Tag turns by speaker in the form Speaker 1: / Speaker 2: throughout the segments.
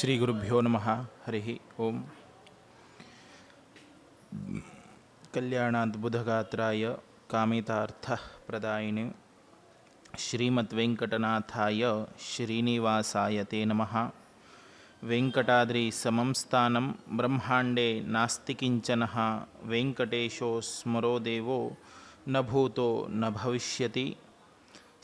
Speaker 1: श्री गुरुभ्यो नमः। हरिः ओम। कल्याणाद्बुधगात्राय कामितार्थप्रदायिने श्रीमद्वेंकटनाथाय श्रीनिवासाय ते नमः। वेंकटाद्रि समं स्थानं ब्रह्मांडे नास्ति किंचनः। वेंकटेशो स्मरो देवो न भूतो न भविष्यति।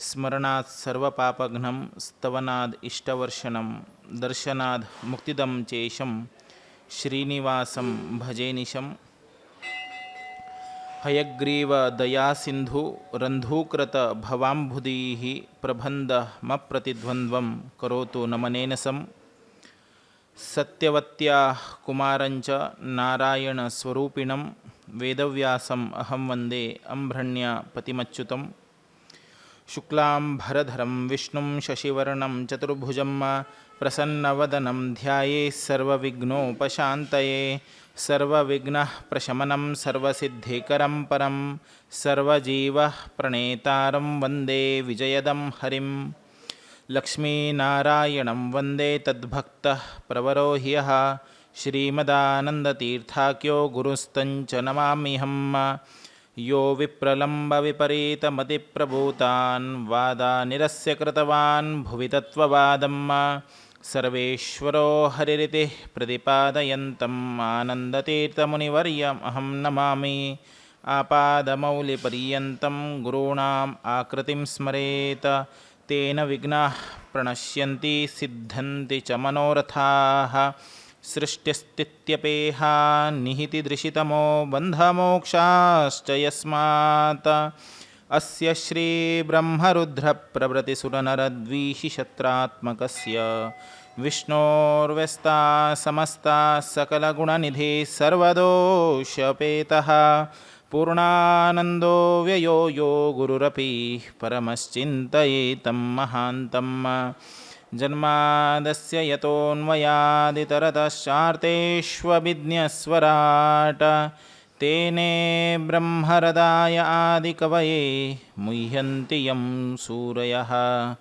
Speaker 1: स्मरणात् सर्वपापघ्नं स्तवनाद् इष्टवर्षणं दर्शनाद् मुक्तिदं चेशं श्रीनिवासं भजेनिशं। हयग्रीव दयासिन्धु रन्धूकृत भवाम्बुधिः प्रबन्धमप्रतिद्वन्द्वं करोतु नमनेनसं। सत्यवत्याः कुमारञ्च नारायणस्वरूपिणं वेदव्यासम् अहं वन्दे अम्भ्रण्यपतिमच्युतम्। शुक्लाम्भरधरं विष्णुं शशिवर्णं चतुर्भुजं प्रसन्नवदनं ध्यायेत् सर्वविघ्नोपशान्तये। सर्वविघ्नप्रशमनं सर्वसिद्धिकरं परं सर्वजीवः प्रणेतारं वन्दे विजयदं हरिं। लक्ष्मीनारायणं वन्दे तद्भक्तः प्रवरो ह्यः। श्रीमदानन्दतीर्थाख्यो गुरुस्तञ्च नमाम्यहम्। यो विप्रलम्बविपरीतमतिप्रभूतान् वादानिरस्य कृतवान् भुवि तत्त्ववादम्। सर्वेश्वरो हरिरिति प्रतिपादयन्तम् आनन्दतीर्थमुनिवर्यमहं नमामि। आपादमौलिपर्यन्तं गुरूणाम् आकृतिं स्मरेत् तेन विघ्नाः प्रणश्यन्ति सिद्धन्ति च मनोरथाः। सृष्टिस्थित्यपेहा निहितिदृशितमो बन्धमोक्षाश्च यस्मात्। अस्य श्रीब्रह्मरुद्रप्रभृतिसुरनरद्वीषिशत्रात्मकस्य विष्णोर्व्यस्ताः समस्ताः सकलगुणनिधिः सर्वदोषपेतः। पूर्णानन्दो व्ययो यो गुरुरपि परमश्चिन्तयेतं महान्तम्। जन्मादस्य यतोऽन्वयादितरतश्चार्तेष्वभिज्ञस्वराट् तेने ब्रह्महृदाय आदिकवये मुह्यन्ति यं सूरयः।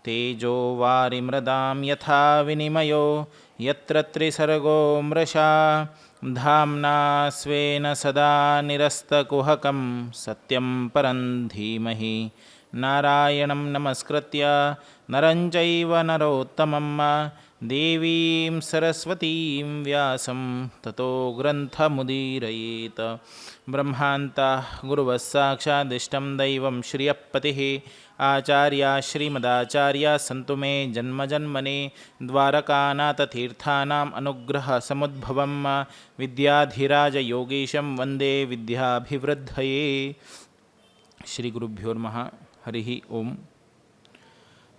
Speaker 1: तेजो वारिमृदां यथा विनिमयो यत्र त्रिसर्गो मृषा। धाम्ना स्वेन सदा निरस्तकुहकं सत्यं परं धीमहि। नारायणं नमस्कृत्य नरं चैव नरोत्तमं देवीं सरस्वतीं व्यासं ततो ग्रन्थमुदीरयेत्। ब्रह्मान्तः गुरुवः साक्षादिष्टं दैवं श्रियःपतिः आचार्या श्रीमदाचार्या सन्तु मे जन्मजन्मनि द्वारकानाथतीर्थानाम् अनुग्रहसमुद्भवं विद्याधिराजयोगीशं वन्दे विद्याभिवृद्धये। श्रीगुरुभ्यो नमः। हरिः ओम।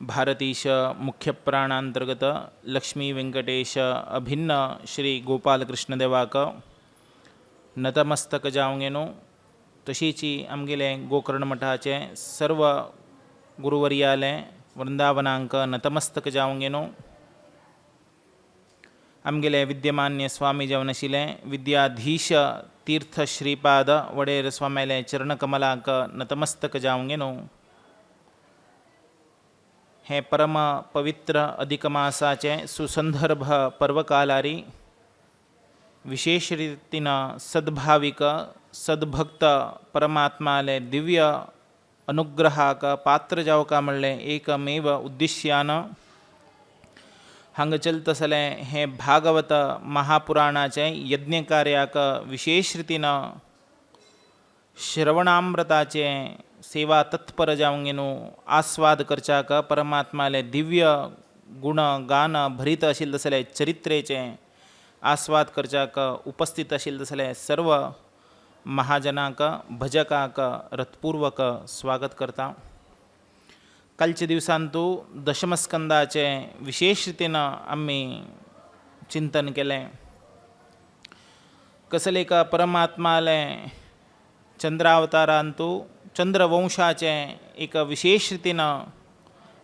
Speaker 1: भारतीश मुख्य प्राणांतर्गत लक्ष्मी व्यंकटेश अभिन्न श्री गोपालकृष्ण देवाक नतमस्तक जावंगेनो। तशीची आमगेले गोकर्ण मठाचे सर्व गुरुवर्याले वृंदावनांक नतमस्तक जावंगेनो। आमगेले विद्यमान्य स्वामी जवनशिले विद्याधीश तीर्थ श्रीपाद वडेर स्वामीले चरणकमलाक नतमस्तक जावंगेनो। हे परम पवित्र अधिकमासाचे सुसंदर्भ पर्वकालारी विशेष रीतीनं सद्भाविक सद्भक्त परमात्माले दिव्य अनुग्रहाक पात्र जावका म्हणले एकमेव उद्दिश्यानं हांगा चलतसले हे भागवत महापुराणाचे यज्ञकार्याक विशेष रीतीनं श्रवणामृताचे सेवा तत्पर जावंगेनो आस्वाद करच्याक परमात्माले दिव्य गुण गान भरीत आशिल्ले तसले चरित्रेचे आस्वाद करच्याक उपस्थित आशिल्ले तसले सर्व महाजनांक भजकाक रथपूर्वक स्वागत करता। कालच्या दिवसांतू दशमस्कंदाचे विशेष रितीनं आम्ही चिंतन केलें। कसले का परमात्माले चंद्रावतारांतू चंद्रवंशाचे एक विशेष रितीनं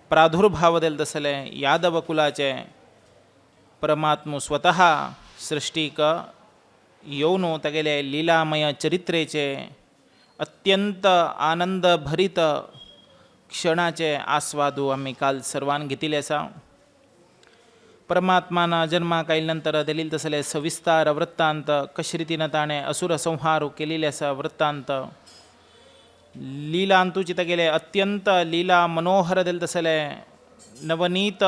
Speaker 1: प्रादुर्भाव दिले तसले यादव कुलाचे परमात्मो स्वतः सृष्टीक येवन तेगेले लीलामय चरित्रेचे अत्यंत आनंद भरीत क्षणाचे आस्वादू आम्ही काल सर्वान घेतिल्ले आसा। परमात्माना जन्मा कायल्यानंतर दिलेलं तसले सविस्तार वृत्तांत कशा रीतीनं ताणे असुर संहार केलेले असा वृत्तांत लीला अंतुचित गेले अत्यंत लीला मनोहर दिल तसले नवनीत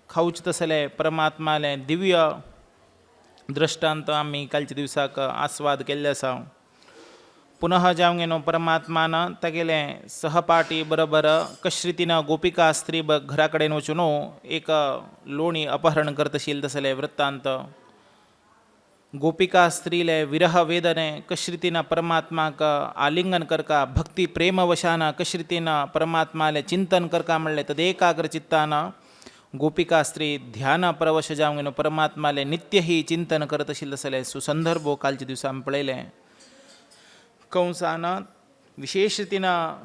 Speaker 1: खाऊच तसले परमात्माले दिव्य दृष्टांत आम्ही कालच्या दिवसाक आस्वाद केल्ले आसा. पुनः जावंगेनो परमात्मानं तगेले सहपाठी बरोबर कशा रीतीनं गोपिका स्त्री घरा कडेन वचून एक लोणी अपहरण करतशील तसले वृत्तांत गोपिका स्त्रीले विरह वेदने कशा रीतीनं परमात्माक आलिंगन करका भक्ती प्रेमवशानं कशा रीतीनं परमात्माले चिंतन करका म्हणले तदेकाग्र चित्तानं गोपिका स्त्री ध्यान प्रवश जावंगेनो परमात्माले नित्य ही चिंतन करत असेल तसले सुसंदर्भ कालच्या दिवसा आमी पळयले. कंसान विशेष रीतीनं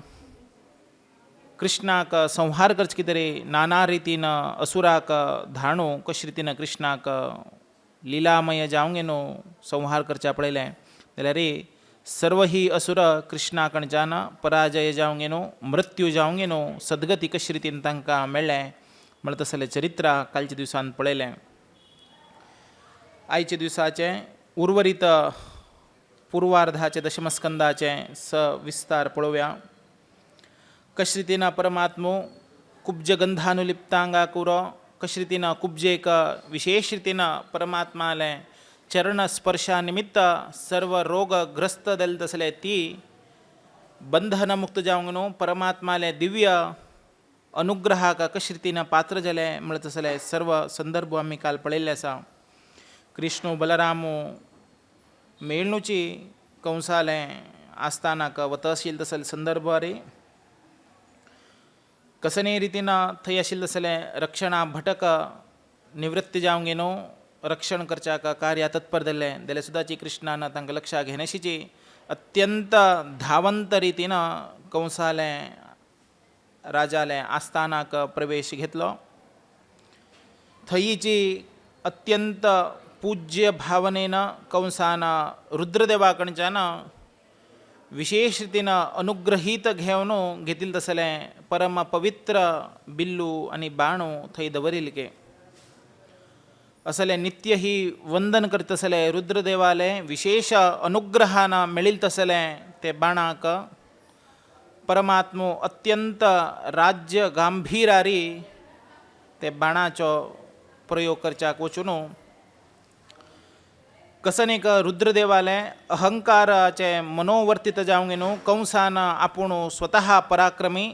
Speaker 1: कृष्णाक संहार करचे कितें नाना रितीनं असुराक धाणू कशा रीतीनं कृष्णाक लीलामय जावंगेनो संहार करच्या पळयले जाल्यार सर्व ही असुर कृष्णा कडच्यान पराजय जावंगेनो मृत्यू जावंगेनो सद्गती कशा रीतीन तांकां मेळ्ळें म्हणटा तसलें चरित्र कालच्या दिवसान पळयलें. आयच्या दिवसाचे उर्वरीत पूर्वार्धाचे दशमस्कंदाचे विस्तार पळोवया. कशा रीतीन परमात्मो कुब्ज गंधानुलिप्तांगा कुरो कशा रीतीन कुब्जेक विशेष रीतीन परमात्माले चरण स्पर्शा निमित्त सर्व रोगग्रस्त जाले तसले ती बंधन मुक्त जावंगनो परमात्माले दिव्य अनुग्रहाक कशा रीतीन पात्र जाले म्हणटा तसले सर्व संदर्भ आमी काल पळयल्ले आसा. कृष्ण बलरामो मेळणुची कंसाले आस्थानाक वता आशिल्ले तसले संदर्भ रे कसने रितीनं थंय आशिल्ले तसले रक्षणा भटक निवृत्ती जावंगेनो रक्षण करच्याक कार्या तत्पर जाल्ले जाल्यार सुद्दाची कृष्णान तांकां लक्षाक घेनाशिची अत्यंत धावंत रितीनं कंसाले राजाले आस्थानाक प्रवेश घेतलो. थंयची अत्यंत पूज्य भावनेन कंसान रुद्रदेवा कडच्यान विशेष रीतीनं अनुग्रहीत घेतले तसले परम पवित्र बिल्लू आणि बाणू थंय दवरिल्ले असले नित्य ही वंदन करत असले रुद्रदेवाले विशेष अनुग्रहान मेळिल्ले तसले ते बाणाक परमात्मो अत्यंत राज्य गांभीरारी ते बाणाचो प्रयोग करच्याक वचून कसनेक रुद्रदेवाले अहंकाराचे मनोवर्तित जावंगेनो कंसान आपूण स्वतः पराक्रमी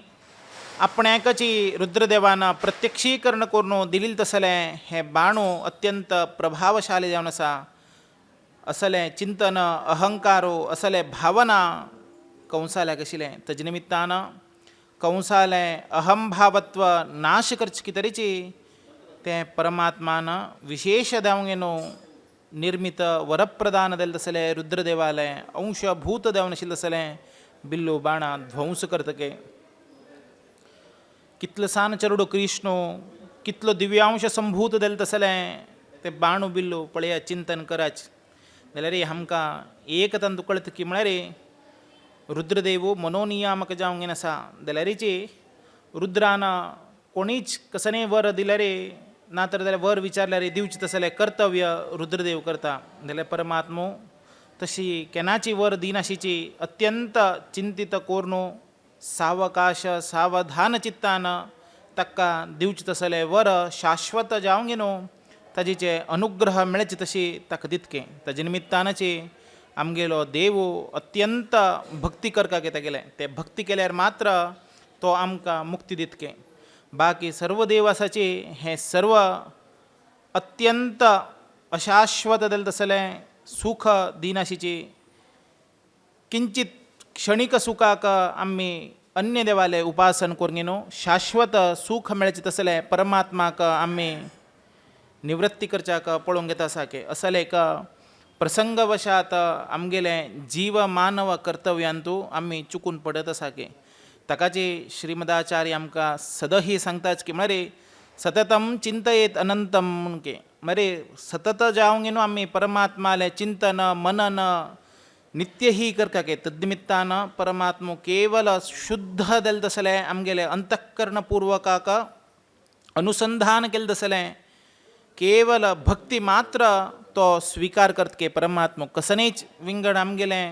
Speaker 1: आपण्याकची रुद्रदेवान प्रत्यक्षीकरण करून दिल्ले तसले हे बाणू अत्यंत प्रभावशाली जावन आसा. असले चिंतन अहंकारो असले भावना कंसाल्याक आशिल्ले तेजे निमित्तान कंसाले अहंभावत्व नाश करचे कितरीची ते परमात्मान विशेष जावंगेनो निर्मित वरप्रदान दिले तसले रुद्रदेवाले अंशभूत देवन आशिल्ले तसले बिल्लू बाणा ध्वंस करतके कितलसान चरुडो कृष्ण कितलो दिव्यांश संभूत दिले तसले ते बाणू बिल्लू पळया चिंतन कराच जाल्यार आमकां एक तंतू कळत की म्हळ्यार रुद्रदेव मनोनियामक जावंक आसा जाल्यारीची रुद्रान कोणीच कसने वर दिल्यार ना तर जाल्यार वर विचारल्यार दिवचे तसले कर्तव्य रुद्रदेव करता जाल्यार परमात्मो तशी केन्नाची वर दिनाशीची अत्यंत चिंतीत कोरनो सावकाश सावधान चित्तान ताका दिवचे तसले वर शाश्वत जावंक न्हू ताजेचे अनुग्रह मेळचे तशी ताका दितके ताजे निमित्तानची आमगेलो देव अत्यंत भक्ती करपाक येता गेले ते भक्ती केल्यार मात्र तो आमकां मुक्ती दितके. बाकी सर्व देव आसाचे हे सर्व अत्यंत अशाश्वत जाले तसले सुख दिनाशीची किंचित क्षणिक सुखाक आमी अन्य देवाले उपासन करूंक न्हू शाश्वत सुख मेळचे तसले परमात्माक आमी निवृत्ती करच्याक पळोवंक येता साके असले एक प्रसंगवशात आमगेले जीव मानव कर्तव्यांतू आमी चुकून पडत साके ताकाचे श्रीमदाचार्य आमकां सदही सांगताच की म्हळ्यार सततम चिंतयेत अनंतम म्हणून के म्हळ्यार सतत जावंक न्हू आमी परमात्माले चिंतन मनन नित्य ही करता के तद्निमित्तान परमात्मो केवल शुद्ध जाले तसले आमगेले अंतःकरणपूर्वकाक अनुसंधान केले तसले केवल भक्ती मात्र तो स्वीकार करत के परमात्मा कसनेच विंगड आमगेले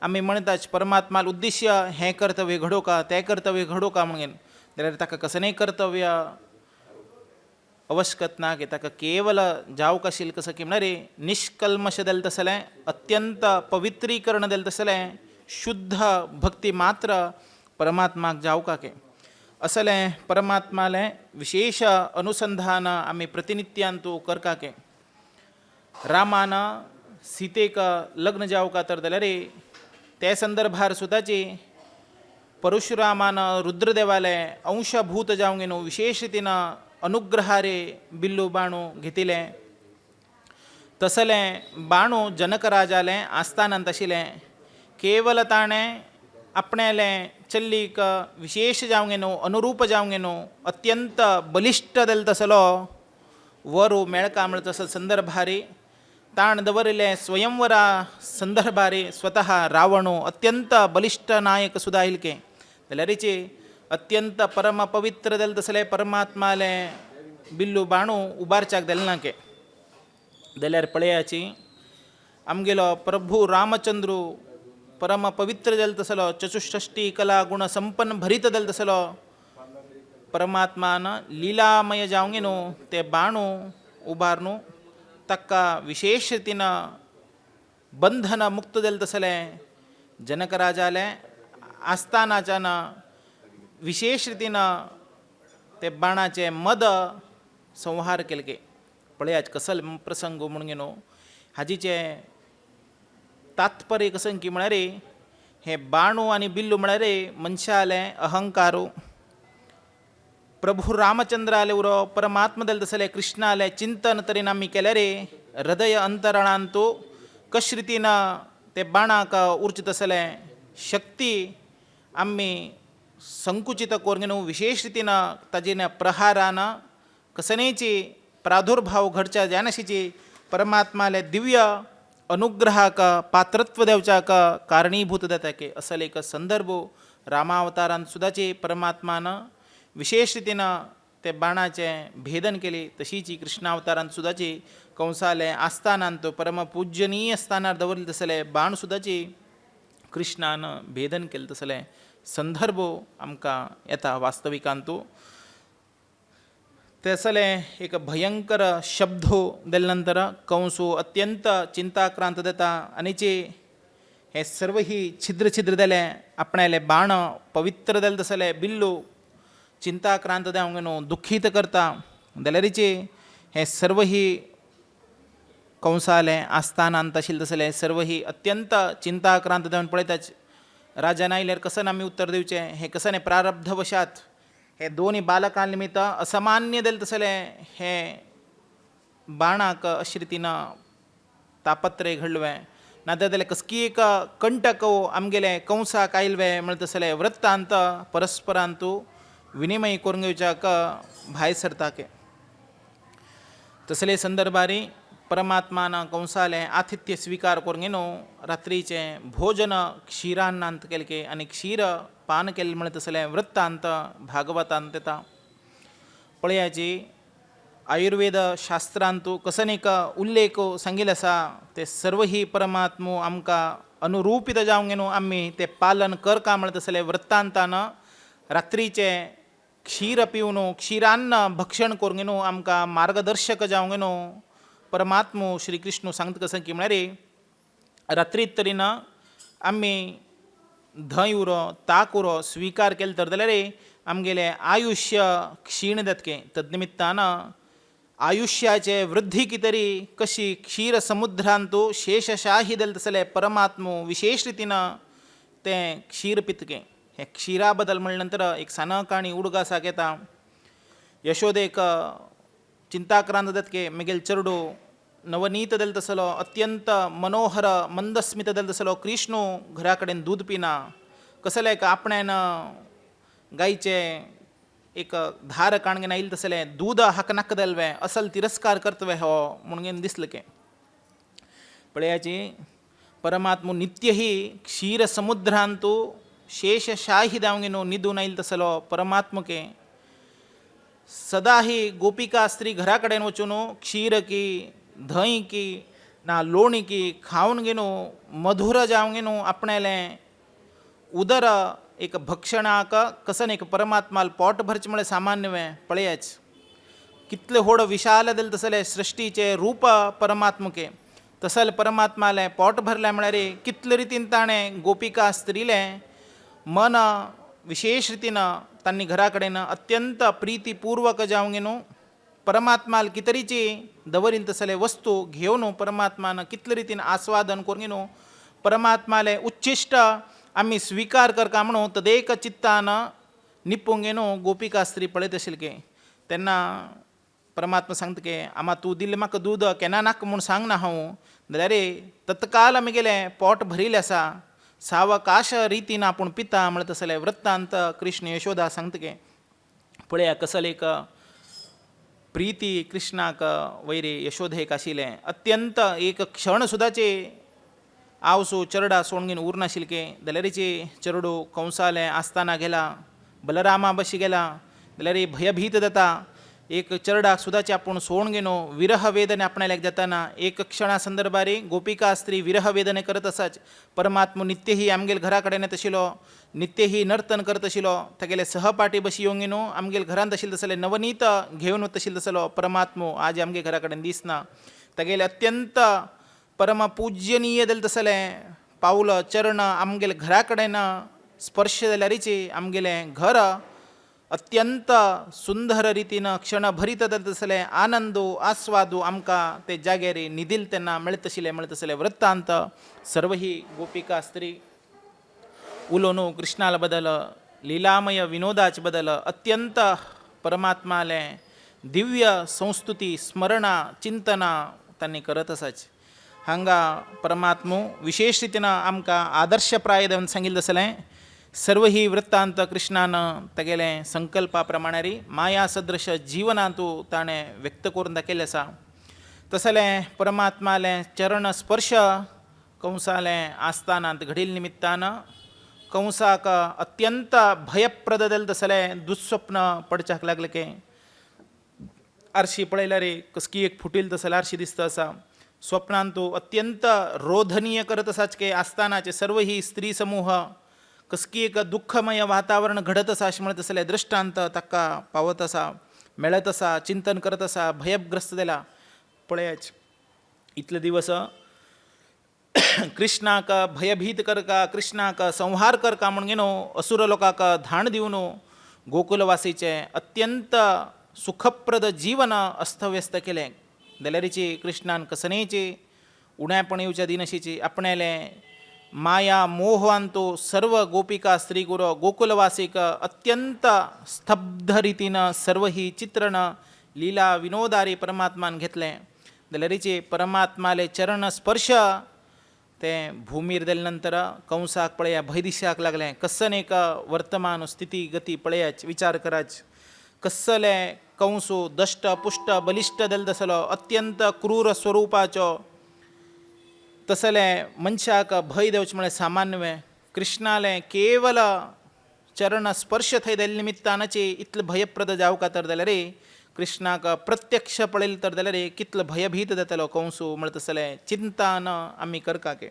Speaker 1: आम्ही म्हणताच परमात्माला उद्देश्य हे कर्तव्य घडो का ते कर्तव्य घडो का म्हणून जाल्यार ताका कसनय कर्तव्य ಅವಶ್ಯಕತ್ ನಾಗೆ ತಕ ಕೇವಲ ಜಾವು ಕಶಿಲ್ ಕಸಕಿ ಮಣರೆ ನಿಷ್ಕಲ್ಮಶದಲ್ಲಿ ತಸಲೆ ಅತ್ಯಂತ ಪವಿತ್ರೀಕರಣದಲ್ಲಿ ತಸಲೆ ಶುದ್ಧ ಭಕ್ತಿ ಮಾತ್ರ परमात्माक जाऊ काके असले परमात्माले विशेष अनुसंधान आम्ही प्रतिनित्यांतू कर काके रामान सीतेक लग्न जाऊ का तर जाल्यार त्या संदर्भार सुद्दाची परशुरामान रुद्रदेवाले अंशभूत जावंक न्हू विशेष रितीन अनुग्रहारे बिल्लू बाणू घेतिले तसले बाणू जनकराजाले आस्थानांत आशिल्ले केवल ताणें आपणेले चल्लीक विशेष जावंक न्हू अनुरूप जावंक न्हू अत्यंत बलिश्ट जालो तसलो वरू मेळका म्हण तसो संदर्भारी ताण दवरिल्ले स्वयंवरा संदर्भारी स्वतः रावणू अत्यंत बलिश्ट नायक सुद्दां इल्के जाल्यारीचे अत्यंत परम पवित्र जाले तसले परमात्माले बिल्लू बाणू उबारच्याक दिले नाके जाल्यार पळयाची आमगेलो प्रभू रामचंद्रू परम पवित्र जाले तसलो चतुष्षष्टी कला गुण संपन्न भरीत जाले तसलो परमात्मान लीलामय जावंक न्हू ते बाणू उबारनू ताका विशेष रितीन बंधन मुक्त जाले तसले जनकराजाले आस्थानाच्यान विशेष रितीन ते बाणाचे मद संहार केले पळयाच कसल प्रसंग म्हणून न्हू हाजीचे तात्पर्य कसं की म्हळ्यार हे बाणू आनी बिल्लू म्हळ्यार मनशाले अहंकारू प्रभू रामचंद्राले उरो परमात्मा जाले तसले कृष्णाले चिंतन तरेन आमी केल्यार हृदय अंतराळांतू कशे रितीन ते बाणाक उरचे तसले शक्ती आमी संकुचित करूंक न्हू विशेष रितीन ताजेन प्रहारान कसनेची प्रादुर्भाव घडच्या जायनाशिची परमात्माले दिव्य अनुग्रहाक पात्रत्व देवच्याक कारणीभूत जाता की असले एक संदर्भ रामावतारांत सुद्दाची परमात्मान विशेष रितीन ते बाणाचे भेदन केली तशीच कृष्णावतारांत सुद्दाची कंसाले आस्थानांत परम पूज्यनीय स्थानार दवरले तसले बाण सुद्दाची कृष्णान भेदन केले तसले संदर्भ आमकां येता वास्तविकांतू तसले एक भयंकर शब्द दिले नंतर कंसू अत्यंत चिंताक्रांत जाता आनीचे हे सर्व ही छिद्र छिद्र जाले आपणाले बाण पवित्र जाले तसले बिल्लू चिंताक्रांत जावंक न्हू दुखीत करता जाल्यारीचे हे सर्व ही कंसाले आस्थानांत आशिल्ले तसले सर्व ही अत्यंत चिंताक्रांत जावन पळयताच राजान आयल्यार कसन आमी उत्तर दिवचें हे कसने प्रारब्धवशात हे दोन्ही बालकां निमित्त असामान्य जाले तसले हे बाणाक अशे रितीन तापत्रय घडलें नाजाल्यार जाल्यार कसकी एक कंटक आमगेले कंसाक आयल्वे म्हण तसले वृत्तांत परस्परांतू विनिमय करूंक येवच्याक भायर सरताके तसले संदर्भारी परमात्मान कंसाले आतिथ्य स्वीकार करूंक न्हू रात्रीचे भोजन क्षीरान्नांत केले आनी क्षीर पान केले म्हण तसले वृत्तांत भागवतांत येता पळयाची आयुर्वेद शास्त्रांतू कसन एक उल्लेख सांगिल्लो आसा ते सर्व ही परमात्मो आमकां अनुरूपीत जावंक न्हू आमी ते पालन करका म्हण तसले वृत्तांतान रात्रीचे क्षीर पिवन क्षीरान्न भक्षण करूंक न्हू आमकां मार्गदर्शक जावंक न्हू परमात्मो श्री कृष्ण सांगता कसं की म्हळ्यार रात्री तरेन आमी धंय उरो ताक उरो स्वीकार केले तर जाल्यार आमगेले आयुष्य क्षीण जातकें तद निमित्तान आयुष्याचे वृद्धी कितरी कशी क्षीर समुद्रांतू शेषशाही जाले तसले परमात्मो विशेष रितीन तें क्षीर पितकें हे क्षीरा बद्दल म्हणले नंतर एक सानक आनी उडगासाक येता यशोदेक चिंताक्रांत जातके मगेल चेडू नवनीत जाले तसलो अत्यंत मनोहर मंदस्मित जाले तसलो कृष्ण घरा कडेन दूद पिना कसले एक आपणान गायचे एक धार काणगेन आयिल्ले तसले दूद हाक नाका जाल्वे असल तिरस्कार करतवे हो म्हणून दिसलें पळयाची परमात्मो नित्य ही क्षीर समुद्रांतू शेषशाही जावंक न्हू न्हिदून आयिल्लो तसलो परमात्मके सदा ही गोपिका स्त्री घराकडे वचून क्षीर की धई की ना लोणी की खाऊन घेनो मधुर जाऊन घेनो आपणाले उदर एक भक्षणाक कसन एक परमात्माल पोट भरच मुळे सामान्य पळयाच कितले होड विशाल दिल तसले सृष्टीचे रूप परमात्मके तसल परमात्माले पोट भरल्या म्हळ्यार कितले रितीन ताणें गोपिका स्त्रीले मन विशेष रितीनं तांणी घरा कडेन अत्यंत प्रीतीपूर्वक जावंक न्हू परमात्माल कितरीची दवरील तसले वस्तू घेवन परमात्मान कितले रितीन आस्वादन करून न्हू परमात्माले उच्चिष्ट आम्ही स्वीकार करका म्हणून तदेक चित्तान निपूंक न्हू गोपिका स्त्री पळयत आशिल्ली तेन्ना परमात्मा सांगता की आमा तूं दिल्लें म्हाका दूद केन्ना नाका म्हूण सांग ना हांव जाल्यार तत्काल आमगेलें पोट भरिल्लें आसा सावकाश रितीन आपूण पिता म्हणत तसले वृत्तांत कृष्ण यशोदा सांगता की पळया कसल एक प्रीती कृष्णाक वैरे यशोधेक आशिल्लें अत्यंत एक क्षण सुद्दाचे आवसो चरडा सोडून उर नाशिल्ले जाल्यारीचे चरडो कंसाले आसतना गेला बलरामा बशी गेला जाल्यार भयभीत जाता एक चरडाक सुद्दाचे आपूण सोडून घेनो विरह वेदने आपणाल्याक जाताना एक क्षणा संदर्भारी गोपिका स्त्री विरह वेदने करत आसाच परमात्मा नित्य ही आमगेल घरा कडेन येत आशिल्लो नित्य ही नर्तन करत आशिल्लो तागेले सहपाठी बशी येवंक न्हू आमगेल घरांत आशिल्ले तसले नवनीत घेवन वता आशिल्लो तसलो परमात्मा आज आमगे घरा कडेन दिसना तागेले अत्यंत परम पूज्यनीय जाले तसले पावल चरण आमगेले घरा कडेन स्पर्श जाल्यारीचे आमगेलें घर अत्यंत सुंदर रितीन क्षणभरीत तसले आनंदो आस्वादो आमकां ते जाग्यार निदिल तेन्ना मेळत आशिल्ले वृत्तांत सर्व ही गोपिका स्त्री उलोवन कृष्णाल बदल लिलामय विनोदाच बदल अत्यंत परमात्माले दिव्य संस्तुती स्मरणा चिंतना तांणी करत आसाच हांगा परमात्मो विशेष रितीन आमकां आदर्शप्राय देवन सांगिल्लें आसलें सर्व ही वृत्तांत कृष्णान तेगेले संकल्पा प्रमाणे माया सदृश जिवनांतू ताणें व्यक्त करून दाखयलें आसा तसलें परमात्माले चरण स्पर्श कंसाले आस्थानांत घडिल्ले निमित्तान कंसाक अत्यंत भयप्रद जालें तसलें दुस्वप्न पडच्याक लागलें की आरशी पळयल्यार कसकी एक फुटील तसलें आरशी दिसता आसा स्वप्नांतू अत्यंत रोधनीय करत आसाच की आस्थानाचे सर्व ही स्त्री समूह कसकी एक दुःखमय वातावरण घडत आसा अशें म्हणत आसले दृश्टांत ताका पावत आसा मेळत आसा चिंतन करत आसा भयग्रस्त जाला पळयाच इतले दिवस कृष्णाक भयभीत करका कृष्णाक संहार करका म्हूण घेनो असुर लोकांक धाण दिवन गोकुलवासीचे अत्यंत सुखप्रद जीवन अस्तव्यस्त केलें जाल्यारीची कृष्णान कसनेची उण्यापण येवच्या दिनशीची आपणालें माया मोहांतो सर्व गोपिका स्त्री गुरो गोकुलवासीक अत्यंत स्तब्ध रितीन सर्व ही चित्रण लीला विनोदारी परमात्मान घेतलें जाल्यारीचे परमात्माले चरण स्पर्श ते भूमीर जाले नंतर कंसाक पळया भंय दिसपाक लागलें कसन एक वर्तमान स्थिती गती पळयाच विचार कराच कसले कंसो दष्ट पुष्ट बलिश्ट जाले तसलो अत्यंत क्रूर स्वरूपाचो तसले मनशाक भय देवचे म्हळ्यार सामान्य कृष्णाले केवल चरण स्पर्श थंय जाल्ले निमित्तानाचे इतले भयप्रद जावका तर जाल्यार कृष्णाक प्रत्यक्ष पळयलें तर जाल्यार कितलो भयभीत जातालो कंसो म्हळ्यार तसले चिंतान आमी करकाके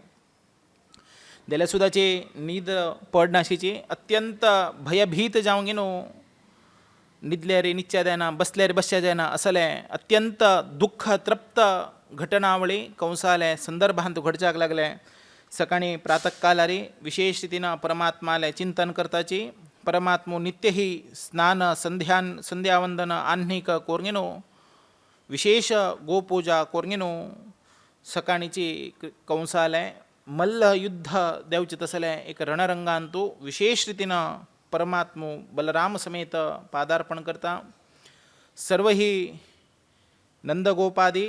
Speaker 1: जाल्यार सुद्दाची न्हीद पडनाशिची अत्यंत भयभीत जावंक न्हू न्हिदल्यार न्हिदच्या जायना बसल्यार बसच्या जायना असलें अत्यंत दुख्ख तृप्त घटनावळी कंसाले संदर्भांत घडच्याक लागले सकाळी प्रातःकालारी विशेष रितीन परमात्माले चिंतन करताची परमात्मो नित्य ही स्नान संध्यावंदन आह्निक कोरगिनो विशेष गोपूजा कोरगिनो सकाळीची कंसाले मल्ल युद्ध देवचे तसले एक रणरंगांतू विशेष रितीन परमात्मो बलराम समेत पादार्पण करता सर्व ही नंदगोपादी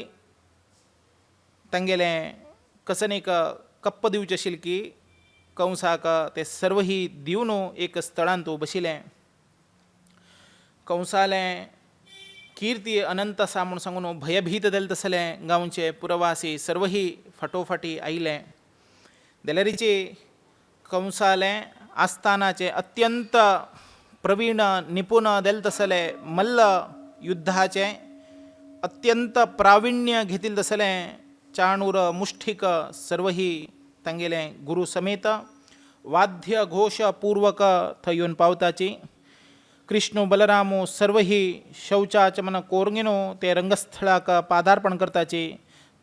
Speaker 1: तांगेले कसन एक कप्प दिवचे आशिल्ले की कंसाक ते सर्व ही दिवन एक स्थळांत बशिले कंसाले कीर्ती अनंत आसा म्हूण सांगून भयभीत जाले तसले गांवचे पुरवासी सर्व ही फाटोफाटी आयले जाल्यारीचे कंसाले आस्थानाचे अत्यंत प्रवीण निपुण जाले तसले मल्ल युद्धाचे अत्यंत प्रावीण्य घेतील तसले चाणूर मुष्ठिक सर्वही तांगेले गुरु समेत वाद्य घोष पूर्वक थयून पावताची कृष्ण बलरामो सर्वही शौचाचमन कोरंगिनो ते रंगस्थळाक पादार्पण करताची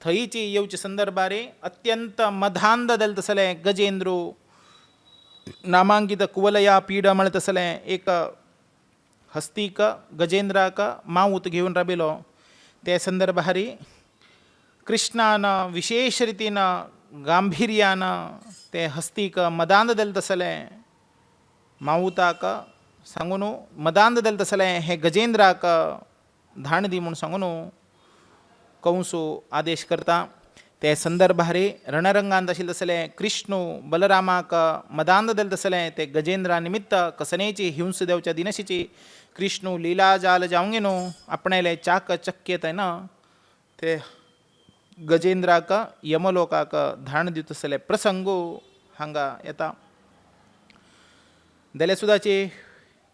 Speaker 1: थईची येऊची संदर्भारे अत्यंत मधांध दल तसले गजेंद्रो नामांकित कुवलया पीड म्हणतसले एक हस्तिक गजेंद्राक माऊत घेऊन राबिलो ते संदर्भारी कृष्णानं विशेष रीतीनं गांभीर्यानं ते हस्तिक मदांध दल तसले माऊताक सांगून मदांध दल तसले हे गजेंद्राक धाण दी म्हणून सांगून कंसू आदेश करता ते संदर्भारे रणरंगांत आशिल्ले तसले कृष्ण बलरामाक मदांध दल तसले ते गजेंद्रा निमित्त कसनेची हिंस देवच्या दिनशीची कृष्ण लीला जाल जावंगेनो आपणेले चाक चक्यत ना ते गजेंद्राक यमलोकाक धाण दित तसले प्रसंगो हांगा येता जाल्यार सुद्दाचे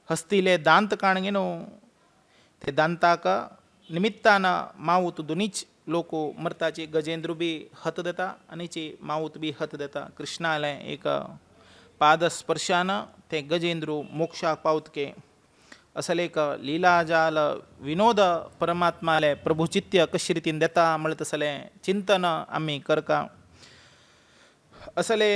Speaker 1: हस्तिले दांत काणगेनो ते दांताक निमित्तान माऊत दोनीच लोक मरताची गजेंद्र बी हत देता आनीची माऊत बी हत देता कृष्णाले एक पाद स्पर्शान ते गजेंद्र मोक्षाक पावतके असले एक लीलाजाल विनोद परमात्माले प्रभुचित्य कशे रितीन देता म्हणत असले चिंतन आम्ही करका असले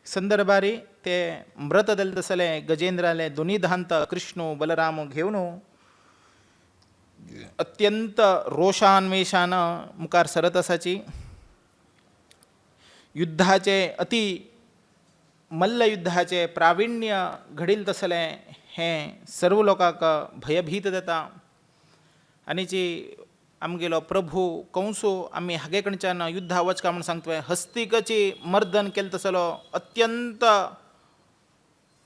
Speaker 1: संदर्भारी ते मृत दल तसले गजेंद्राले दोन्ही धांत कृष्ण बलराम घेऊन अत्यंत रोषान्वेषान मुखार सरत आसाची युद्धाचे अति मल्ल युद्धाचे प्रावीण्य घडील तसले हे सर्व लोकांक भयभीत देता आनीची आमगेलो प्रभू कंसो आमी हागे कडच्यान युद्धा वचका म्हणून सांगतोय हस्तिकची मर्दन केले तसलो अत्यंत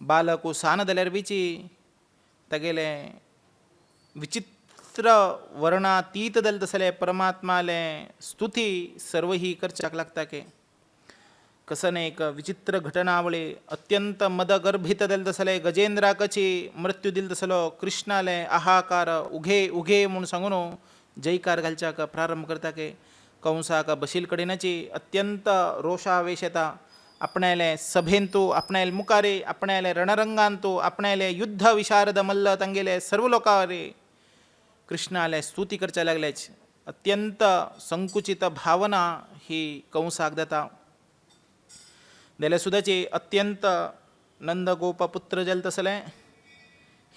Speaker 1: बालकू सान जाल्यार बीची तागेले विचित्र वर्णातीत जाले तसले परमात्माले स्तुती सर्व ही करच्याक लागता के कसन एक विचित्र घटनावळी अत्यंत मदगर्भित दिल तसले गजेंद्राकची मृत्यू दिल तसलो कृष्णाले आहाकार उघे उघे म्हणून सांगून जयकार घालच्याक प्रारंभ करता के कंसाक बशील कडेनाची अत्यंत रोषावेश येता आपणाले सभेंतू आपणाले मुखारे आपणाले रणरंगांतू आपणाले युद्ध विशारद मल्ल तांगेले सर्व लोकांरे कृष्णाले स्तुती करच्या लागल्याच अत्यंत संकुचित भावना ही कंसाक देता जाल्यार सुद्दाची अत्यंत नंदगोप पुत्र जल तसले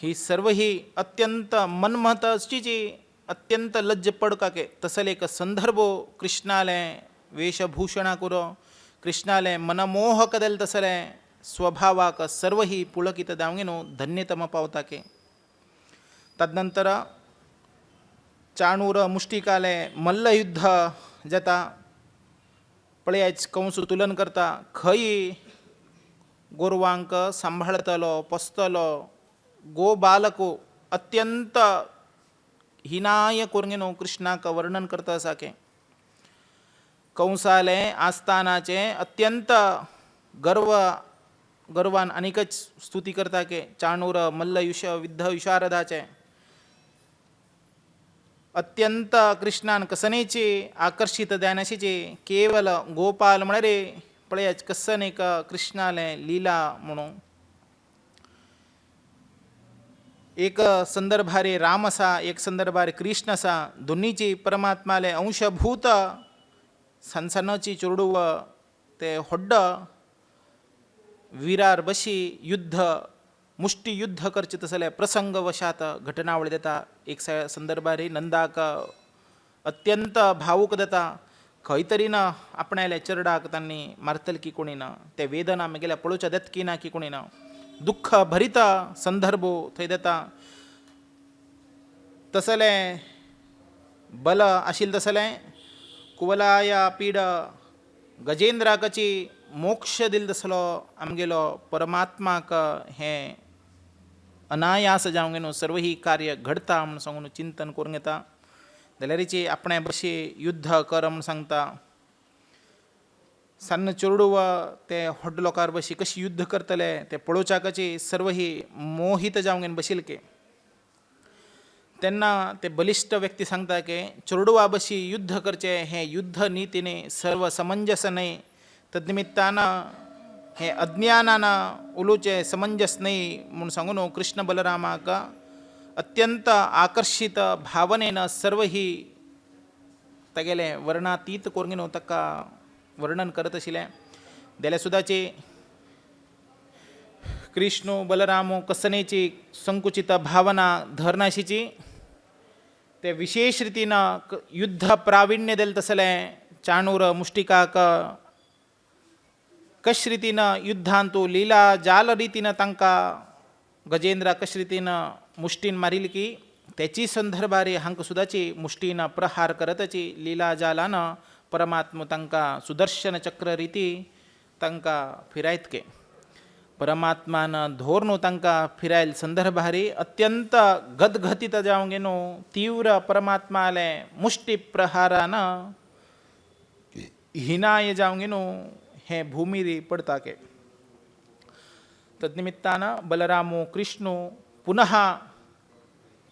Speaker 1: ही सर्व ही अत्यंत मनमहतची अत्यंत लज्ज पडकाके तसले एक संदर्भो कृष्णाले वेशभूषणा करो कृष्णाले मनमोहक दल तसले स्वभावाक सर्व ही पुळकित दावंगेनो धन्यतम पावताके तदनंतर चाणूर मुष्टिकाले मल्लयुद्ध जाता पळयाच कंस तुलन करता खंय गोरवांक सांभाळतलो पोसतलो गो बालको अत्यंत हिनाय कोरंगेनो कृष्णाक वर्णन करता साके कंसाले आस्थानाचे अत्यंत गर्वान अनेकच स्तुती करता के चाणूर मल्ल युद्ध विशारदाचे अत्यंत कृष्णान कसनेची आकर्षित ध्यानाशीची केवल गोपाल म्हणरे पळयाच कसन एक कृष्णाले लीला म्हणून एक संदर्भारे राम असा एक संदर्भारे कृष्ण असा दोन्हीची परमात्माले अंशभूत सनसनाची चुरडुव ते होड्ड वीरार बशी युद्ध मुष्टी युद्ध करचे तसले प्रसंग वशात घटनावळी देता एक संदर्भारी नंदाक अत्यंत भावूक देता खंय तरी ना आपणाले चरडाक तांणी मारतल की कोणी ना ते वेदना मेगेल्या पळोवच्या देत की ना की कोणी ना दुःख भरित संदर्भो थंय देता तसले बल आशिल्ले तसले कुवलाया पीड गजेंद्राकची मोक्ष दिल तसलो आमगेलो परमात्माक हे अनायास जावंगेनो सर्व ही कार्य घडता म्हणून सांगून चिंतन करून घेता जाल्यारीची आपणे बशी युद्ध कर म्हणून सांगता सन्न चोरडुव ते व्हड लोकार बशी कशी युद्ध करतले ते पळोवच्याकची सर्व ही मोहित जावंगेन बशिलके त्यांना ते बलिष्ठ व्यक्ती सांगता की चोरडवाबशी युद्ध करचे हे युद्ध नीतीने सर्व समंजस नाही तद्निमित्तानं हे अज्ञानानं उलूचे समंजस नाही म्हणून सांगून कृष्ण बलरामाक अत्यंत आकर्षित भावनेनं सर्व ही तगेले वर्णातीत कोरगिनो तक्का वर्णन करत आशिल्ले जाल्यार सुद्दाचे कृष्ण बलरामो कसनेची संकुचित भावना धरनाशीची ते विशेष रितीनं युद्ध प्रावीण्य दिले तसलें चाणूर मुष्टिकाक कश रितीनं युद्धांतू लीला जाल रितीनं तांकां गजेंद्र कश रितीनं मुष्टीन मारिल की त्याची संदर्भारी हांक सुद्दाची मुष्टीनं प्रहार करतची लीला जालानं परमात्म तांकां सुदर्शन चक्र रिती तांकां फिरायत के परमात्मान धोरणू तांकां फिरायल संदर्भारी अत्यंत गदगदित जावंक गेनो तीव्र परमात्माले मुष्टी प्रहारानं हिनाय जावंक गेनो हे भूमी पडता के तद्निमित्तानं बलरामो कृष्णो पुनः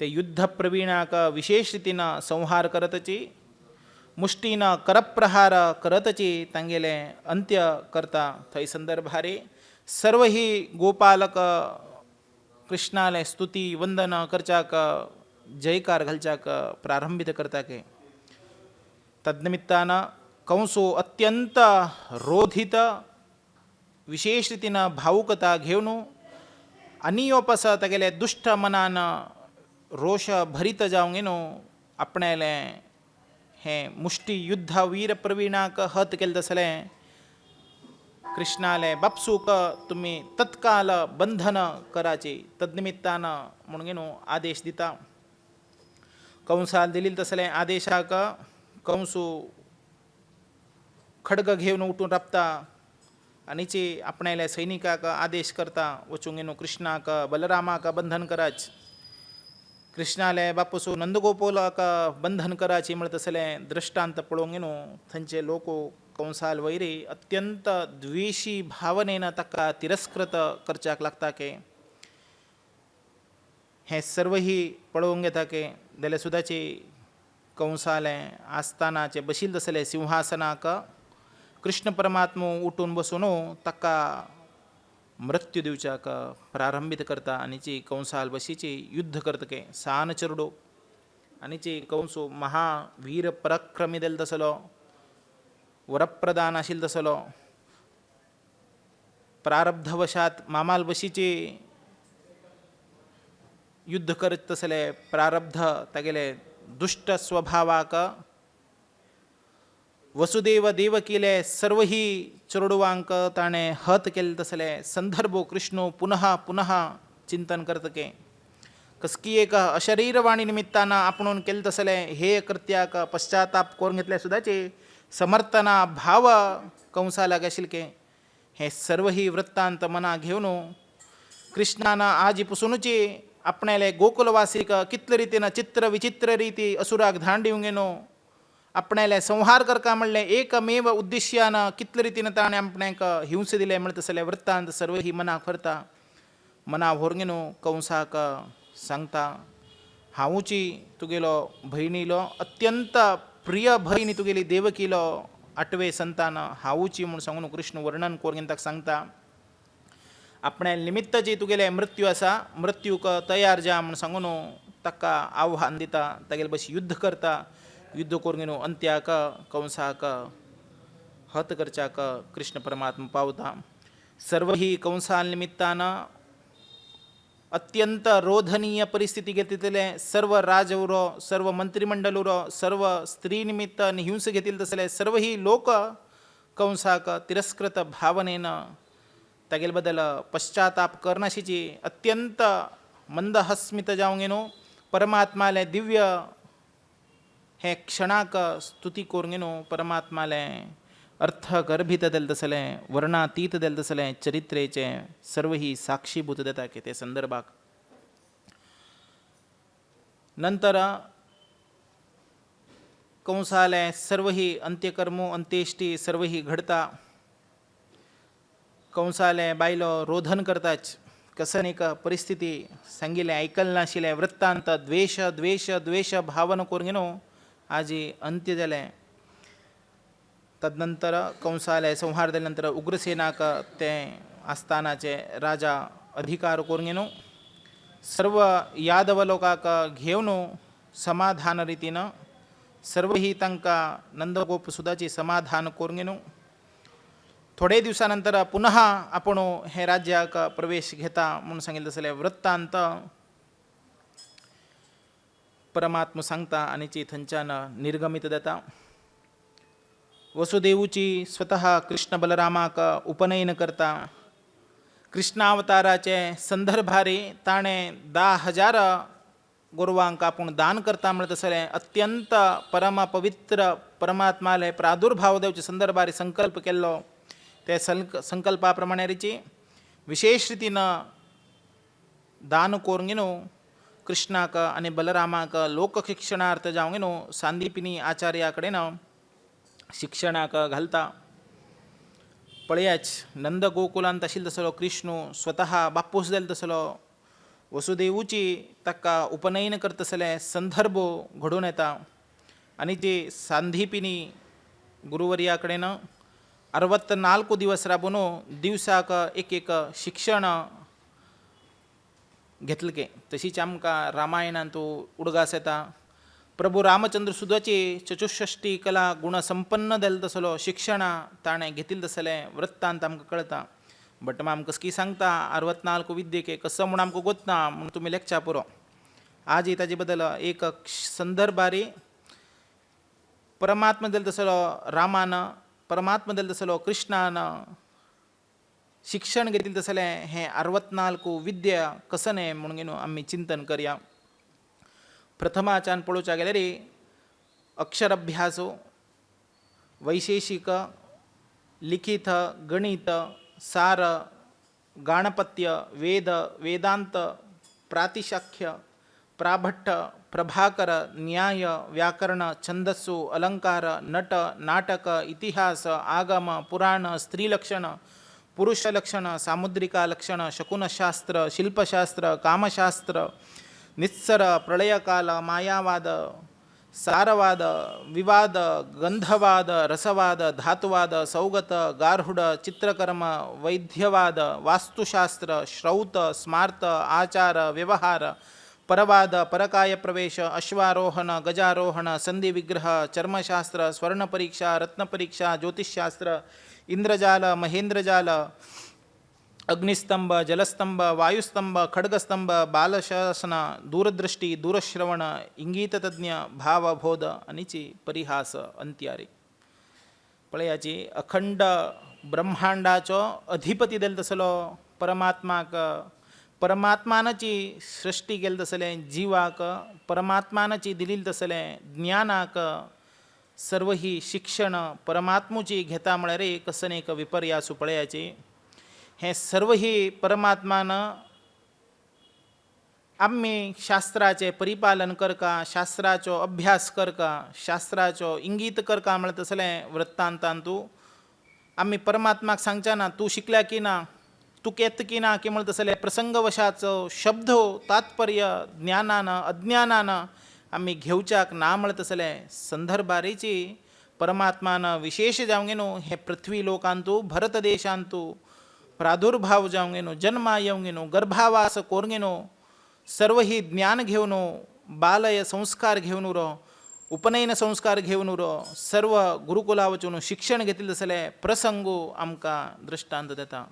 Speaker 1: ते युद्ध प्रवीणाक विशेष रितीनं संहार करतची मुष्टीनं करप्रहार करतची तांगेले अंत्य करता थंय संदर्भारी सर्व ही गोपालक कृष्णाले स्तुती वंदन करच्याक जयकार घालच्याक प्रारंभित करता के तद्निमित्तानं कंसो अत्यंत रोधित विशेष रितीनं भावुकता घेवन आनियोपस तेगेले दुष्ट मनान रोष भरीत जावंक गेनो आपणाले हे मुष्टी युद्ध वीर प्रवीणाक हत केले तसलें कृष्णाले बापसूक तुम्ही तत्काल बंधन कराची तद्निमित्तानं म्हणून गेनो आदेश दिता कंसाल दिली तसलें आदेशाक कंसू खडग घेवन उठून राबता आनीची आपणाल्या सैनिकाक आदेश करता वचूंक गेनो कृष्णाक बलरामाक बंधन कराच कृष्णाले बापूसो नंदगोपालाक बंधन कराची म्हणत तसलें दृष्टांत पळोवंक गेनो थंयचे लोक कंसाल वैरी अत्यंत द्वेषी भावनेनं ताका तिरस्कृत करच्याक लागता के हे सर्व ही पळोवंक येता के जाल्यार सुद्दाची कंसाले आस्थानाचे बशील तसले सिंहासनाक कृष्ण परमात्मो उठून बसून ताका मृत्यू दिवच्याक प्रारंभित करता आनीची कंसाल बशीची युद्ध करतके सान चरडो आनीची कंसो महावीर पराक्रमी दिल तसलो वरप्रदान आशिल तसलो प्रारब्धवशात मामाल बशीची युद्ध करत तसले प्रारब्ध तागेले दुष्ट स्वभावाक वसुदेव देवकीले सर्व ही चोरडवांक ताणें हत केले तसले संदर्भ कृष्णो पुनः पुनः चिंतन करतके कसकी एक अशरीरवाणी निमित्तानं आपणून केले तसले हे कृत्याक पश्चाताप करून घेतले सुद्दाचे समर्थना भाव कंसालाक आशिल्के हे सर्व ही वृत्तांत मना घेवन कृष्णानं आजी पुसूनची आपणाले गोकुलवासीक कितले रितीन चित्र विचित्र रीती असुराक धाण दिवंक गेनो आपणाले संहार करका म्हणले एकमेव उद्देश्यानं कितले रितीन ताणें आपणाक हिंस दिले म्हणत तसले वृत्तांत सर्व ही मना करता मना व्हरगेनो कंसाक सांगता हांवूची तुगेलो भयणीलो अत्यंत प्रिय भयणी तुगेली देवकीलो 8वें संतान हांवूची म्हूण सांगून कृष्ण वर्णन करून ताका सांगता आपणे निमित्त जी तुगेले मृत्यू आसा मृत्यूक तयार जा म्हूण सांगून ताका आव्हान दिता तागेले बशी युद्ध करता युद्ध करून अंत्याक कंसाक हत करच्याक कृष्ण परमात्मा पावता सर्व ही कंसाल निमित्तानं अत्यंत रोधनीय परिस्थिती घेतितले सर्व राजवरो सर्व मंत्रिमंडलुरो सर्व स्त्री निमित्त हिंस घेतील तसले सर्व ही लोक कंसाक तिरस्कृत भावनेनं तागेले बदल पश्चाताप करनाशीची अत्यंत मंदहस्मित जावंक गेनो परमात्माले दिव्य हे क्षणाक स्तुती करून गेनो परमात्माले अर्थ गर्भित दिल तसले वर्णातीत दिल तसले चरित्रेचे सर्व ही साक्षीभूत देता की ते संदर्भाक नंतर कंसाले सर्व ही अंत्यकर्मो अंत्येष्टी सर्व ही घडता कंसाले बायलो रोधन करताच कसन एक परिस्थिती सांगिले ऐकल नाशिले वृत्तांत द्वेष द्वेष द्वेष भावन कोरगेनो आजी अंत्य जाले तदनंतर कंसाले संहार नंतर उग्रसेनाक ते आस्थानाचे राजा अधिकार कोरगेनो सर्व यादव लोकाक घेवन समाधान रीतीनं सर्व ही तांकां नंदगोप सुदाची समाधान कोरगेनो थोडे दिवसानंतर पुन्हा आपण हे राज्याक प्रवेश घेता म्हणून सांगितलं जाल्यार वृत्तांत परमात्मा सांगता आणि ची थंच्यान निर्गमित जाता वसुदेवची स्वतः कृष्ण बलरामाक उपनयन करता कृष्णावताराचे संदर्भारी ताणे 10,000 गोरवांक आपण दान करता म्हणत असले अत्यंत परम पवित्र परमात्माले प्रादुर्भाव देवचे संदर्भारी संकल्प केल्लो ते संकल्पाप्रमाणे रिची विशेष रीतीनं दान कोरंगिनो कृष्णाक आणि बलरामाक लोकशिक्षणार्थ जावंगिनो सांदीपिनी आचार्याकडेन शिक्षणाक घालता पळयाच नंद गोकुलांत आशिल्लो तसलो कृष्ण स्वतः बापूस जालो तसलो वसुदेवची ताका उपनयन करता तसले संदर्भ घडून येता आणि ते सांदीपिनी गुरुवर्या कडेन 64 दिवस राबून दिवसाक एक शिक्षण घेतले तशीच आमकां रामायणांत उडगास येता प्रभू रामचंद्र सुदाची 64 कला गुणसंपन्न जाल्लो तसलो शिक्षण ताणें घेतिल्लें तसलें वृत्तांत आमकां कळटा बट आमकां की सांगता 64 विद्येक कसं म्हूण आमकां गोतना म्हूण तुमी लेखच्या पुरो आज ताजे बद्दल एक संदर्भारी परमात्मा जाल्लो तसलो रामान परमात्मा जाल्लो तसलो कृष्णान शिक्षण घेतिल्लें तसलें हें 64 विद्या कसने म्हणून आमी चिंतन करया प्रथमाच्यान पळोवच्या गेल्यार अक्षर अभ्यास वैशेषिक लिखित गणित सार गाणपत्य वेद वेदांत प्रातिशाख्य प्राभट्ट प्रभाकर न्याय व्याकरण छंदस्सु अलंकार नट नाटक इतिहास आगम पुराण स्त्रीलक्षण पुरुषलक्षण सामुद्रिका लक्षण शकुनशास्त्र शिल्पशास्त्र कामशास्त्र निस्सर प्रलयकाल मायावाद सारवाद विवाद गंधवाद रसवाद धातुवाद सौगत गार्हुड चित्रकर्म वैद्यवाद वास्तुशास्त्र श्रौत स्मार्त आचार व्यवहार परवाद परकाय प्रवेश अश्वारोहण गजारोहण संधि विग्रह चर्मशास्त्र स्वर्णपरीक्षा रत्नपरीक्षा ज्योतिषशास्त्र इंद्रजाल महेंद्रजाल अग्निस्तंभ जलस्तंभ वायुस्तंभ खड्गस्तंभ बालशासन दूरदृष्टी दूरश्रवण इंगिततज्ञ भावबोध आनीची परिहास अंत्यारी पळयाची अखंड ब्रह्मांडाचो अधिपती जाल्लो तसलो परमात्माक परमात्मानाची सृष्टी केली तसलें जीवाक परमात्मानाची दिलेली तसलें ज्ञानाक सर्व ही शिक्षण परमात्मुची घेता म्हळ्यार कसन एक विपर्यास पळयाची हे सर्व ही परमात्मान आम्ही शास्त्राचे परिपालन करका शास्त्राचो अभ्यास करका शास्त्राचो इंगीत करका म्हळ्यार तसलें वृत्तांतांतू आम्ही परमात्माक सांगचा ना तूं शिकल्या की ना तू केत की ना की म्हणत तसले प्रसंगवशाचो शब्द तात्पर्य ज्ञानान अज्ञानान आम्ही घेवच्याक ना म्हणत तसले संदर्भारीची परमात्मान विशेष जावंगेनो हे पृथ्वी लोकांतू भरत देशांतू प्रादुर्भाव जावंगेनो जन्मा येवंगेनो गर्भावास कोरंगेनो सर्व ही ज्ञान घेवन बालय संस्कार घेवन उरो उपनयन संस्कार घेवन उरो सर्व गुरुकुला वचून शिक्षण घेतिल्लें तसले प्रसंगू आमकां दृश्टांत देता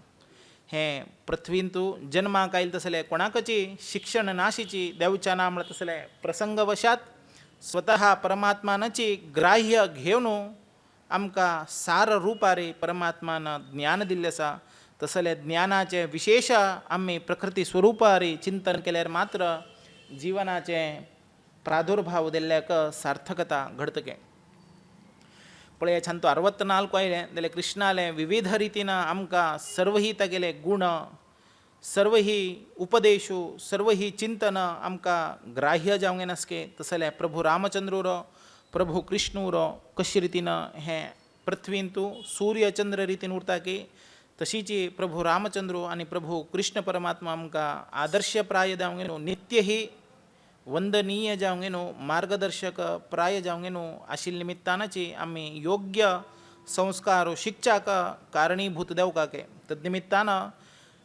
Speaker 1: हे पृथ्वींतू जन्माक आयिल्ले तसले कोणाकची शिक्षण नाशीची देवच्या ना म्हणत तसले प्रसंगवशात स्वतः परमात्मानाची ग्राह्य घेवन आमकां सार रुपारी परमात्मान ज्ञान दिल्लें आसा तसले ज्ञानाचे विशेष आमी प्रकृती स्वरुपारी चिंतन केल्यार मात्र जीवनाचे प्रादुर्भाव दिल्ल्याक सार्थकता घडतके पळय छान तो 64 आयले जाल्यार कृष्णाले विविध रितीन आमकां सर्व ही तागेले गुण सर्व ही उपदेशू सर्व ही चिंतन आमकां ग्राह्य जावंक नासके तसले प्रभू रामचंद्र प्रभू कृष्ण कशे रितीन हे पृथ्वींतू सूर्य चंद्र रितीन उरता की तशीची प्रभू रामचंद्र आणि प्रभू कृष्ण परमात्मा आमकां आदर्शप्राय जावंगेनो नित्य ही वंदनीय जावंगेनो मार्गदर्शक प्राय जावंगेनो आशिल्ल्या निमित्तानाची आम्ही योग्य संस्कार शिक्षाक कारणीभूत देवकाके तद्निमित्तानं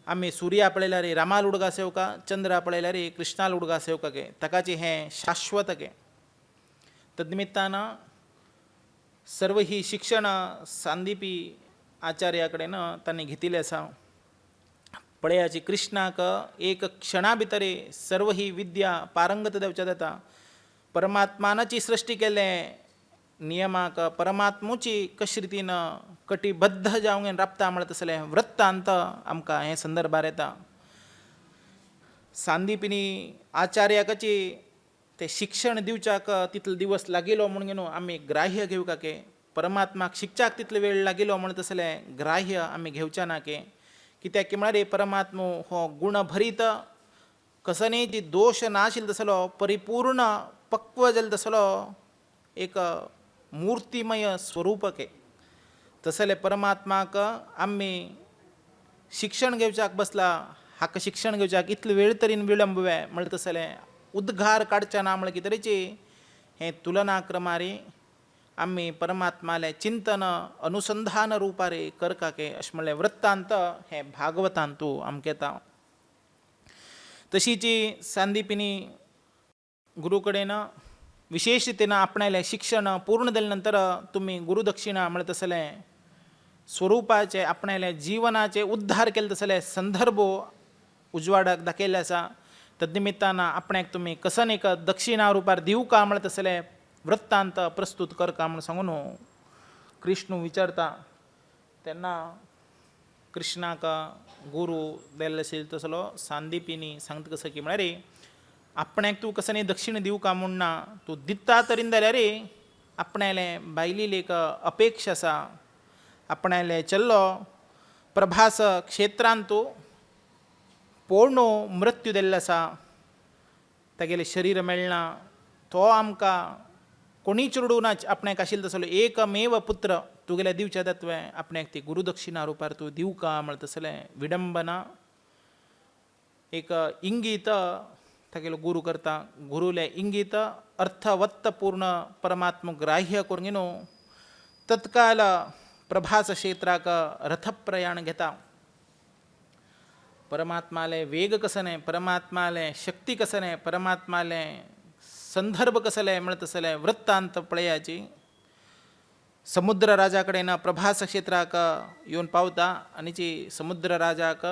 Speaker 1: आम्ही सूर्या पळयल्यार रामाल उडगा सेवका चंद्रा पळयल्यार कृष्णाल उडगा सेवकाके तकाची हें शाश्वतके तद्निमित्तानं सर्व ही शिक्षण सांदीपी आचार्या कडेन तांणी घेतिल्लें आसा पळयाची कृष्णाक एक क्षणा भितर सर्व ही विद्या पारंगत देवच्या जाता परमात्मानाची सृष्टी केले नियमाक परमात्मुची कशे रितीन कटिबद्ध जावंक राबता म्हणत तसलें वृत्तांत आमकां हे संदर्भार येता सांदीपिनी आचार्याकाची ते शिक्षण दिवच्याक तितलो दिवस लागिलो म्हणून आमी ग्राह्य घेवकाके परमात्माक शिक्षाक तितलो वेळ लागिलो म्हणत तसलें ग्राह्य आमी घेवच्या नाके कित्याक की म्हळ्यार परमात्मो हो गुणभरीत कसनेची दोश नाशिल्लो तसलो परिपूर्ण पक्व जाल्लो तसलो एक मूर्तिमय स्वरूपके तसले परमात्माक आमी शिक्षण घेवच्याक बसला हाका शिक्षण घेवच्याक इतलो वेळ तरी विलंब म्हणटा तसलें उद्गार काडचे ना म्हळ्यार कितें तरेची हें तुलना क्रमारी आमी परमात्माले चिंतन अनुसंधान रुपारे करकाके अशें म्हणलें वृत्तांत हें भागवतांतू आमकां येता तशीची सांदीपिनी गुरू कडेन विशेष रितीन आपणायलें शिक्षण पूर्ण जाले नंतर तुमी गुरुदक्षिणा म्हणटा तसलें स्वरुपाचे आपणायलें जिवनाचे उद्धार केले तसले संदर्भ उजवाडाक दाखयल्ले आसा तद्निमित्तान आपणाक तुमी कसन एक दक्षिणा रुपार दिवका म्हणटा तसलें वृत्तांत प्रस्तुत करका म्हूण सांगून कृष्ण विचारता तेन्ना कृष्णाक गुरू देल्लो आशिल्लो तसलो सांदीपिनी सांगता कसो की म्हळ्यार आपणाक तूं कसनी दक्षिण दिवका म्हूण ना तूं दिता तरी जाल्यार आपणायलें बायलीली एक अपेक्षा आसा आपणायलें चल्लो प्रभास क्षेत्रांत तूं पोरणो मृत्यू दिल्लो आसा तागेलें शरीर मेळना तो आमकां कोणी चिरडूनाच आपणाक आशिल्लो तसलो एकमेव पुत्र तुगेल्या दिवच्या तत्वें आपणाक ती गुरुदक्षिणा रुपार तूं दिवका म्हणटा तसलें विडंबना एक इंगीत तागेलो गुरू करता गुरुले इंगीत अर्थवत्तपूर्ण परमात्म ग्राह्य करून न्हू तत्काल प्रभास क्षेत्राक रथप्रयाण घेता परमात्माले वेग कसने परमात्माले शक्ती कसने परमात्माले संदर्भ कसले म्हणत तसले वृत्तांत पळयाची समुद्र राजा कडेन प्रभास क्षेत्राक येवन पावता आनीची समुद्र राजाक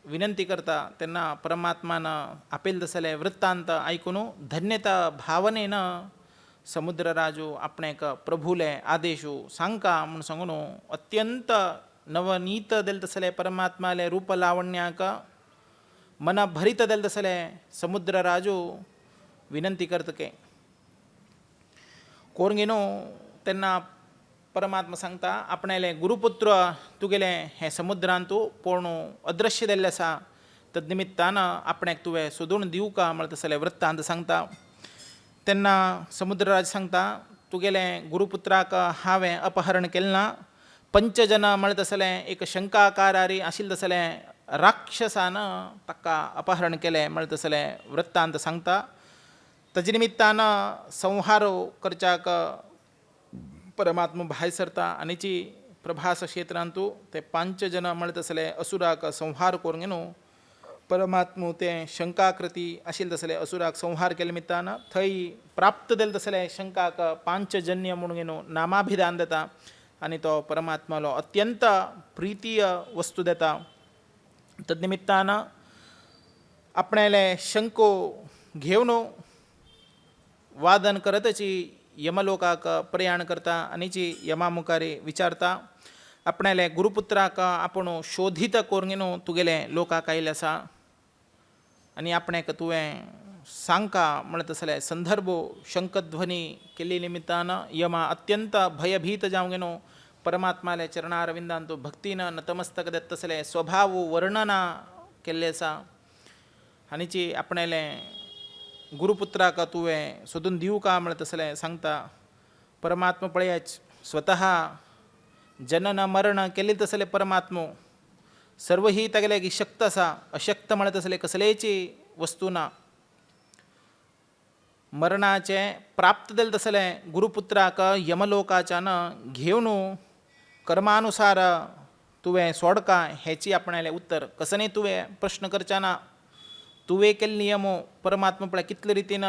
Speaker 1: विनंती करता तेन्ना परमात्मान आपयले तसले वृत्तांत आयकून धन्यता भावनेन समुद्र राजू आपणाक प्रभुले आदेशू सांगका म्हूण सांगून अत्यंत नवनीत देल तसले परमात्माले रूप लावण्याक मन भरीत देल तसले समुद्र राजू विनंती करतके कोरंगिनो तेन्ना परमात्मा सांगता आपणायले गुरुपुत्र तुगेले हे समुद्रांत तूं पोरणो अदृश्य जाल्लें आसा तद्निमित्तान आपणाक तुवें सोदून दिवका म्हणटा तसलें वृत्तांत सांगता तेन्ना समुद्रराज सांगता तुगेले गुरुपुत्राक हांवें अपहरण केलें ना 5 जन म्हणटा तसलें एक शंकाकारारी आशिल्लें तसलें राक्षसान ताका अपहरण केलें म्हणटा तसलें वृत्तांत सांगता ताजे निमित्तान संहार करच्याक परमात्मा भायर सरता आनीची प्रभास क्षेत्रांत ते 5 जन म्हणटा तसले असुराक संहार करून न्हू परमात्मा ते शंकाकृती आशिल्ले तसले असुराक संहार केले निमित्तान थंय प्राप्त जाले तसले शंकाक 5 जन्य म्हणून न्हू नामाभिधान देता आनी तो परमात्मालो अत्यंत प्रितीय वस्तू देता तद्निमित्तान आपणायले शंको घेवन वादन करतची यमलोकाक प्रयाण करता आनीची यमा मुखारी विचारता आपणायले गुरुपुत्राक आपूण शोधीत करून तुगेले लोकाक आयिल्ले आसा आनी आपणाक तुवें सांगका म्हणटा तसले संदर्भ शंखध्वनी केल्ले निमित्तान यमा अत्यंत भयभीत जावंक न्हू परमात्माले चरणारविंदांत भक्तीन नतमस्तक देत तसले स्वभाव वर्णना केल्ले आसा आनीची आपणायले गुरुपुत्राक तुवें सोदून दिवका म्हणटा तसलें सांगता परमात्मा पळयाच स्वता जनन मरण केले तसले परमात्मो सर्व ही तागेले की शक्त असा अशक्त म्हणत असले कसलेची वस्तू ना मरणाचे प्राप्त देल तसले गुरुपुत्राक यमलोकाच्यान घेऊन कर्मानुसार तुवें सोडका हेची आपणाले उत्तर कसं नाही तुवें प्रश्न करच्याना तुवें केल्ले नियमो परमात्मा पळय कितले रितीन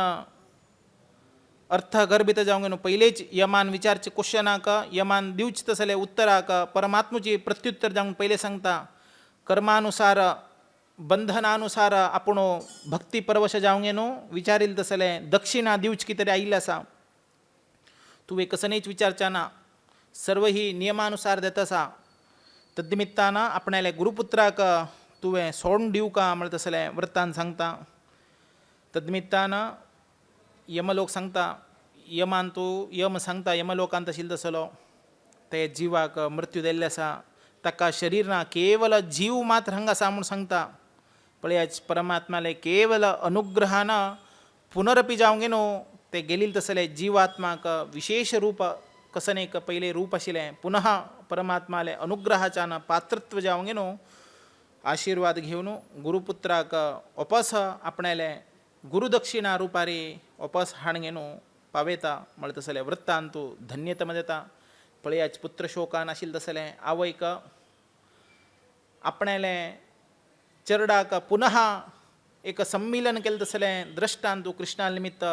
Speaker 1: अर्थ गर्भित जावंक न्हू पयलेच यमान विचारचे क्वेश्चनाक यमान दिवचे तसले उत्तराक परमात्मूची प्रत्युत्तर जावंक पयले सांगता कर्मानुसार बंधनानुसार आपण भक्ती परवश जावंक न्हू विचारील तसले दक्षिणा दिवची कितें तरी आयिल्लें आसा तुवें कसं नाहीच विचारच्याना सर्व ही नियमानुसार देत आसा तद्निमित्तान आपणाले गुरुपुत्राक तुवें सोडून दिवका म्हळ्यार तसलें वृत्तांत सांगता तद्निमित्तान यमलोक सांगता यमान तूं यम सांगता यमलोकांत आशिल्लो तसलो ते जिवाक मृत्यू दिल्ले आसा ताका शरीर ना केवल जीव मात्र हांगा आसा म्हूण सांगता पळयाच परमात्माले केवल अनुग्रहान पुनरपी जावंक न्हू ते गेलील तसले जीवात्माक विशेष रूप कसं एक पहिले रूप आशिल्लें पुनः परमात्माले अनुग्रहाच्यान पात्रत्व जावंक न्हू आशीर्वाद घेवन गुरुपुत्राक वापस आपणाले गुरुदक्षिणा रुपारी वापस हाडून पावयता म्हळ्यार तसलें वृत्तांत तूं धन्यता देता पळयाच पुत्र शोकान आशिल्लें तसलें आवयक आपणाले चरडाक पुनः एक सम्मिलन केलें तसलें दृश्टांत तूं कृष्णा निमित्त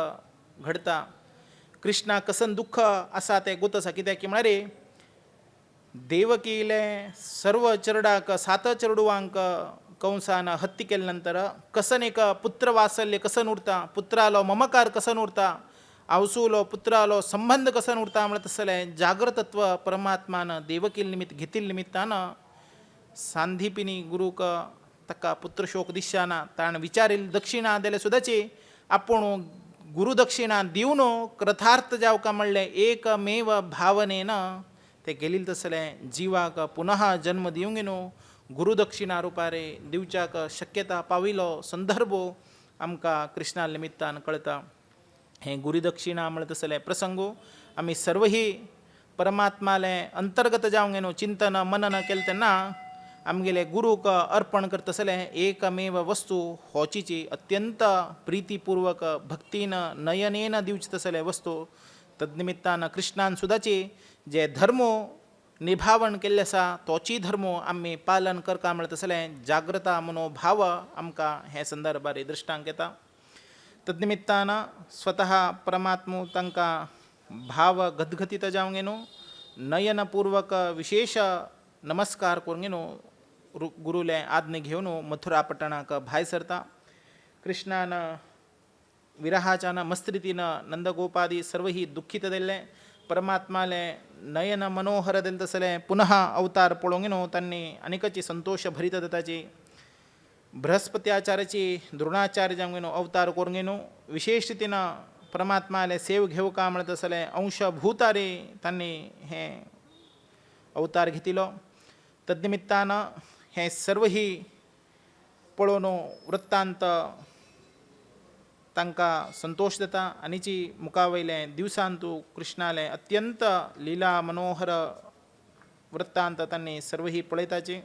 Speaker 1: घडता कृष्णाक कसन दुःख आसा तें गोत आसा कित्याक की म्हळ्यार देवकीले सर्व चरडाक 7 चेडवांक कंसान हत्ती केले नंतर कसन एक पुत्र वात्सल्य कसन उरता पुत्रालो ममकार कसन उरता आवसूलो पुत्रालो संबंध कसन उरता म्हळ्यार तसलें जागृतत्व परमात्मान देवकी निमित्त घेतिल्ले निमित्तान सांदीपिनी गुरूक ताका पुत्र शोक दिसना ताणें विचारील दक्षिणा दिले सुद्दाची आपूण गुरुदक्षिणा दिवन कृतार्थ जावका म्हणलें एकमेव भावनेन ते गेलील तसलें जिवाक पुनः जन्म दिवंक न्हू गुरुदक्षिणा रुपारे दिवच्याक शक्यता पाविलो संदर्भ आमकां कृष्णा निमित्तान कळटा हे गुरुदक्षिणा म्हळ्यार तसले प्रसंगो आमी सर्व ही परमात्माले अंतर्गत जावंक न्हू चिंतन मनन केलें तेन्ना आमगेले गुरूक अर्पण करता तसलें एकमेव वस्तू होचीची अत्यंत प्रितीपूर्वक भक्तीन नयनेन दिवची तसले वस्तू तद्निमित्तान कृष्णान सुद्दाची जे धर्म निभावण केल्ले आसा तोची धर्म आमी पालन करता म्हळ्यार तसलें जागृता मनोभाव आमकां हे संदर्भार दृश्टांक येता तद्निमित्तान स्वतः परमात्मो तांकां भाव गदगदीत जावंक न्हू नयनपूर्वक विशेष नमस्कार करूंक न्हू गुरुले आज्ञे घेवन मथुरा पట్టणाक भायर सरता कृष्णान विरहाच्यान मस्त्रितीन नंदगोपादी सर्व ही दुःखीत दिल्ले परमात्माले नयन मनोहर दिल तसले पुनः अवतार पळोवंक न्हू तांणी आनीकची संतोष भरीत जाताची बृहस्पत्याचार्याची द्रोणाचार्य जावंक न्हू अवतार करूंक न्हू विशेष रितीन परमात्माले सेव घेवका म्हळ्यार तसले अंशभूतारी तांणी हे अवतार घेतिलो तद्निमित्तान हे सर्व ही पळोवन वृत्तांत तांकां संतोष जाता आनीची मुखावयले दिवसांत कृष्णाले अत्यंत लिला मनोहर वृत्तांत तांणी सर्व ही पळयताची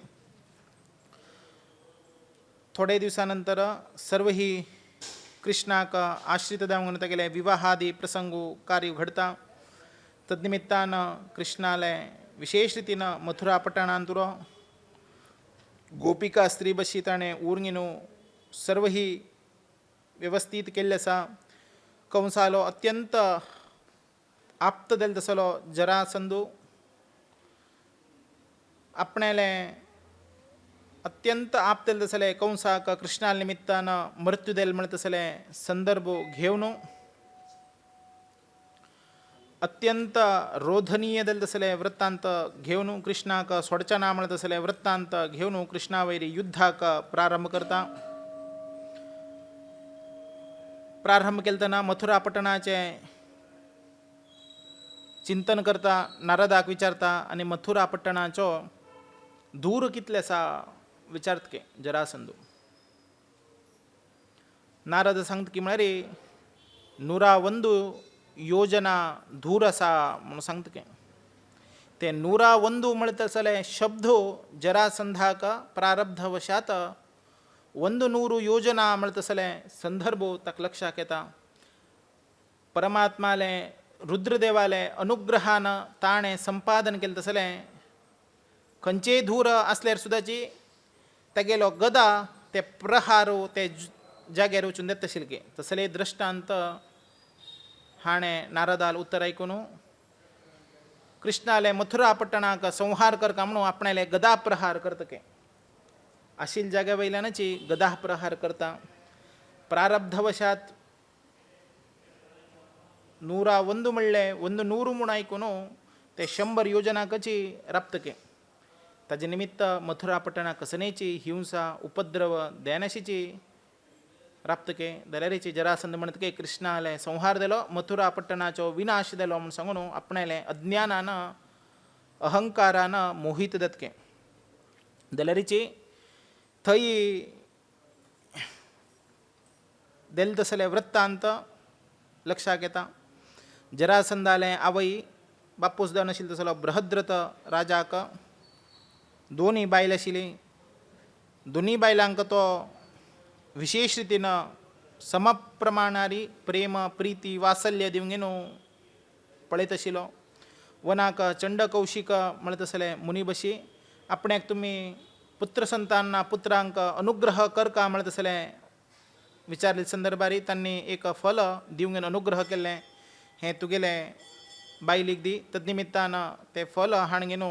Speaker 1: थोडे दिवसानंतर सर्व ही कृष्णाक आश्रित जावंक तागेले विवाहादी प्रसंग कार्य घडता तद्निमित्तान कृष्णाले विशेष रितीन मथुरा पట్టणांतुरो गोपिका स्त्री बशी ताणें उर्गिनू सर्व ही व्यवस्थित केल्ले आसा कंसालो अत्यंत आप्त जालो तसलो जरासंधू आपणाले अत्यंत आप्त जाले तसले कंसाक कृष्णा निमित्तान मृत्यू देल म्हण तसले संदर्भ घेवन अत्यंत रोधनीय जाले तसले वृत्तांत घेवन कृष्णाक सोडच्या ना म्हण तसले वृत्तांत घेवन कृष्णा वयरी युद्धाक प्रारंभ करता प्रारंभ केले तेन्ना मथुरा पట్టणाचे चिंतन करता नारदाक विचारता आनी मथुरा पట్టणाचो दूर कितले आसा विचारता के जरासंधू नारद सांगता की म्हळ्यार 101 योजना दूर आसा म्हणून सांगता के ते 101 म्हणतसले शब्दो जरासंधाक प्रारब्धवशात 100 योजना म्हणतसले संदर्भो तक लक्षात येता. परमात्माले रुद्रदेवाले अनुग्रहानं ताणे संपादन केलं तसले खंचे धूर असल्यार सुद्दाची तेगेलो गदा ते प्रहारो ते जाग्यार वचून देत तशिलके. तसले दृष्टांत हाणे नारदाल उत्तर ऐकून कृष्णाले मथुरा पट्टणाक संहार करका म्हणून आपणाले गदा प्रहार करतके. आशील जाग्या वयल्यानची गदा प्रहार करता. प्रारब्धवशात 101 म्हणले 100 म्हूण ऐकून ते 100 योजना कची राबतके. ताजे निमित्त मथुरा पट्टणा कसनेची हिंसा उपद्रव देनाशीची राबतके. जाल्यारीची जरासंध म्हणतके कृष्णाले संहार दिलो, मथुरा पट्टणाचो विनाश दिलो म्हणून सांगून आपणाले अज्ञानानं अहंकारानं मोहित दतके. जाल्यारीची थंय देल तसले वृत्तांत लक्षात येता. जरासंधाले आवय बापूस जावन आशिल्लो तसलो बृहद्रथ राजाक 2 बायल आशिल्ली. 2 बायलांक तो विशेष रितीनं समप्रमाणारी प्रेम प्रीती वात्सल्य दिवंगेन पळयत आशिल्लो. वनाक चंडकौशिक म्हणत असले मुनी बशी आपणाक तुमी पुत्र संतांना पुत्रांक अनुग्रह करका म्हणत असले विचारले संदर्भारी तांणी एक फल दिवंगेन अनुग्रह केल्ले. हें तुगेले बायलीक दी. तद्निमित्तान ते फल हाणगेन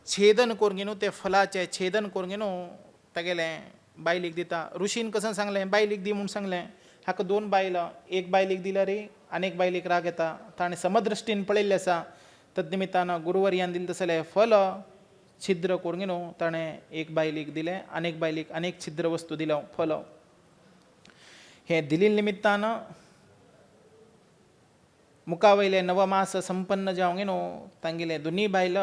Speaker 1: छेदन करून ते फलाचे छेदन करून तेगेले बायलीक दिता. ऋषीन कसं सांगलें बायलीक दी म्हूण सांगलें. हाका 2 बायल, एक बायलीक दिल्यार आनेक बायलीक राग येता. ताणें समदृश्टीन पळयल्लें आसा. तद्निमित्तान गुरुवर्यान दिलें तसलें फल छिद्र करून ताणें एक बायलीक दिलें, आनेक बायलीक आनेक छिद्र वस्तू दिलो फल. हें दिल्ले निमित्तान मुखावयले 9 मास संपन्न जावंगेन तांगेले 2 बायल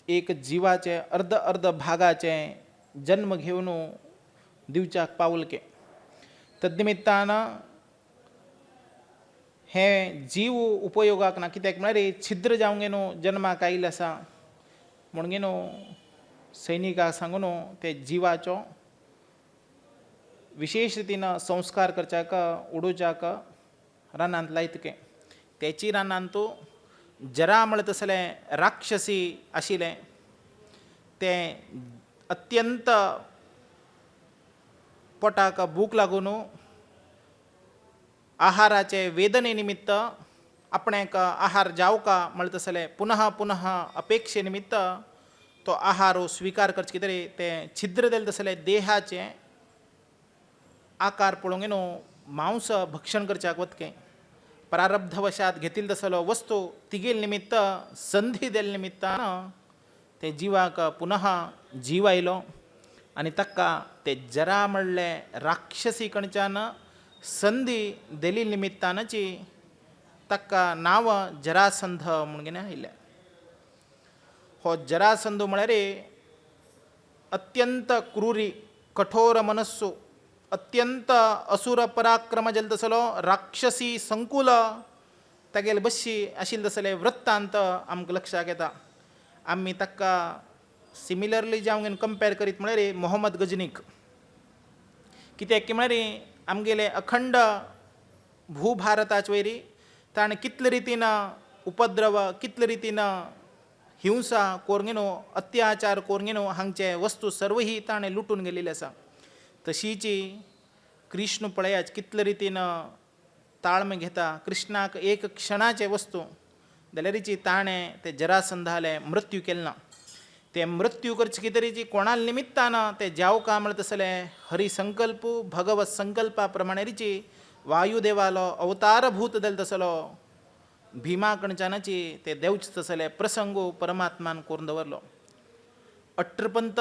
Speaker 1: एक जिवाचे अर्ध भागाचे जन्म घेवन दिवच्याक पावलके. तद्निमित्तान हे जीव उपयोगाक ना. कित्याक म्हळ्यार छिद्र जावंगेन जन्माक आयिल्ले आसा म्हणून सैनिकाक सांगून ते जिवाचो विशेष रितीन संस्कार करच्याक उडोवच्याक रानांत लायतके. तेची रानांत जरा म्हणत तसले राक्षसी आशिल्ले. ते अत्यंत पोटाक भूक लागून आहाराचे वेदने निमित्त आपणाक आहार जावका म्हणत तसले पुनः पुनः अपेक्षे निमित्त तो आहार स्वीकार करचे. कितें ते छिद्र दिले तसले देहाचे आकार पळोवन मांस भक्षण करच्याक वतके. प्रारब्धवशात घेतिल्लो तसलो वस्तू तिगेल निमित्त संधी देल निमित्तान ते जिवाक पुनः जीव आयलो आनी ताका ते जरा म्हणले राक्षसी कडच्यान संधी देली निमित्तानची ताका नांव जरासंध म्हणून आयिल्लें. हो जरासंध म्हळ्यार अत्यंत क्रूरी कठोर मनस्सू अत्यंत असुर पराक्रम जाल्लो तसलो राक्षसी संकुल तागेले बशी आशिल्ले तसले वृत्तांत आमकां लक्षात येता. आमी ताका सिमिलरली जावंगेन कंपेर करीत म्हळ्यार मोहम्मद गजनीक. कित्याक की म्हळ्यार आमगेले अखंड भूभारताचे वयरी ताणें कितले रितीन उपद्रव कितले रितीन हिंसा करून अत्याचार करून हांगचे वस्तू सर्व ही ताणें लुटून गेलेले आसा. तशीची कृष्ण पळयात कितले रितीन ताळमे घेता. कृष्णाक एक क्षणाचे वस्तू जाल्यारीची ताणें ते जरासंधाले मृत्यू केलें ना. ते मृत्यू करचे कितें कोणाल निमित्तान ते जावका म्हणत तसले हरिसंकल्प भगवत संकल्पा प्रमाणेची वायुदेवालो अवतारभूत जालो तसलो भीमा कडच्यानाची ते देवच तसले प्रसंग परमात्मान करून दवरलो. अठ्ठरपंत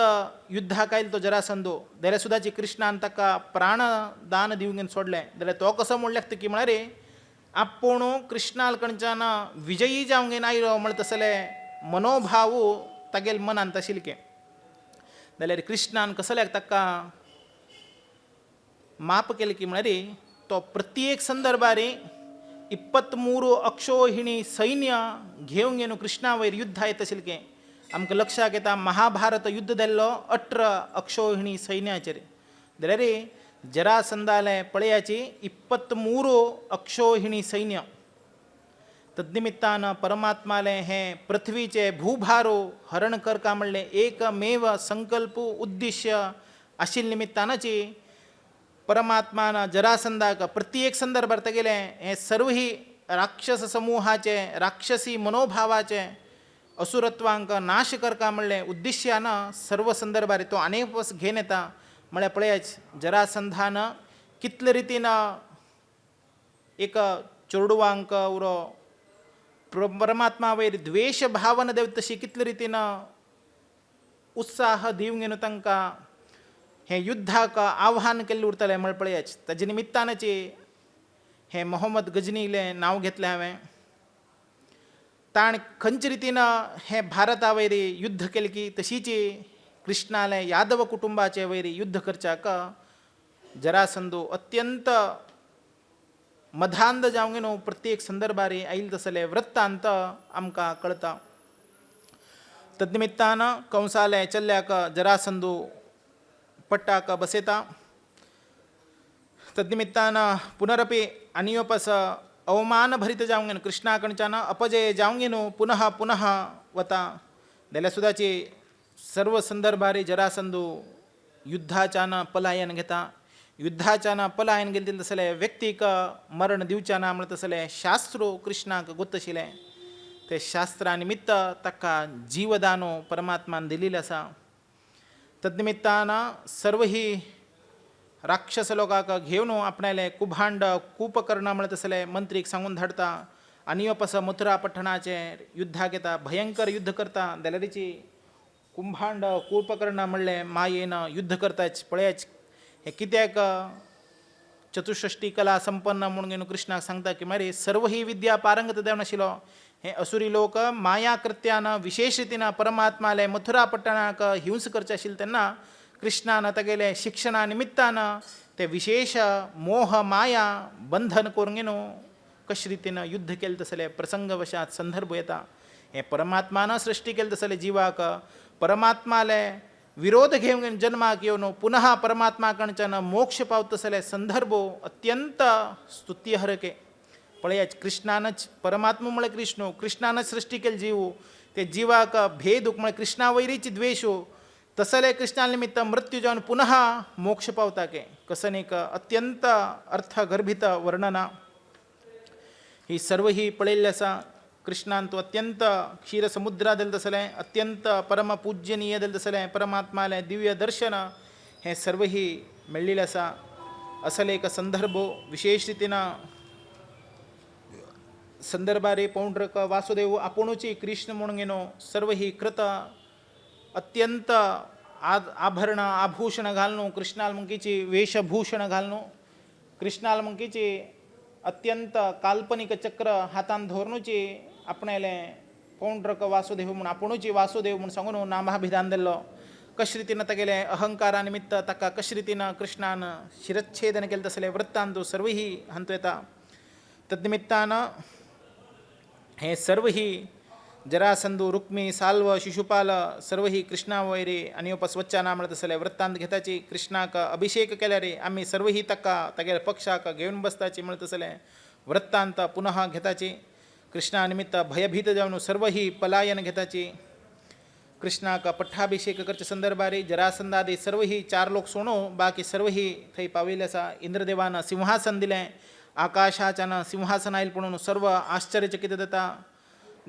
Speaker 1: युद्धाक आयलो तो जरासंधो जाल्यार सुद्दाची कृष्णान ताका प्राणदान दिवंगेन सोडलें. जाल्यार तो कसो म्हणल्यार की म्हळ्यार आपूण कृष्णाल कडच्यान विजयी जावंगेन आयलो म्हण तसले मनोभाव तागेल मनांत आशिल्ले. जाल्यार कृष्णान कसल्याक ताका माप केलें की म्हळ्यार तो प्रत्येक संदर्भारी 23 अक्षोहिणी सैन्य घेऊन गेलो कृष्णा वयर युद्ध येत असेल की आमकां लक्षाक येता महाभारत युद्ध जाल्लो 18 अक्षोहिणी सैन्याचेर जाल्यार जरासंधाले पळयाची 23 अक्षोहिणी सैन्य तद्निमित्तान परमात्माले हे पृथ्वीचे भूभारो हरण करका म्हणले एकमेव संकल्प उद्दिश्य आशिल्ल्या निमित्तानाची परमात्मान जरासंधाक प्रत्येक संदर्भात गेले हे सर्व ही राक्षस समूहाचे राक्षसी मनोभावाचे असुरत्वांक नाश करका म्हणले उद्दिश्यानं सर्व संदर्भात तो अनेक वस घेऊन येता म्हळ्यार पळयाच जरासंधान कितले रितीनं एक चोरडुवांक उरो परमात्मा वयर द्वेष भावना देव तशी कितले रितीनं उत्साह दिवंक गेलो तांकां हे युद्धाक आव्हान केल्लें उरतलें म्हळ्यार पळयाच ताजे निमित्तानाचे हे मोहम्मद गजनीलें नांव घेतलें हांवें ताण खंयचे रितीनं हे भारता वयर युद्ध केलें की तशीच कृष्णाले यादव कुटुंबाचे वयर युद्ध करच्याक जरासंधो अत्यंत मधांध जावंक न्हू प्रत्येक संदर्भार आयिल्ले तसले वृत्तांत आमकां कळटा तद्निमित्तान कंसाले चल्ल्याक जरासंधो पट्टाक बसयता तद्निमित्तान पुनरपि आनियोपस अवमान भरीत जावंक कृष्णा कडच्यान अपजय जावंक न्हू पुनः पुनः वता जाल्यार सुद्दाची सर्व संदर्भार जरासंधो युद्धाच्यान पलायन घेता युद्धाच्यान पलायन गेले तसले व्यक्तीक मरण दिवच्याना म्हण तसले शास्त्रो कृष्णाक गोत आशिल्ले ते शास्त्रा निमित्त ताका जीवदानो परमात्मान दिलेले आसा तद्निमित्तान सर्व ही राक्षस लोकांक घेवन आपणाले कुभांड कुपकर्ण म्हण तसले मंत्रीक सांगून धाडता आनी वापस मथुरा पठणाचे युद्धाक येता भयंकर युद्ध करता जाल्यारीची कुंभांड कुपकर्ण म्हणले मायेन युद्ध करताच पळयाच हे कित्याक चतुष्षष्टी कला संपन्न म्हणून घेवन कृष्णाक सांगता की मारे सर्व ही विद्या पारंगत देवनाशिलो हे असुरी लोक माया कृत्यान विशेष रितीन परमात्माले मथुरा पट्टणाक हिंस करचे आशिल्ले तेन्ना कृष्णान तागेले शिक्षणा निमित्तान ते विशेष मोह माया बंधन करून घेवन कशे रितीन युद्ध केले तसले प्रसंग वशात संदर्भ येता हे परमात्मान सृष्टी केले तसले जिवाक परमात्माले विरोध घेवन जन्माक येवन पुनः परमात्मा कडच्यान मोक्ष पावत तसले संदर्भ अत्यंत स्तुत्यर्हके पळयाच कृष्णानच परमात्मा म्हळ्यार कृष्णानच सृष्टी केले जीव ते जिवाक भेदूक म्हळ्यार कृष्णा वयरीची द्वेष तसले कृष्णा निमित्त मृत्यू जावन पुनः मोक्ष पावता के कसन एक अत्यंत अर्थगर्भित वर्णना ही सर्व ही पळयल्ली आसा कृष्णान तो अत्यंत क्षीर समुद्रा दिल तसलें अत्यंत परम पूज्यनीय दिल तसलें परमात्मालें दिव्य दर्शन हें सर्व ही मेळिल्लें आसा असले एक संदर्भ विशेष रितीन संदर्भारे पौंड्रक वासुदेव आपुणूची कृष्ण म्हणून घेनो सर्व ही कृत अत्यंत आभरण आभूषण घालून कृष्णाल मंकीची वेशभूषण घालून कृष्णाल मंकीची अत्यंत काल्पनिक चक्र हातान धोरणूची आपणाले पौंड्रक वासुदेव म्हणून आपुणूची वासुदेव म्हणून सांगून नामाभिधान दिल्लो कशे रितीन तागेले अहंकारा निमित्त ताका कशे रितीन कृष्णान शिरच्छेदन केलें तसले वृत्तांत सर्व ही हांतू येता तद्निमित्तान हे सर्व ही जरासंधू रुक्मी साल्व शिशुपाल सर्व ही कृष्णा वयरी आनी उपस्वच्छाना म्हणत तसले वृत्तांत घेताची कृष्णाक अभिषेक केल्यार आमी सर्व ही ताका तागेल्या पक्षाक घेवन बसताची म्हणत तसले वृत्तांत पुनः घेताची कृष्णा निमित्त भयभीत जावन सर्व ही पलायन घेताची कृष्णाक पट्टाभिषेक करचे संदर्भारी जरासंधादी सर्व ही 4 लोक सोडून बाकी सर्व ही थंय पाविल्ले आसा इंद्रदेवान सिंहासन दिलें आकाशाच्यान सिंहासन आयिल्लें पळोवन सर्व आश्चर्यचकित जाता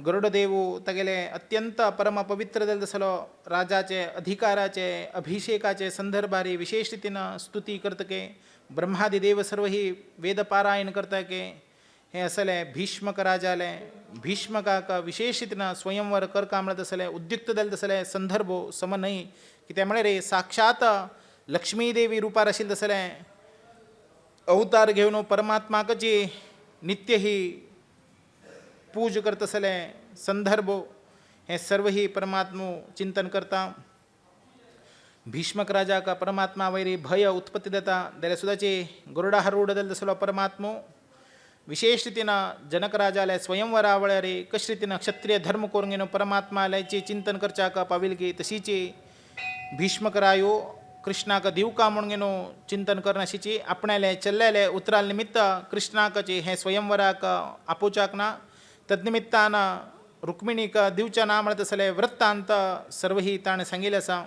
Speaker 1: गरुडदेव तागेले अत्यंत परम पवित्र जाल्लो तसलो राजाचे अधिकाराचे अभिषेकाचे संदर्भारी विशेष रितीन स्तुती करतके ब्रह्मादी देव सर्व ही वेदपारायण करतके हे असले भीष्मक राजाले भीष्मकाक विशेष रितीन स्वयंवर करका म्हणत तसले उद्युक्त जाल्ले तसले संदर्भ सम न्हय कित्याक म्हळ्यार साक्षात लक्ष्मी देवी रुपार आशिल्ले तसले अवतार घेवन परमात्माकची नित्य ही पूज करता असले संदर्भ हे सर्व ही परमात्मा चिंतन करता भीष्मक राजाक परमात्मा वयरी भय उत्पत्ती जाता जाल्यार सुद्दाची गरुडारूढ जाल्लो तसलो परमात्मा विशेष रीतीनं जनक राजाला स्वयंवरावळ रे कशा रीतीनं क्षत्रिय धर्म करून घेणं परमात्मालाचे चिंतन करचा का पाविल की तशीचे भीष्मकरायो कृष्णाक दिवका म्हणून घेणो चिंतन करण्याशीची आपणाले चल्ल्याले उतराल निमित्त कृष्णाकचे हे स्वयंवराक आपोचाकना तद्निमित्तानं रुक्मिणीक दिवच्या ना म्हणत असले वृत्तांत सर्वही ताण सांगेल असा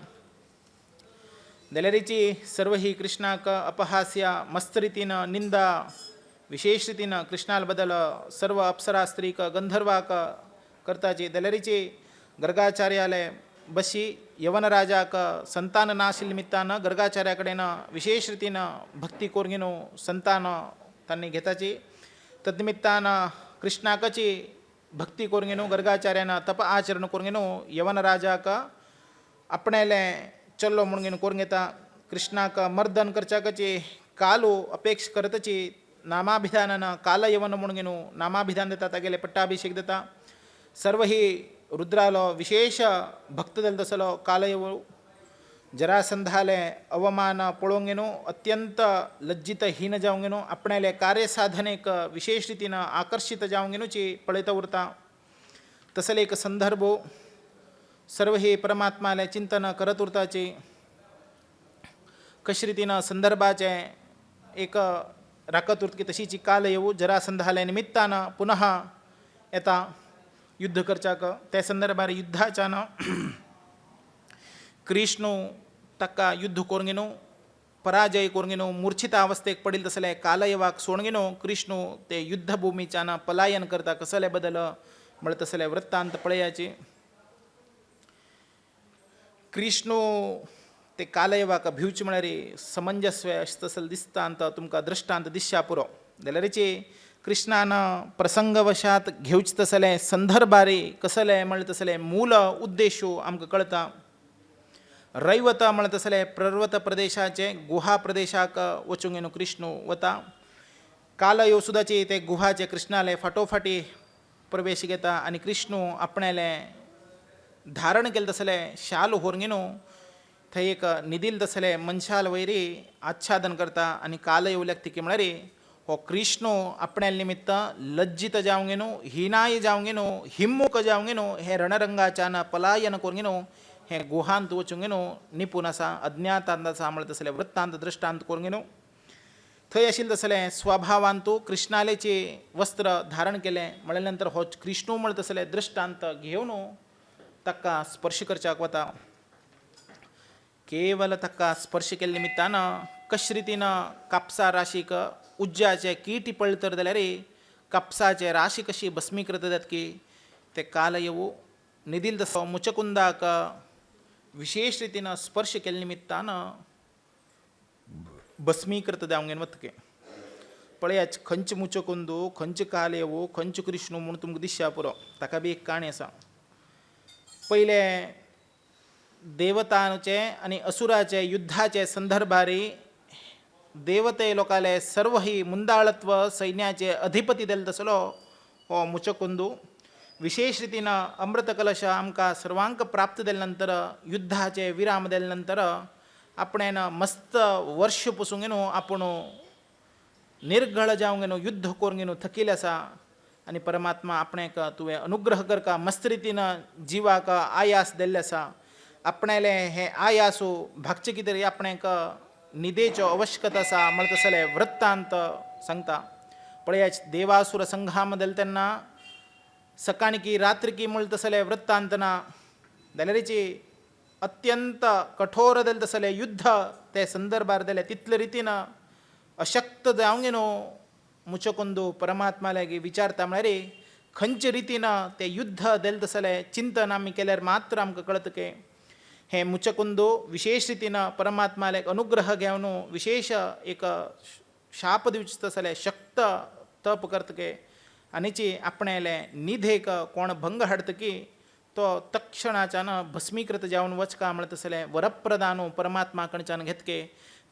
Speaker 1: दलेरीची सर्वही कृष्णाक अपहास्य मस्त रीतीनं निंदा विशेष रीतीनं कृष्णाबद्दल सर्व अप्सरा स्त्रीक गंधर्वाक करताची दलेरीची गर्गाचार्यालय बशी यवनराजाक संतान नाशील निमित्तानं गर्गाचार्याकडेनं विशेष रीतीनं भक्ती कोरगिनो संतान त्यांनी घेताची तद्निमित्तानं कृष्णाकची भक्ती कोरगिनो गर्गाचार्यानं तप आचरण कोरगिनो यवनराजाक आपणाले चल्लो म्हणून कोरून घेता कृष्णाक मर्दन करचाकची कालो अपेक्ष करतची नामाभिधानानं काल यवन म्हणून घेणू नामाभिधान देता तागेले पट्टाभिषेक देता सर्व ही रुद्रालो विशेष भक्त दल तसलो कालयव जरासंधाले अवमान पळोवन घेणू अत्यंत लज्जित हीन जाऊन घेणू आपणाले कार्यसाधनेक विशेष रीतीनं आकर्षित जाऊन घेणूची पळयता उरता तसले एक संदर्भ सर्व हे परमात्माला चिंतन करत उरताचे कशा रीतीनं संदर्भाचे एक राखत उरत की तशीची काल येऊ जरासंधाल्या निमित्तानं पुन्हा येता युद्ध करचाक त्या संदर्भात युद्धाच्यानं कृष्ण तक्का युद्ध करून घेणो पराजय करून घेणो मूर्छित अवस्थेक पडील तसले कालयवाक सोडून घेणो कृष्ण ते युद्धभूमीच्यानं पलायन करता कसले बदल म्हणत तसले वृत्तांत पळयाचे कृष्ण ते कालयवाक भिवचे म्हळ्यार समंजस्व तसल दिसता अंत तुमकां दृष्टांत दिश्या पुरो जाल्यारीचे कृष्णानं प्रसंगवशात घेवचे तसले संदर्भारे कसले म्हणले तसले मूल उद्देशो आमकां कळता रैवत म्हणत तसले पर्वत प्रदेशाचे गुहा प्रदेशाक वचूंक घेवन कृष्ण वता कालयो सुद्दाचे ते गुहाचे कृष्णाले फाटोफाटी प्रवेश घेता आनी कृष्ण आपणाले धारण केले तसले शाल व्हरून घेवन थंय एक निदील तसले मनशाल वयरी आच्छादन करता आनी काल येवल्याक तिके म्हळ्यार हो कृष्ण आपण्या निमित्त लज्जित जावंक घेवन हिनाय जावंक घेवन हिम्मूक जावंक घेवन हे रणरंगाच्यान पलायन करून घेवन हे गुहांत वचूंक घेवन निपूण आसा अज्ञातांत आसा म्हणत तसले वृत्तांत दृश्टांत करून घेवन थंय आशिल्ले तसले स्वभावान तूं कृष्णालेचे वस्त्र धारण केले म्हळ्या नंतर हो कृष्ण म्हणत तसले दृश्टांत घेवन ताका स्पर्श करच्याक वता केवल ताका स्पर्श केले निमित्तानं कशे रितीनं कापसा राशीक उज्ज्याचे कीट पळय तर जाल्यार कापसाचे राशी कशी भस्मीकृत जातात की ते काल येवू निदील तसो मुचकुंदाक विशेष रितीनं स्पर्श केले निमित्तानं भस्मीकृत जावंक घेवन वतके पळयाच खंच मुचकुंदू खंच काल येवू खंच कृष्ण म्हूण तुमकां दिश्या पुरो ताका बी एक काणी आसा पहिले देवतांचे आनी असुराचे युद्धाचे संदर्भारी देवते लोकाले सर्व ही मुंदाळत्व सैन्याचे अधिपती दिले तसलो हो मुचकुंदू विशेष रितीनं अमृत कलश आमकां सर्वांक प्राप्त दिले नंतर युद्धाचे विराम दिले नंतर आपणेन मस्त वर्ष पुसूंक घेवन आपूण निर्गळ जावंक घेवन युद्ध करून घेवन थकिले आसा आनी परमात्मा आपणेक तुवें अनुग्रह करका मस्त रितीनं जिवाक आयास दिल्ले आसा आपणाले हे आयासू भागचे कितें आपणेक निदेच्यो आवश्यकता आसा म्हणत तसले वृत्तांत सांगता पळयाच देवासुर संघाम दिले तेन्ना सकाळी की रात्री की म्हणत तसले वृत्तांत ना जाल्यारीची अत्यंत कठोर दिले तसले युद्ध ते संदर्भार दिले तितले रितीनं अशक्त जावंक घेवन मुचकुंदू परमात्मा लागी विचारता म्हळ्यार खंयचे रितीनं ते युद्ध दिले तसले चिंतन आमी केल्यार मात्र आमकां कळत की हे मुचकुंदू विशेष रितीनं परमात्माला एक अनुग्रह घेवन विशेष एक शाप दिवचे तसले शक्त तप करतके आनीची आपणाले निधेक कोण भंग हाडतकी तो तक्षणाच्यान भस्मीकृत जावन वचका म्हणत तसले वरप्रदान परमात्मा कडच्यान घेतके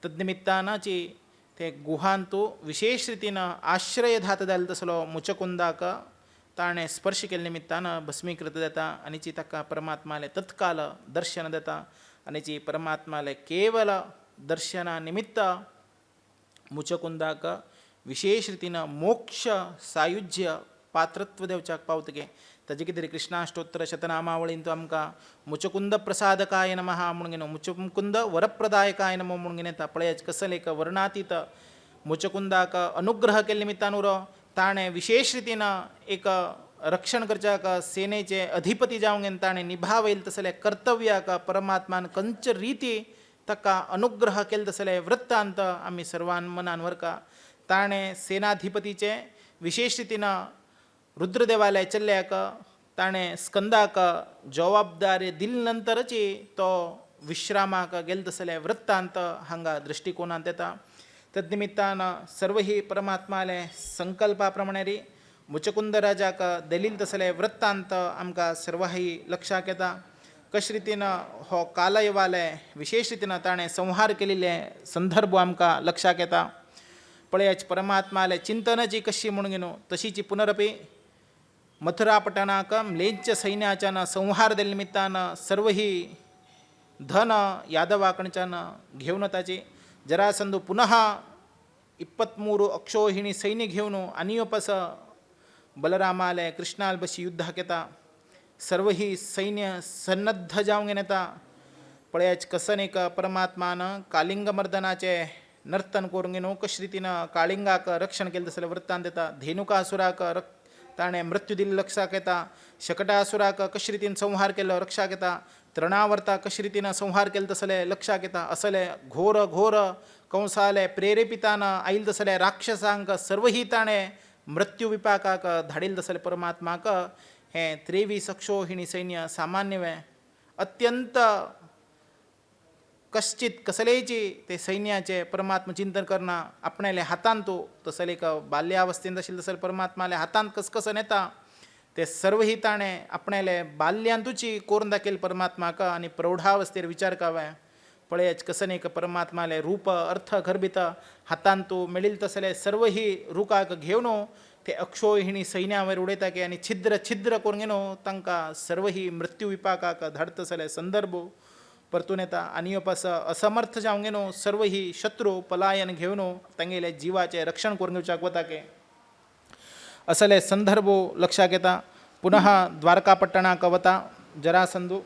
Speaker 1: तद्निमित्तानाची ते गुहांतू विशेष रितीनं आश्रयधात जाले तसलो मुचकुंदाक ताणें स्पर्श केले निमित्तानं भस्मीकृत जाता आनीची ताका परमात्माले तत्काल दर्शन जाता आनीची परमात्माले केवल दर्शना निमित्त मुचकुंदाक विशेष रितीनं मोक्ष सायुज्य पात्रत्व देवच्याक पावतगे. ताजे कितें कृष्णाष्टोत्तर शतनामावळीन तो आमकां मुचकुंद प्रसादकाय नमः म्हणून घेनो, मुचकुंद वरप्रदायकाय नमो म्हणून घेणे. पळयाच कसले एक वर्णातीत मुचकुंदाक अनुग्रह केले निमित्तानुरो ताणें विशेष रितीनं एक रक्षण करच्याक सेनेचे अधिपती जावंक ताणें निभावयले तसले कर्तव्याक परमात्मान कंच रिती ताका अनुग्रह केले तसले वृत्तांत आमी सर्वान मनान वरका. ताणें सेनाधिपतीचे विशेष रितीनं रुद्रदेवालय चल्ल्याक ताणें स्कंदाक जबाबदारी दिले नंतरची तो विश्रामाक गेले तसले वृत्तांत हांगा दृश्टिकोनांत येता. तद्निमित्तान सर्व ही परमात्माले संकल्पा प्रमाणे मुचकुंद राजाक दलील तसले वृत्तांत आमकां सर्वही लक्षाक येता. कशे रितीनं हो कालयवालय विशेष रितीनं ताणें संहार केलेले संदर्भ आमकां लक्षाक येता. पळयाच परमात्माले चिंतनाची कशी म्हणून घेनो तशीची पुनरपी मथुरा पట్టणाक म्लेच्छ सैन्याच्यान संहार दिले निमित्तान सर्व ही धन यादवाकडच्यान घेवन ताची जरासंधू पुनः 23 अक्षोहिणी सैन्य घेवन आनी वापस बलरामाले कृष्णाल बशी युद्धाक येता. सर्व ही सैन्य सन्नद्ध जावंक येता. पळयाच कसन एक परमात्मान कालिंग मर्दनाचे नर्तन करून घेवन कशे रितीनं काळिंगाक रक्षण केले तसले वृत्तांत येता. धेनुकासुराक ताणें मृत्यू दिल्ले लक्षाक येता. शकटासुराक कशे रितीन संहार केलो लक्षाक येता. तृणावर्ता कशे रितीनं संहार केले तसले लक्षाक येता. असले घोर घोर कंसाले प्रेरेपितान आयिल्ले तसले राक्षसांक सर्वही ताणें मृत्यू विपाकाक धाडिल्ले तसले परमात्माक हें 23 अक्षोहिणी सैन्य सामान्य अत्यंत कश्चित कसलेची ते सैन्याचे परमात्मा चिंतन करना आपणाले हातान तो तसले एक बाल्यावस्थेंत आशिल्ले तसले परमात्माले हातान कसकसन येता. ते सर्वही ताणें आपणाले बाल्यांतूची कोरून दाखयले परमात्माक आनी प्रौढावस्थेर विचार कावाय. पळयाच कसन एक परमात्माले रूप अर्थ गर्भित हातान तूं मेळिल्ले तसले सर्व ही रुखाक घेवन ते अक्षोहिणी सैन्या वयर उडयता की आनी छिद्र छिद्र करून घेवन तांकां सर्व ही मृत्यू विपाकाक धाडता तसले संदर्भ परतून येता. आनी वापस असमर्थ जावंक घेवन सर्व ही शत्रू पलायन घेवन तांगेले जिवाचे रक्षण करून घेवच्याक वता की असले संदर्भ लक्षाक येता. पुनः द्वारका पट्टणाक वता जरासंधू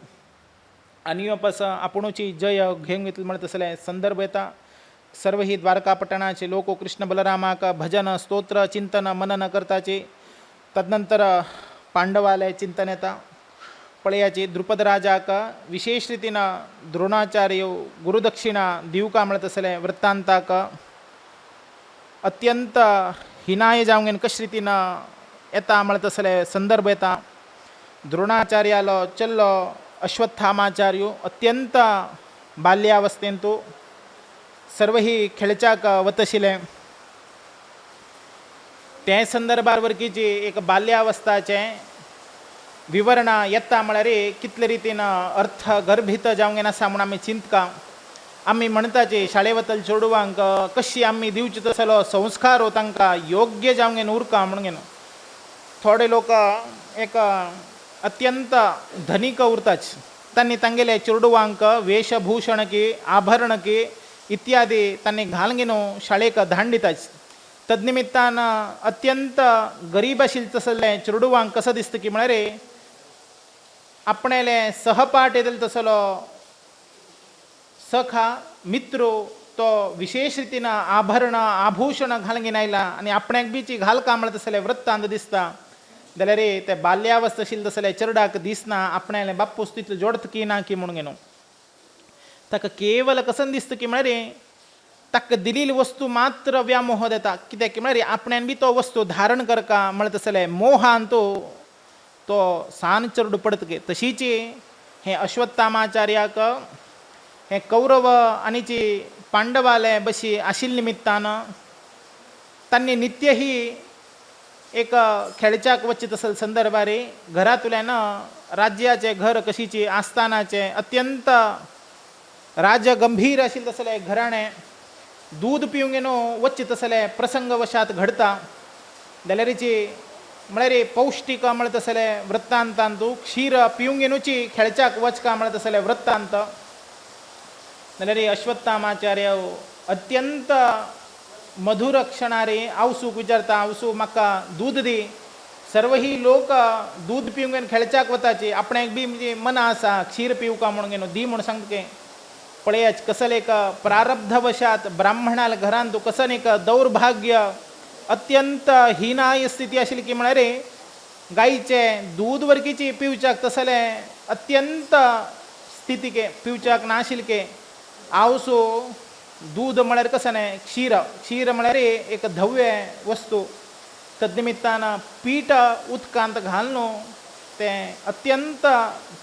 Speaker 1: आनी वापस आपुणूची जय घेवंक घेतली म्हण तसले संदर्भ येता. सर्व ही द्वारका पट्टणाचे लोक कृष्ण बलरामाक भजन स्तोत्र चिंतन मनन करताचे. तदनंतर पांडवालय चिंतन येता. पळयाची द्रुपद राजाक विशेष रितीनं द्रोणाचार्य गुरुदक्षिणा दिवका म्हणत तसले वृत्तांताक अत्यंत हिनाय जावंक कशे रितीनं येता म्हणत तसले संदर्भ येता. द्रोणाचार्यालो चल्लो अश्वत्थामाचार्य अत्यंत बाल्यावस्थेंत सर्व ही खेळच्याक वत आशिल्ले. ते संदर्भार वरकीची एक बाल्यावस्थाचे विवरण येता म्हळ्यार कितले रितीन अर्थ गर्भित जावंक आसा म्हूण आमी चिंतका. आमी म्हणटाचे शाळे वतल चेडवांक कशी आमी दिवची तसलो संस्कार हो तांकां योग्य जावंक उरका म्हणून घेवन थोडे लोक एक अत्यंत धनीक उरताच. तांणी तांगेले चेडवांक वेशभूषण की आभरण की इत्यादी तांणी घालून घेवन शाळेक धाडून दिताच. तदनिमित्तान अत्यंत गरीब आशिल्ले तसले चेडवांक कसो दिसता की म्हळ्यार आपणेले सहपाठ येतले तसलो सखा मित्र तो विशेष रितीन आभरण आभूषण घालून घेवन आयला आनी आपणाक बीची घालका म्हळ्यार तसले वृत्तांत दिसता जाल्यार ते बाल्यावस्थ आशिल्ले तसले चेडवाक दिसना आपणाले बापूस तितले जोडता की ना की म्हणून घेवन ताका केवल कसन दिसता की म्हळ्यार ताका दिलेली वस्तू मात्र व्यामोह येता. कित्याक की म्हळ्यार आपणान बी तो वस्तू धारण करका म्हळ्यार तसले मोहान तो सान चरड पडतके. तशीची हे अश्वत्थामाचार्याक हे कौरव आनीची पांडवाले बशी आशिल्ले निमित्तान तांणी नित्य ही एक खेळच्याक वचचे तसले संदर्भार घरांतल्यान राज्याचे घर कशीची आस्थानाचे अत्यंत राजगंभीर आशिल्ले तसले घराणे दूध पिवंक घेवन वचचे तसले प्रसंग वशात घडता जाल्यारीची म्हळ्यार पौष्टिक म्हळ्यार तसले वृत्तांतांत क्षीर पिवंक घेवनूची खेळच्याक वचका म्हळ्यार तसले वृत्तांत जाल्यार अश्वत्थामाचार्य अत्यंत मधुर क्षणारे आवसूक विचारता आवसू म्हाका दूध दी. सर्व ही लोक दूध पिवंक खेळच्याक वताचे. आपणाक बी म्हणजे मना आसा क्षीर पिवका म्हणून घेनो दी म्हणून सांगते. पळयाच कसल एक प्रारब्धवशात ब्राह्मणाला घरान तू कसन एक दौर्भाग्य अत्यंत हिनाय स्थिती आशिल्ली की म्हळ्यार गाईचे दूध वरकीची पिवच्याक तसले अत्यंत स्थितीके पिवच्याक नाशिल के आवसो दूध म्हळ्यार कसं नाही क्षीर क्षीर म्हळ्यार एक धव्य वस्तू. तद्निमित्तान पीठ उदकांत घालून ते अत्यंत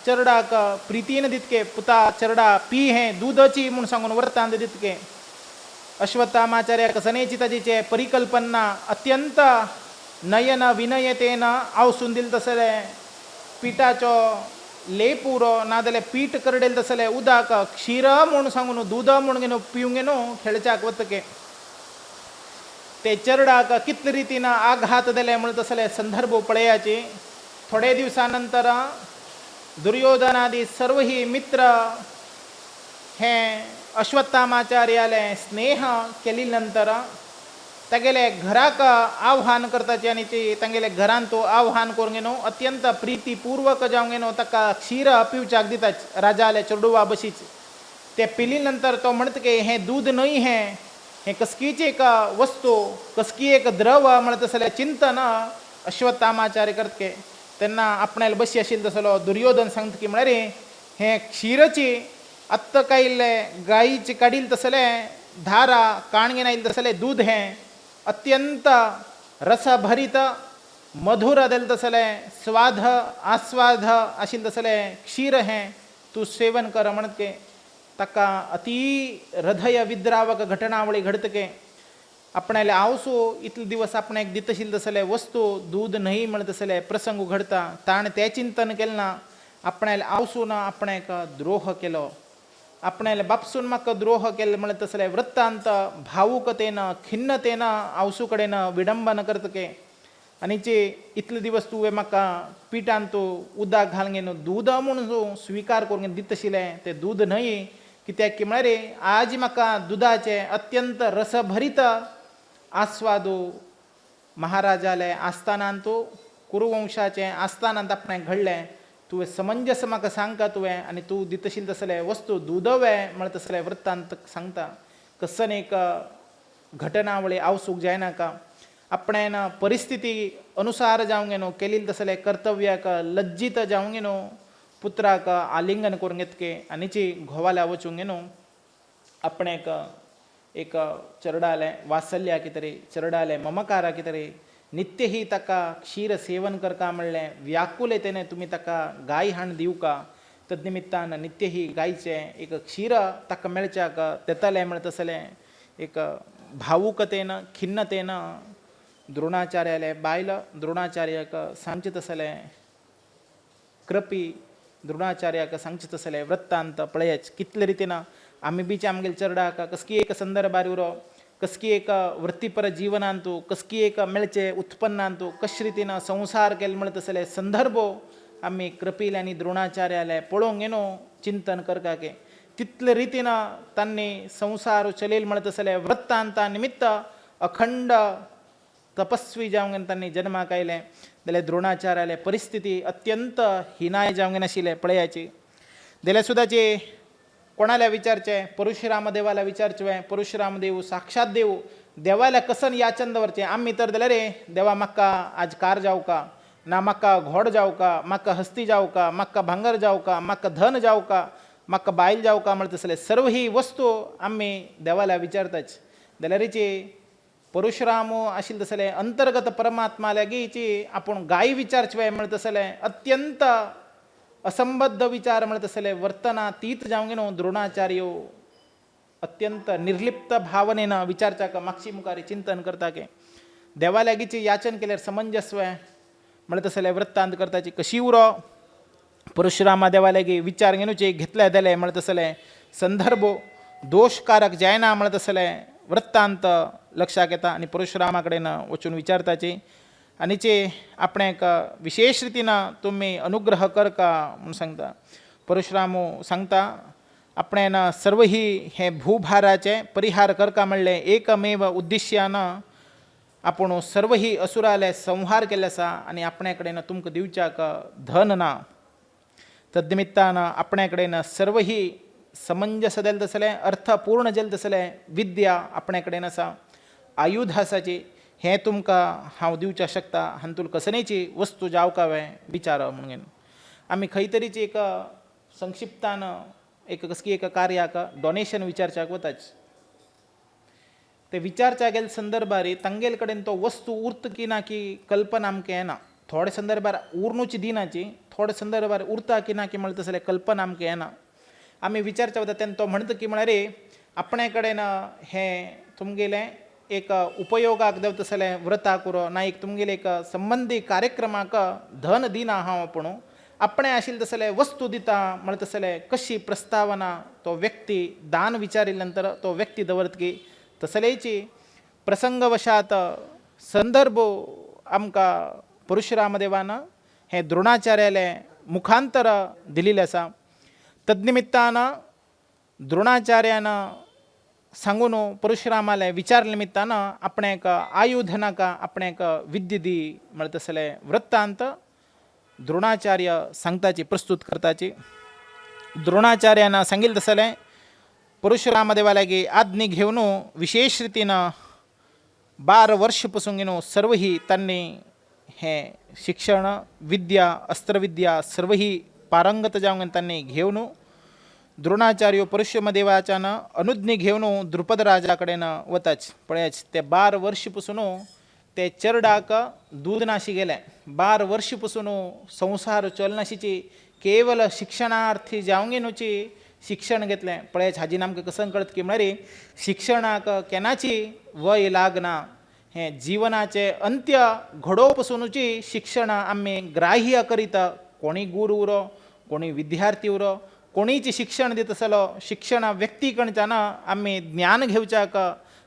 Speaker 1: चरडाक प्रितीन दितके पुता चरडा पी हें दूधची म्हणून सांगून वर्तांत दितके. अश्वत्थामाचार्याक सनेची ताजीचे परिकल्पना अत्यंत नयन विनयतेन आवसून दिल तसले पिठाचो लेपुरो नाजाल्यार पीठ करडेल तसले उदक क्षीर म्हणून सांगून दूध म्हणून घेनो पिवंक घेनो खेळच्याक वतके. ते चरडाक कितले रितीन आघात दिले म्हणून तसले संदर्भ पळयाचे. थोडे दिवसानंतर दुर्योधनादी सर्व ही मित्र हे अश्वत्थामाचार्याले स्नेह केली नंतर तागेले घराक आव्हान करताचे आनी तांगेले घरान तो आव्हान करून घेनो अत्यंत प्रितीपूर्वक जावंक घेनो ताका क्षीर पिवच्याक दिताच राजाले चेडूवा बशीच. ते पिली नंतर तो म्हणटा की हें दूध न्हय हें कसकीची एक वस्तू कसकी एक द्रव म्हणत तसले चिंतन अश्वत्थामाचार्य करतके. तेन्ना आपणाले बशी आशिल्लो तसलो दुर्योधन सांगता की म्हळ्यार हें क्षीरची अत्त कायिल्ले गायीचे काडील तसले धारा काणगेन आयिल्ले तसले दूध हें अत्यंत रसभरीत मधुर दिल तसले स्वाद आस्वाद आशिल्ले तसले क्षीर हें तूं सेवन कर म्हणतके. ताका अति हृदय विद्रावक घटनावळी घडतके. आपणाले आवसो इतले दिवस आपणाक दित आशिल्ले तसले वस्तू दूध न्हय म्हणत तसले प्रसंग घडता. ताणें तें चिंतन केलें ना. आपणाले आवसून आपणाक द्रोह केलो. आपणाले बापसून म्हाका द्रोह केलो म्हणत तसले वृत्तांत भावुकतेन खिन्नतेन आवसू कडेन विडंबन करतके. आनीचे इतले दिवस तुवें म्हाका पिठान तूं उदक घालून घेवन दूद म्हणून तूं स्विकार करून दित आशिल्लें तें दूद न्हय. कित्याक की म्हळ्यार आज म्हाका दुदाचे अत्यंत रसभरीत आस्वादू महाराजाले आस्थानांत तूं कुरुवंशाचें आस्थानांत आपणाक घडलें. तुवें समंजस म्हाका सांगता तुवें आनी तूं दित आशिल्ले तसले वस्तू दुदवे म्हणत तसले वृत्तांत सांगता. कसन एक घटनावळी आवसूंक जायनाका. आपणान परिस्थिती अनुसार जावंक घेनो केलेले तसले कर्तव्याक लज्जीत जावंक घेनो पुत्राक आलिंगन करून घेतके आनीची घोवाल्या वचूंक घेनो आपणाक एक चरडाले वात्सल्या कितें चरडाले ममकारा कितें नित्य ही ताका क्षीर सेवन करता म्हणलें व्याकुलतेने तुमी ताका गाय हाण दिवका. तद्निमित्तान नित्य ही गायचे एक क्षीर ताका मेळच्याक देतले म्हणत तसलें एक भावुकतेन खिन्नतेन द्रोणाचार्याले बायल द्रोणाचार्याक सांगचे तसलें कृपी द्रोणाचार्याक सांगचे तसलें वृत्तांत पळयाच कितले रितीन आमी बीच आमगेले चरडाक कसकी एक संदर्भार उरो कसकी एक वृत्तीपर जिवनांत तूं कसकी एक मेळचे उत्पन्नांत तूं कशे रितीन संसार केले म्हणत तसले संदर्भ आमी कृपील आनी द्रोणाचार्याले पळोवंक घेनो चिंतन करता के तितले रितीन तांणी संसार चलयले म्हणत तसले वृत्तांता निमित्त अखंड तपस्वी जावंक तांणी जन्माक आयलें जाल्यार द्रोणाचार्याले परिस्थिती अत्यंत हिनाय जावंक नाशिल्ले पळयाची. जाल्यार सुद्दाचे कोणाला विचारचे परशुराम देवाला विचारचे. परशुराम देव साक्षात देव देवाला कसन याचन दवरचें. आमी तर जाल्यार रे देवा म्हाका आज कार जावका ना म्हाका घोड जावका म्हाका हस्ती जावका म्हाका भांगर जावका म्हाका धन जावका म्हाका बायल जावका म्हणटा तसले सर्व ही वस्तू आमी देवाला विचारताच. जाल्यारीची परशुराम आशिल्ले तसले अंतर्गत परमात्मा लागीची आपूण गाय विचारचे म्हणटा तसले अत्यंत असंबद्ध विचार म्हणत असले वर्तनातीत जावंक घेनो द्रोणाचार्य अत्यंत निर्लिप्त भावनेन विचारच्याक मागची मुखारी चिंतन करता के देवा लागीची याचन केल्यार समंजस्व म्हणत असले वृत्तांत करताची कशी उरो परशुरामा देवा लागी विचार घेवचे घेतले जाले म्हणत असले संदर्भ दोषकारक जायना म्हणत असले वृत्तांत लक्षाक येता आनी परशुरामा कडेन वचून विचारताची आनीचे आपणाक विशेष रितीन तुमी अनुग्रह करका म्हणून सांगता. परशुराम सांगता आपणेन सर्व ही हे भूभाराचे परिहार करका म्हणले एकमेव उद्दिश्यानं आपण सर्व ही असुराले संहार केले आसा आनी आपणे कडेन तुमकां दिवच्याक धन ना. तद्निमित्तान आपणे कडेन सर्व ही समंजस जालें तसलें अर्थपूर्ण जालें तसलें विद्या आपणे कडेन आसा, आयुध आसाची हें तुमकां हांव दिवच्या शकता हातूंत कसनेची वस्तू जावकावे विचार म्हणून आमी खंय तरीची एक संक्षिप्तान एक कसकी एक कार्याक डोनेशन विचारच्याक वताच. ते विचारच्या गेल्या संदर्भार तांगेल कडेन तो वस्तू उरता की ना की कल्पना आमकां येना. थोडे संदर्भार उरनूची दिनाची, थोडे संदर्भार उरता की ना की म्हणटा तसलें कल्पना आमकां येना. आमी विचारच्या वता तेन्ना तो म्हणटा की म्हळ्यार आपणे कडेन हें तुमगेलें एक उपयोगाक देवता तसलें व्रता करो ना एक तुमगेले एक संबंधी कार्यक्रमाक धन दिना हांव आपूण आपणे आशिल्ले तसले वस्तू दिता म्हणटा तसलें कशी प्रस्तावना तो व्यक्ती दान विचारिल्ले नंतर तो व्यक्ती दवरता की तसलेची प्रसंगवशात संदर्भ आमकां परशुराम देवान हे द्रोणाचार्याले मुखांतर दिलेले आसा. तद्निमित्तान द्रोणाचार्यान सांगून परशुरामाले विचार निमित्तान आपणेक आयुध नाका आपणेक विद्या दी म्हणटा तसलें वृत्तांत द्रोणाचार्य सांगताची प्रस्तुत करताची. द्रोणाचार्यान सांगिल्लें तसलें परशुराम देवालागी आज्ञा घेवन विशेष रितीन 12 वर्ष पासून सर्व ही त्यांनी हे शिक्षण विद्या अस्त्रविद्या सर्व ही पारंगत जावन त्यांनी घेवन द्रोणाचार्य परशुराम देवाच्यान अनुज्ञा घेवन द्रुपद राजा कडेन वताच. पळयाच ते 12 वर्ष पासून ते चरडाक दूध नाशी गेले. 12 वर्ष पासून संसार चलनाशीची केवल शिक्षणार्थी जावंगेनूची शिक्षण घेतलें. पळयाच हाजी आमकां कसं कळत की म्हळ्यार शिक्षणाक केन्नाची वय लागना. हें जिवनाचे अंत्य घडोव पासूनची शिक्षण आमी ग्राह्य करीत. कोणी गुरू उरो कोणी विद्यार्थी उरो कोणीच शिक्षण दित आसलो शिक्षण व्यक्ती कडच्यान आमी ज्ञान घेवच्याक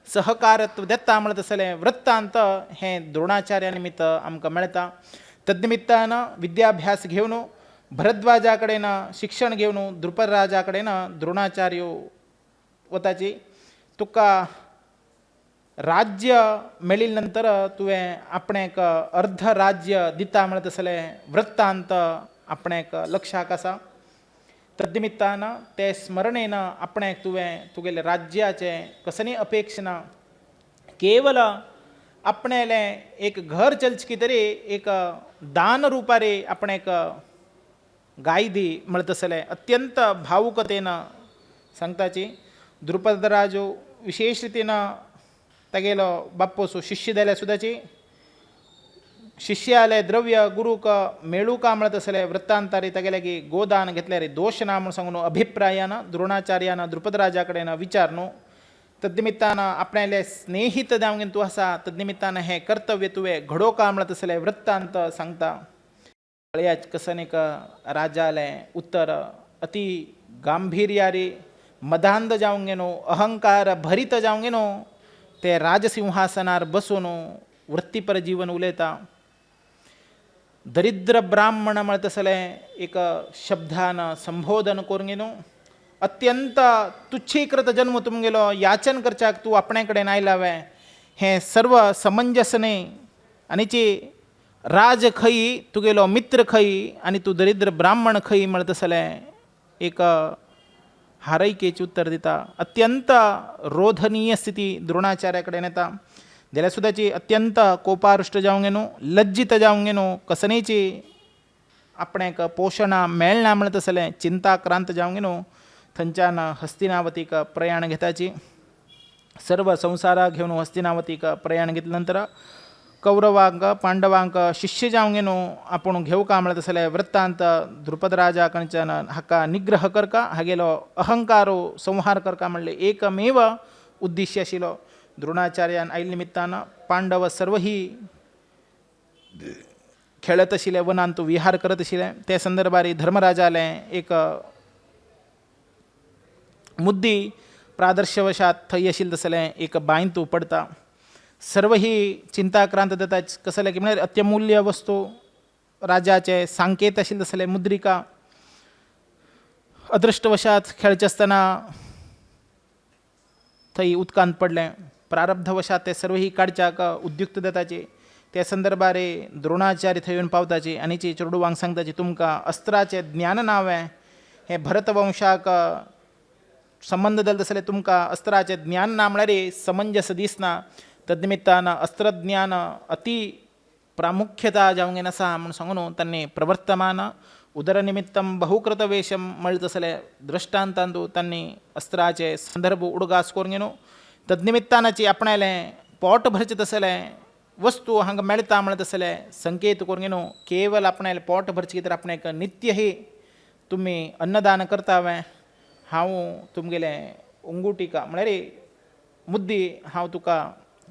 Speaker 1: सहकारत्व देता म्हणत तसलें वृत्तांत हें द्रोणाचार्या निमित्त आमकां मेळटा. तद्निमित्तान विद्याभ्यास घेवन भरद्वाजा कडेन शिक्षण घेवन द्रुपद राजा कडेन द्रोणाचार्य वताची. तुका राज्य मेळिल्ले नंतर तुवें आपणेक अर्ध राज्य दिता म्हणत तसलें वृत्तांत आपणेक लक्षाक आसा. तद्निमित्तान ते स्मरणेन आपणेक तुवें तुगेले राज्याचे कसनी अपेक्षा ना. केवल आपणेले एक घर चलचकी तरी एक दान रुपारी आपणेक गाय दी म्हणत तसलें अत्यंत भावुकतेन सांगताची. द्रुपद राजू विशेष रितीन तेगेलो बापूसो शिष्य जाल्यार सुद्दाची शिष्याले द्रव्य गुरूक मेळुका म्हणत तसलें वृत्तांतारी तेगेले गोदान घेतल्यार दोश ना म्हूण सांगून अभिप्रायान द्रोणाचार्यान द्रुपद राजा कडेन विचारनु. तद्निमित्तान आपणाले स्नेहीत जावंगेन तूं आसा तद्निमित्तान हें कर्तव्य तुवें घडोवका म्हणत तसलें वृत्तांत सांगता. पळयाच कसन एक राजाले उत्तर अति गांभीर्यारी मदांध जावंगेनो अहंकार भरीत जावंगेनो ते राजसिंहासनार बसून वृत्तीपर जीवन उलयता. दरिद्र ब्राह्मण म्हणत तसलें एक शब्दान संबोधन करून घेवन अत्यंत तुच्छीकृत जन्म तुमगेलो याचन करच्याक तूं आपणे कडेन आयलावे हें सर्व समंजसने आनीची राज खंय तुगेलो मित्र खंय आनी तूं दरिद्र ब्राह्मण खंय म्हणत तसलें एक हारैकेचें उत्तर दिता. अत्यंत रोधनीय स्थिती द्रोणाचार्या कडेन येता. जाल्यार सुद्दाची अत्यंत कोपारुश्ट जावंक न्हू लज्जीत जावंक न्हू कसनेची आपणेक पोशणां मेळना म्हणत तसलें चिंताक्रांत जावंक न्हू थंयच्यान हस्तिनावतीक प्रयाण घेताची. सर्व संवसाराक घेवन हस्तिनावतीक प्रयाण घेतले नंतर कौरवांक पांडवांक शिष्य जावंक न्हू आपूण घेवका म्हणत तसलें वृत्तांत द्रुपद राजा कडच्यान हाका निग्रह करका हागेलो अहंकारो संहार करका म्हणले एकमेव उद्दिश्य आशिल्लो. द्रोणाचार्यान आयिल्ले निमित्तान पांडव सर्व ही खेळत आशिल्ले वनांत विहार करत आशिल्ले. ते संदर्भार धर्मराजाले एक मुद्दी प्रादर्शवशात थंय आशिल्लें तसलें एक बांयत पडता. सर्व ही चिंताक्रांत जाता. कसलें की म्हळ्यार अत्यमूल्य वस्तू राजाचे सांकेत आशिल्ले तसले मुद्रिका अदृष्टवशात खेळचे असताना थंय उदकांत पडलें. प्रारब्धवशात ते सर्वही काडच्याक उद्युक्त जाताचे. त्या संदर्भारे द्रोणाचार्य थंय येवन पावताचे आनी चेडूवांक सांगताचे तुमकां अस्त्राचें ज्ञान नावें हे भरतवंशाक संबंध जाले तसले तुमकां अस्त्राचें ज्ञान ना म्हळ्यार समंजस दिसना. तद्निमित्तान अस्त्रज्ञान अति प्रामुख्यता जावंक आसा म्हूण सांगून तांणी प्रवर्तमान उदरनिमित्तम बहुकृतवेशम म्हणलें तसले दृश्टांतांतू तांणी अस्त्राचे संदर्भ उडगास करून घेवन तद्निमित्तानाची आपणायलें पोट भरचें तसलें वस्तू हांगा मेळटा म्हणलें तसलें संकेत करून घेवन केवल आपणायलें पोट भरचें तर आपणाक नित्य ही तुमी अन्नदान करतावें हांव तुमगेलें उंगुटिका म्हळ्यार मुद्दी हांव तुका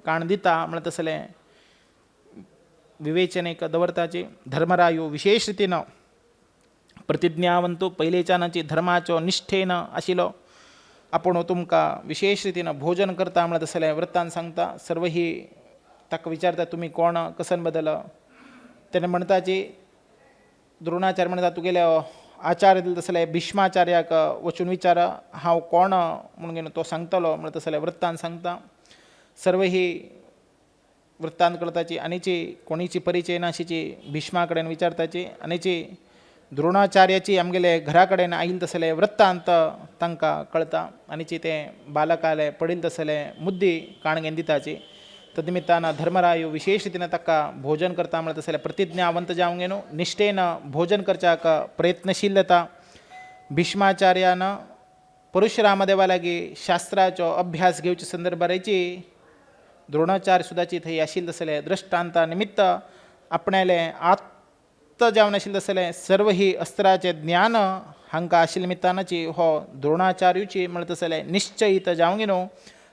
Speaker 1: काण दिता म्हणलें तसलें विवेचनेक दवरताची. धर्मरायो विशेष रितीन प्रतिज्ञावंतू पयलेच्यानाची धर्माचो निश्ठेन आशिल्लो. आपूण तुमकां विशेष रितीन भोजन करता म्हणलें तसलें वृत्तांत सांगता. सर्व ही ताका विचारता तुमी कोण कसन बदल. तेणें म्हणटाची द्रोणाचार्य म्हणटा तुगेले आचार्य दिले तसले भीष्माचार्याक वचून विचार हांव कोण म्हणून घेवन तो सांगतलो म्हणटा तसलें वृत्तांत सांगता. सर्व ही वृत्तांत कळताची आनीची कोणीची परिचय नाशिची भीष्मा कडेन विचारताची आनीची द्रोणाचार्याची आमगेले घरा कडेन आयिल्ले तसले वृत्तांत तांकां कळटा आनीची ते बालकाले पडिल्ले तसले मुद्दी काण घेवन दिताची. तद्निमित्तान धर्मरायो विशेष रितीन ताका भोजन करता म्हणटा तसलें प्रतिज्ञावंत जावंक घेवन निश्ठेन भोजन करच्याक प्रयत्नशील जाता. भीष्माचार्यान परशुराम देवा लागीं शास्त्राचो अभ्यास घेवचे संदर्भाची द्रोणाचार्य सुद्दाची थंय आशिल्ले तसले दृश्टांता निमित्त आपणायलें आत्त जावन आशिल्लें तसलें सर्व ही अस्त्राचें ज्ञान हांकां आशिल्ले निमित्तानाची हो द्रोणाचार्यूची म्हणटा तसलें निश्चयीत जावंक घेवन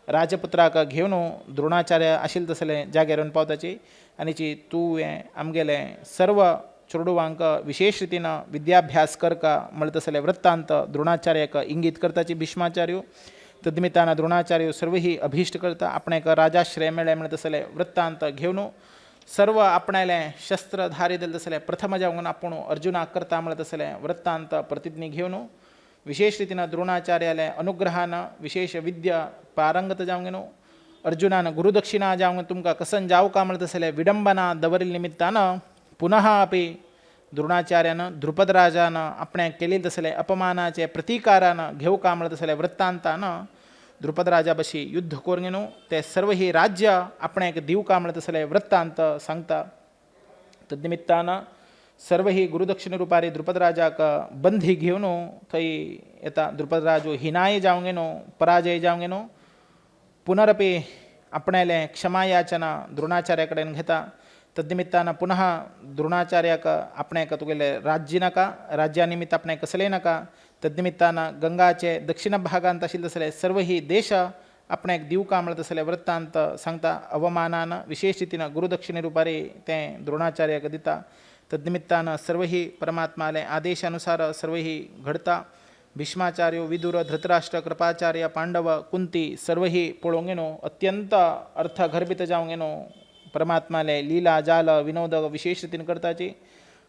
Speaker 1: राजपुत्राक घेवन द्रोणाचार्य आशिल्ले तसलें जाग्यार येवन पावताची आनीची तुवें आमगेलें सर्व चेडूवांक विशेष रितीन विद्याभ्यास करका म्हणटा तसलें वृत्तांत द्रोणाचार्याक इंगीत करताची भीष्माचार्यो. तद्निमित्तान द्रोणाचार्य सर्व ही अभिश्ट करता. आपणाक राजाश्रय मेळ्ळें म्हणटा तसलें वृत्तांत घेवन सर्व आपणायलें शस्त्र धारी दिले तसलें प्रथम जावंक आपूण अर्जुनाक करता म्हणटा तसलें वृत्तांत प्रतिज्ञे घेवन विशेष रितीन द्रोणाचार्याले अनुग्रहान विशेष विद्या पारंगत जावंक घेवन अर्जुनान गुरुदक्षिणा जावंक तुमकां कसन जावका म्हणटा तसलें विडंबना दवरिल्ले निमित्तान पुनः अपि द्रोणाचार्यान द्रुपद राजान आपणाक केलेले तसलें अपमानाचे प्रतिकारान घेवका म्हणटा तसलें वृत्तांतान द्रुपद राजा बशी युद्ध करून घेवन ते सर्व ही राज्य आपणाक दिवका म्हणटा तसलें वृत्तांत सांगता. तद्निमित्तान सर्व ही गुरुदक्षिणे रुपारी द्रुपद राजाक बंदी घेवन थंय येता. द्रुपद राजो हिनाय जावंक घेवन पराजय जावंक घेवन पुनरपी आपणायलें क्षमा याचना द्रोणाचार्या कडेन घेता. तद्निमित्तान पुनः द्रोणाचार्याक आपणाक तुगेले राज्य नाका राज्या निमित्त आपणाक कसलें नाका. तद्निमित्तान गंगाचे दक्षिण भागांत आशिल्ले तसले सर्व ही देश आपणाक दिवका म्हणटा तसलें वृत्तांत सांगता. अवमानान विशेष रितीन गुरुदक्षिणे रुपारी तें द्रोणाचार्याक दिता. तद्निमित्तान सर्व ही परमात्माले आदेशानुसार सर्व ही घडता. भीष्माचार्यो विदुर धृतराष्ट्र कृपाचार्य पांडव कुंती सर्व ही पळोवंक घेवन अत्यंत अर्थगर्भित जावंक घेवन परमात्माले लीला जाल विनोद विशेष रितीन करताची.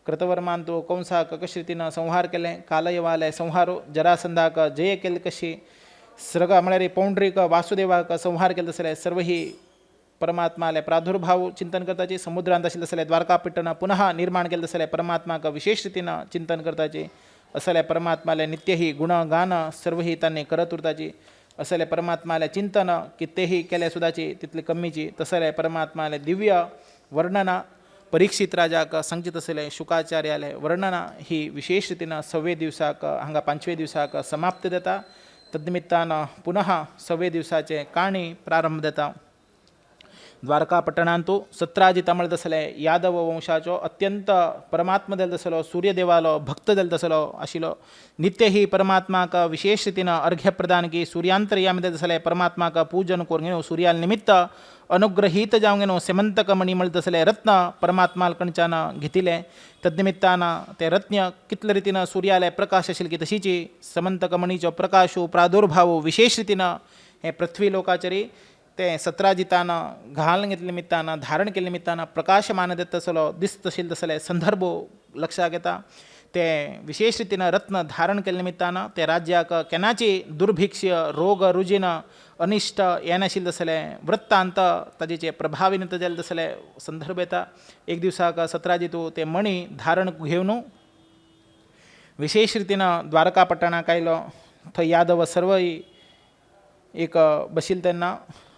Speaker 1: कृतवर्मान तो कंसाक कशे रितीन संहार केले कालयवाले संहारो जरासंधाक जय केले कशी सृग म्हळ्यार पौंड्रीक वासुदेवाक संहार केले तसले सर्व ही परमात्माले प्रादुर्भाव चिंतन करताची. समुद्रांत आशिल्ले तसले द्वारकापट्टन पुनः निर्माण केले तसले परमात्माक विशेष रितीन चिंतन करताची. असले परमात्माले नित्य ही गुण गान सर्व ही तांणी करत उरताची. असले परमात्माले चिंतन कितेही केले सुद्दाची तितली कमीची. तसले परमात्माले दिव्य वर्णना परीक्षित राजाक सांगचे तसले शुकाचार्याले वर्णना ही विशेष रितीन 6 दिवसाक हांगा 5वे दिवसाक समाप्त जाता. तद्निमित्तान पुनः 6 दिवसाचे काणी प्रारंभ जाता. द्वारकापट्टणांतू सत्राजित म्हणटा तसले यादव वंशाचो अत्यंत परमात्मा जालो तसलो सूर्यदेवालो भक्त जालो तसलो आशिल्लो. नित्य ही परमात्माक विशेष रितीन अर्घ्य प्रदान की सूर्यांतर्यामी जालो तसले परमात्माक पूजन करून घेवन सूर्याल निमित्त अनुग्रहीत जावंक घेवन सेमंतक मणी म्हणटा तसले रत्न परमात्माल कडच्यान घेतिले. तद्निमित्तान ते रत्न कितले रितीन सूर्याले प्रकाश आशिल्ले की तशीची समंतक मणीचो प्रकाशो प्रादुर्भाव विशेष रितीन हे पृथ्वी लोकाचेरी ते सत्राजितान घालून घेतले निमित्तान धारण केले निमित्तान प्रकाशमान देत तसलो दिसत आशिल्ले तसले संदर्भ लक्षाक येता. ते विशेष रितीनं रत्न धारण केल्या निमित्तानं ते राज्याक केन्नाची दुर्भिक्ष्य रोग रुजीन अनिष्ट येनाशिल्ले तसलें वृत्तांत ताजेचे प्रभावीन जाले तसले संदर्भ येता. एक दिवसाक सतराजितू ते मणी धारण घेवन विशेष रितीनं द्वारका पट्टणाक आयलो. थंय यादव सर्व एक बशिल्ले तेन्ना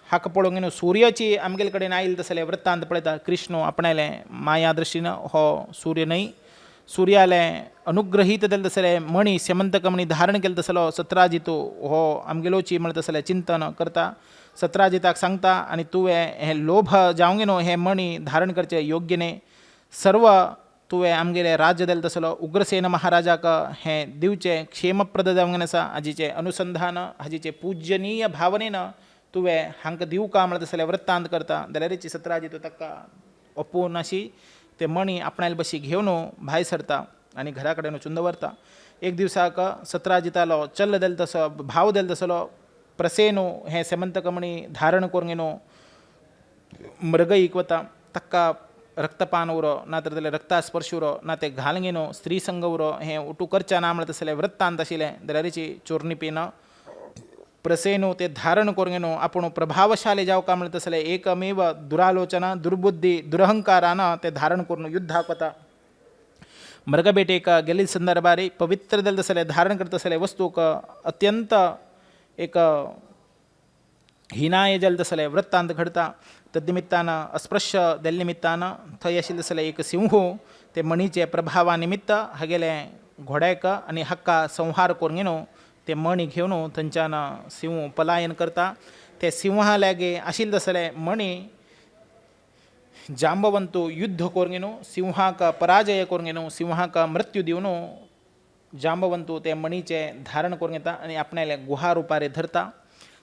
Speaker 1: हाका पळोवन सूर्याची आमगेले कडेन आयिल्ले तसले वृत्तांत पळयता. कृष्ण आपणायले माया दृश्टीन हो सूर्य न्हय, सूर्याले अनुग्रहीत जाले तसले मणी सेमंतक मणी धारण केले तसलो सतराजितू हो आमगेलोची म्हणटा तसलें चिंतन करता. सतराजिताक सांगता आनी तुवें हे लोभ जावंक न्हू हे मणी धारण करचे योग्य न्हय. सर्व तुवें आमगेले राज्य दिले तसलो उग्रसेन महाराजाक हे दिवचे क्षेमप्रद जावंक आसा. हाजीचे अनुसंधान हाजीचे पूजनीय भावनेन तुवें हांकां दिवका म्हणटा तसलें वृत्तांत करता. जाल्यारची सतराजितू ताका ओपून अशी ते मणी आपणाले बशी घेवन भायर सरता आनी घरा कडेन वचून दवरता. एक दिवसाक सतराजितालो चल्ल दिले तसो भाव दिले तसलो प्रसेनू हे सेमंतक मणी धारण करून घेवन मृगईक वता. ताका रक्तपान उरो ना तर जाल्यार रक्तास्पर्श उरो ना ते घाल घेवन स्त्री संग उरो हें उटू करचें ना म्हणटा तसलें वृत्तांत आशिल्लें. जाल्यारची चोरनिपीन प्रसेनू ते धारण करून घेवन आपूण प्रभावशाली जावका म्हणटा तसलें एकमेव दुरालोचना दुर्बुद्धी दुरहंकारान ते धारण करून युद्धाक वता. मृगबेटेक गेल्ले संदर्भार पवित्र जाले तसलें धारण करता तसलें वस्तूक अत्यंत एक हिनाय जाले तसलें वृत्तांत घडता. तद्निमित्तान अस्पृश्य देल्ले निमित्तान थंय आशिल्ले तसलें एक सिंह ते मणीचे प्रभावा निमित्त हागेले घोड्याक आनी हक्का संहार करून घेवन ते मणी घेवन थंयच्यान सिंह पलायन करता. ते सिंहा लागी आशिल्ले तसले मणी जांबवंतू युद्ध करून घेवन सिंहाक पराजय करून घेवन सिंहाक मृत्यू दिवन जांबवंतू ते मणीचे धारण करून घेता आनी आपणाले गुहा रुपारे धरता.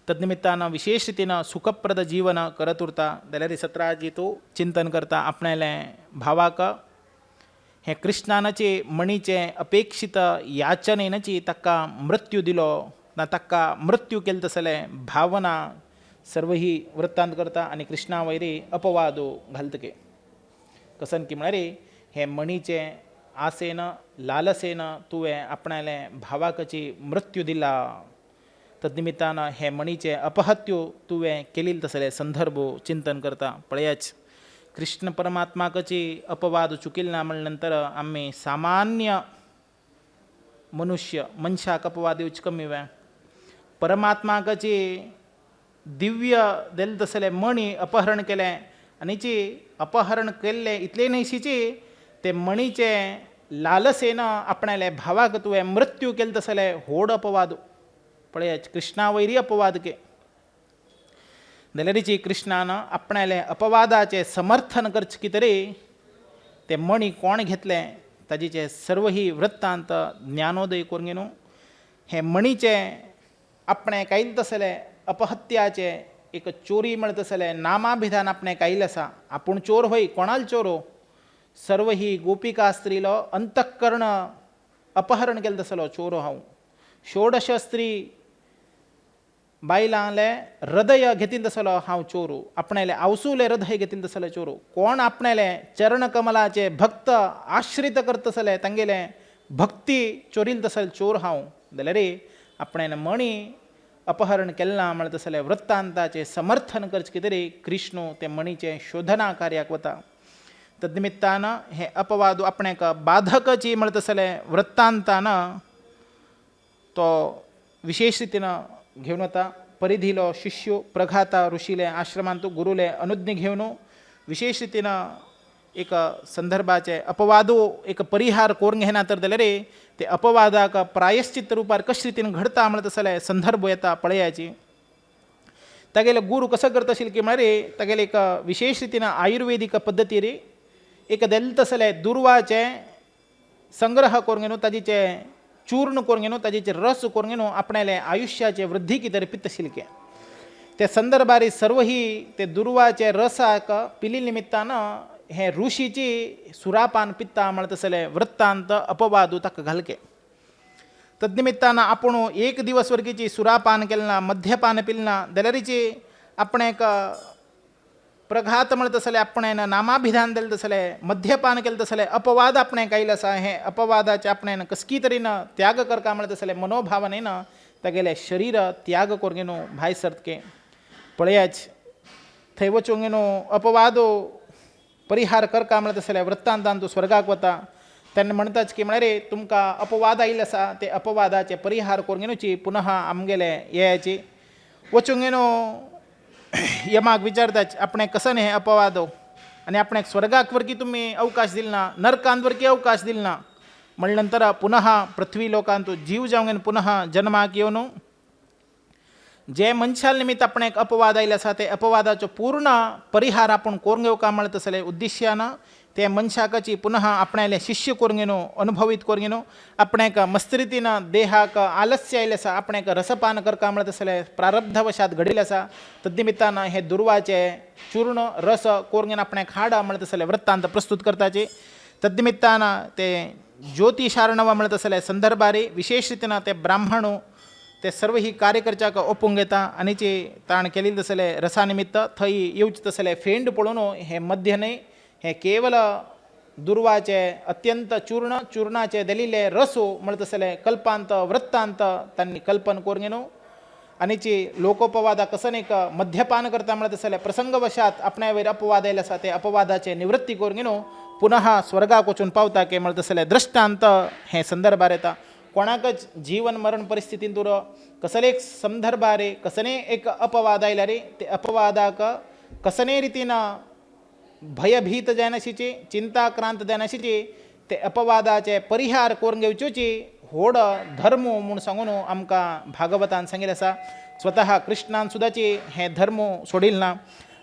Speaker 1: तद्निमित्तान विशेष रितीन सुखप्रद जीवन करत उरता. जाल्यार सतराजितू चिंतन करता आपणाले भावाक हे कृष्णानाचे मणीचे अपेक्षित याचनेनची ताका मृत्यू दिलो ना ताका मृत्यू केले तसलें भावना सर्व ही वृत्तांत करता आनी कृष्णा वयरी अपवादो घालतके कसन की म्हळ्यार हे मणीचे आसेन लालसेन तुवें आपणाले भावाकची मृत्यू दिला. तद्निमित्तान हे मणीचे अपहत्यो तुवें केलेले तसले संदर्भ चिंतन करता. पळयाच कृष्ण परमात्माकची अपवाद चुकिल ना म्हणल्या नंतर आम्ही सामान्य मनुष्य मनशाक अपवाद येवचे कमी वे परमात्माकाची दिव्य दिले तसले मणी अपहरण केले आनीची अपहरण केल्ले इतले न्हयशीची ते मणीचे लालसेन आपणाले भावाक तुवें मृत्यू केले तसले व्हड अपवाद. पळयाच कृष्णा वयरी अपवाद के जाल्यारची कृष्णान आपणाले अपवादाचे समर्थन करचे की तरी ते मणी कोण घेतले ताजेचे सर्व ही वृत्तांत ज्ञानोदय करून घेवन हे मणीचे आपणे कायले तसले अपहत्याचे एक चोरी म्हणत तसले नामाभिधान आपणे कायले आसा. आपूण चोर होय कोणाल चोरो सर्व ही गोपिका स्त्रीलो अंतःकरण अपहरण केले तसलो चोरो हांव. षोडश स्त्री बायलांले हृदय घेतील तसलो हांव चोरू. आपणाले आवसूले हृदय घेतील तसले चोरू. कोण आपणाले चरण कमलाचे भक्त आश्रित करत तसले तांगेले भक्ती चोरील तसले चोर हांव. जाल्यार आपणाने मणी अपहरण केल्ला म्हणत तसले वृत्तांताचे समर्थन करचे की तरी कृष्ण ते मणीचे शोधना कार्याक वता. तद्निमित्तान हे अपवाद आपणाक बाधकची म्हणत तसले वृत्तांतान तो विशेष रितीन घेवन वता. परिधिलो शिष्यो प्रघाता ऋषीले आश्रमांतू गुरुले अनुज्ञे घेवन विशेष रितीन एक संदर्भाचे अपवादो एक परिहार करून घेना तर जाल्यार ते अपवादाक प्रायश्चित्त रुपार कशे रितीन घडता म्हणत तसले संदर्भ येता. पळयाची तागेले गुरू कसो करता आशिल्लो की म्हळ्यार तागेले एक विशेष रितीन आयुर्वेदीक पद्दतीर एक देल्ले तसले दुर्वाचे संग्रह करून घेवन ताजेचे चूर्ण करून घेवन ताजेचे रस करून घेवन आपणाले आयुष्याचे वृद्धी कितें पित्त शिलके ते संदर्भारी सर्व ही ते दुर्वाचे रसाक पिली निमित्तान हे ऋषीची सुरापान पित्ता म्हणत तसले वृत्तांत अपवादू ताका घालके. तद्निमित्तान आपूण एक दिवस वर्गीची सुरापान केलना मध्यपान पिलना जाल्यारची आपणाक प्रघात म्हणत असले आपण नामाभिधान दिलं तसले मद्यपान केलं तसले अपवाद आपण काही असा हे अपवादाचे आपण कसकी तरीनं त्याग करका म्हणत असले मनोभावनेनं त्या गेले शरीर त्याग कोरगेनो भाई सरतके पळयाच थंय वचोंगेनो अपवादो परिहार करका म्हणत असले वृत्तांतान तूं स्वर्गाक वता त्यांनी म्हणताच की म्हणे रे तुमका अपवाद आयिल्ले आसा ते अपवादाचे परिहार कोरगेनूची पुनः आमगेले येयाची वचोंगेनो यमाक विचारताच आपण कसं नाही हे अपवादो आणि आपण स्वर्गाक वरकी तुम्ही अवकाश दिल ना नरकांवरकी अवकाश दिल ना म्हणल्यानंतर पुनः पृथ्वी लोकांत जीव जावंगेन पुनः जन्माक येवन जे मनशाल निमित्त आपण एक अपवाद आयिल्ले आसा ते अपवादाचो पूर्ण परिहार आपण कोरून घेवका म्हणत असले उद्देश्यानं ते मनशाकाची पुनः आपणाले शिष्य करून घेनो अनुभवित करून घेनो आपण एक मस्त रितीनं देहाक आलस्य आयिल्लें आसा आपण एक रसपान करका म्हणत असले प्रारब्धवशात घडिल्लें आसा तद्निमित्तानं हे दुर्वाचे चूर्ण रस करून घेवन आपण खाडा म्हणत असले वृत्तांत प्रस्तुत करताचे तद्निमित्तानं ते ज्योतिषार्णव म्हणत असले संदर्भारी विशेष रितीनं ते ब्राह्मणो ते सर्व ही कार्यकर्त्याक ओपूंक येता आनी ची ताण केलेली तसले रसानिमित्त थंय येवचे तसले फेंड पळोवन हे मध्य न्हय हे केवल दुर्वाचे अत्यंत चूर्णाचे दिल्ले रसो म्हणत असले कल्पांत वृत्तांत त्यांनी कल्पन करून घेनो आनी ची लोकोपवादा कसं एक मद्यपान करता म्हणत असले प्रसंगवशात आपणा वयर अपवाद आयले आसा ते अपवादाचे निवृत्ती करून घेनो पुनः स्वर्गाक वचून पावता के म्हणत असले दृष्टांत हे संदर्भार येता कोणाकच जीवन मरण परिस्थितीन तुरो कसले एक संदर्भार रे कसने एक अपवाद आयला रे ते अपवादाक कसने रितीनं भयभीत जायनाशिची चिंताक्रांत जायनाशिची ते अपवादाचे परिहार करून घेवच्योची व्हड धर्म म्हूण सांगून आमकां भागवतान सांगिल्लें आसा स्वतः कृष्णान सुद्दाची हे धर्म सोडिल ना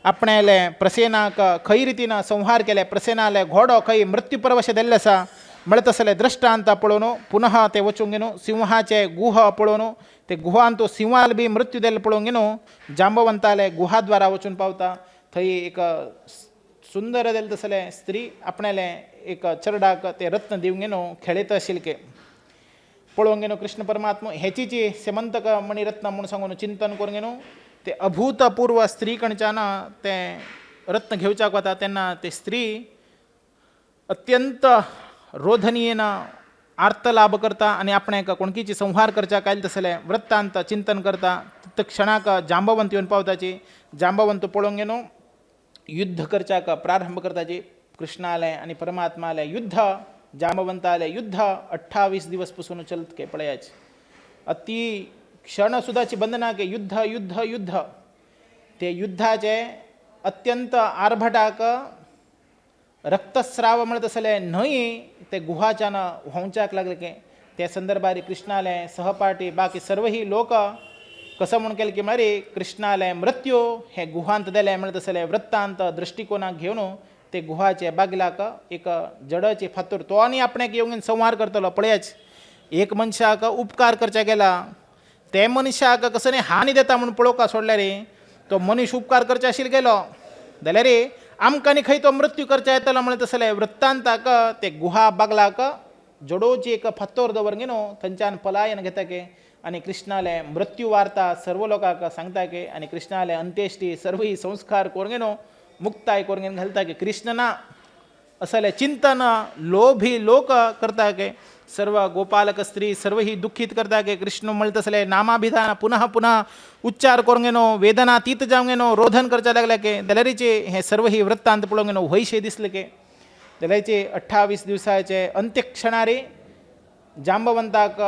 Speaker 1: आपणाले प्रसेनाक खंय रितीन संहार केले प्रसेनाले घोडो खंय मृत्यूपरवश दिल्ले आसा म्हणत असले दृष्टांत पळोवन पुनः ते वचूंक घेनो सिंहाचे गुह पळोवन ते गुहान तो सिंहाल बी मृत्यू दिल्ले पळोवंक घेनो जांबवंताले गुहाद्वारा वचून पावता थंय एक सुंदर दिल्ले तसले स्त्री आपणाले एक चरडाक ते रत्न दिवंक घेनो खेळीत शिल्के पळोवंक घेनो कृष्ण परमात्मा हेची जी सेमंतक मणिरत्न म्हणून सांगून चिंतन करून घेनो ते अभूतपूर्व स्त्री कडच्यान ते रत्न घेवच्याक वता तेन्ना ते स्त्री अत्यंत रोधनीयेन आर्तलाभ करता आणि आपणाक कोणकीची संहार करच्या काय तसले वृत्तांत चिंतन करता ते क्षणाक जांबवंत येवन पावताची जांबवंत पळोवंक घेनो युद्ध करच्याक प्रारंभ करताची कृष्णाले आणि परमात्माले युद्ध जांबवंताले युद्ध 28 दिवस पासून चलत के पळयाच अति क्षण सुद्दाची बंधना के युद्ध युद्ध युद्ध ते युद्धाचे अत्यंत आर्भटाक रक्तस्राव म्हणत असले न्हय ते गुहाच्यान व्हांवच्याक लागले के त्या संदर्भारी कृष्णाले सहपाठी बाकी सर्व ही लोक कसं म्हणून केलं की मरे कृष्णाले मृत्यू हे गुहांत दिले म्हणत असले वृत्तांत दृष्टिकोनाक घेवन ते गुहाचे बागलाक एक जडचे फातर तो आनी आपणाक येवन संहार करतलो पळयाच एक मनशाक उपकार करच्या गेला ते मनशाक कसं न्ही हानी देता म्हणून पळोवका सोडले रे तो मनीस उपकार करचे आशिल्लो गेलो जाल्यार रे आमकां न्ही खंय तो मृत्यू करचे येतलो म्हणत असले वृत्तांताक ते गुहा बागलाक जडोची एक फातर दवर घेनो थंयच्यान पलायन घेता के आनी कृष्णाले मृत्यू वार्ता सर्व लोकांक सांगता के आनी कृष्णाले अंत्येष्टी सर्व संस्कार करून घेनो मुक्ताय करून घेवन घालता के कृष्णना असले चिंतन लोभी लोक करता के सर्व गोपालक स्त्री सर्व ही दुःखित करता के कृष्ण म्हणत असले नामाभिधान पुनः पुनः उच्चार करून घेनो वेदनातीत जावंक घेनो रोधन करच्या लागले के जाल्यारीचे हे सर्व ही वृत्तांत पळोवंक घेनो वैशे दिसले के जाल्यारचे 28 दिवसाचे अंत्यक्षणारे जांबवंताक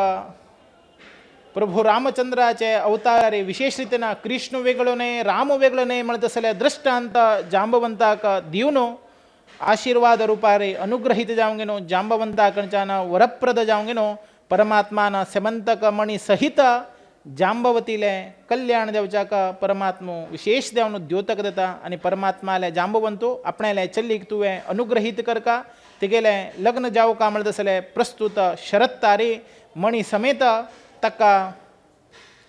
Speaker 1: प्रभू रामचंद्राचे अवतारे विशेष रितीन कृष्ण वेगळो न्हय राम वेगळो न्हय म्हणत असले दृष्टांत जांबवंताक दिवन आशीर्वाद रूपारे अनुग्रहित जावंक घेनो जांबवंता कडच्यान वरप्रद जावंक घेनो परमात्मान सेमंतक मणी सहित जांबवतीले कल्याण देवच्याक परमात्मो विशेष देवन द्योतक देता आनी परमात्माले जांबवंतो आपणाले चल्लीक तुवें अनुग्रहित करका तेगेले लग्न जावका म्हणत असले प्रस्तुत शरत तारी मणी समेत ताका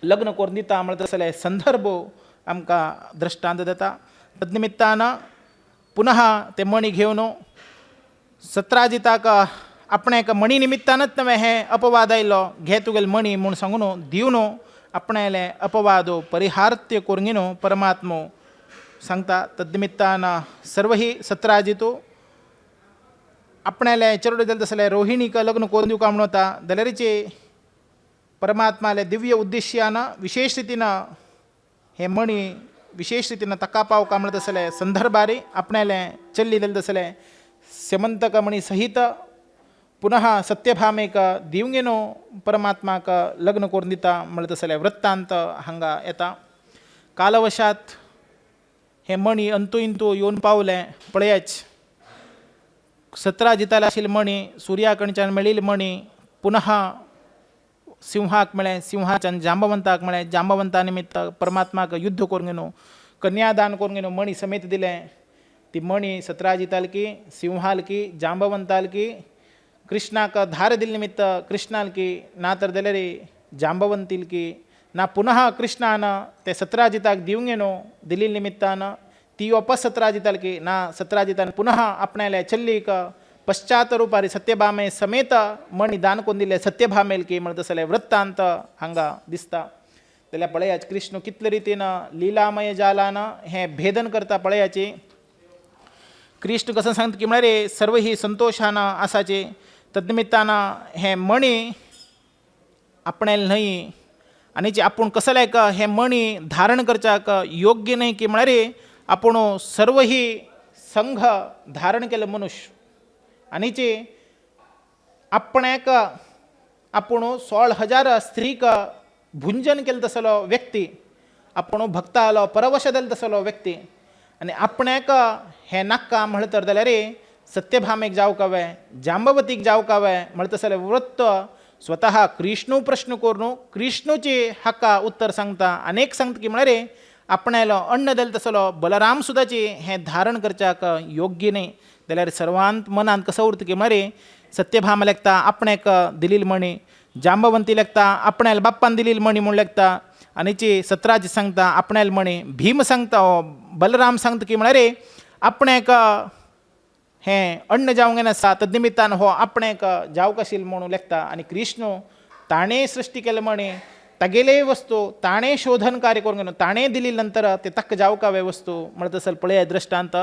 Speaker 1: लग्न करून दिता म्हणत असले संदर्भ आमकां दृष्टांत देता तद्निमित्तान पुनः ते मणी घेवन सत्राजिताक आपणाक मणी निमित्तानच नवे हे अपवाद आयलो घे तुगेल मणी म्हूण सांगून दिवन आपणाले अपवादो परिहार्त्य करून घेवन परमात्मो सांगता तद्निमित्तान सर्वही सत्राजितो आपणाला चरड दिलं तसले रोहिणी का लग्न कोण देऊ का म्हणता दलरीचे परमात्माला दिव्य उद्देश्यानं विशेष रीतीनं हे मणी विशेष रीतीनं तकापाव का म्हणत असले संदर्भारी आपणाला चल्ली दिलं तसले सेमंतक मणी सहित पुनः सत्यभामेक दिवंगेनो परमात्माक लग्न करून दिता म्हणत असले वृत्तांत हांगा येता कालवशात हे मणी अंतू इंतू येऊन पावले पळयाच 17 जिताला आशिल्ले मणी सूर्याकडच्यान मेळिल्ले मणी पुनः सिंहाक मेळ्ळे सिंहाच्यान जांबवंताक मेळ्ळे जांबवंता निमित्त परमात्माक युद्ध करून गेलो कन्यादान करून गेलो मणी समेत दिले ती मणी 17 जिताल की सिंहाल की जांबवंताल की कृष्णाक धार दिल निमित्त कृष्णाल की ना तर दिले रे जांबवंतील की ना पुनः कृष्णानं ते 17 जिताक दिवंग गेलो दिल्ली निमित्तानं ती वापस 17 जिताल की ना 17 जितान पुनः आपणाला चल्ली का पश्चात रूपारी सत्यभामे समेत मणी दान कोण दिले सत्यभामेल की म्हणत असले वृत्तांत हांगा दिसता त्याला पळयाच कृष्ण कितले रीतीनं लीलामय जालानं हे भेदन करता पळयाचे कृष्ण कसं सांगता की म्हणारे सर्व ही संतोषानं आसाचे तद्निमित्तानं हे मणी आपणाला नाही आणि जे आपण कसं लायक हे मणी धारण करच्याक योग्य नाही की म्हणारे आपण सर्व ही संघ धारण केलं मनुष्य आणि जे आपणाक आपण 16,000 स्त्रीक भुंजन केलं तसलो व्यक्ती आपण भक्तालो परवश दिल तसलो व्यक्ती आणि आपणाक हे नाका म्हणतर जाल्यार रे सत्यभामेक जावं कावे जांबवतीक जावं कावे म्हणत असले वृत्त स्वतः कृष्णू प्रश्न करून कृष्णूचे हक्का उत्तर सांगता अनेक सांगता की म्हणारे आपणाला अन्न दिल तसलो बलराम सुद्दाचे हे धारण करच्याक योग्य नाही जाल्यार सर्वांत मनांत कसं उरता की म्हणारे सत्यभामा लेखता आपणाक दिलील मणी जांबवंती लेखता आपणाला बाप्पान दिलील मणी म्हूण लेखता आनी 17 सांगता आपणाल मणी भीम सांगता बलराम सांगता की म्हणारे आपणाक हे अन्न जावंक नासा तद्निमित्तान हो आपणाक जावंक आशिल्लो म्हणून लेखता आनी कृष्ण ताणें सृश्टी केले मणी तागेले वस्तू ताणें शोधन कार्य करून गेलो ताणें दिली नंतर ते तक्क जावकावे वस्तू म्हणत असल पळय दृष्टांत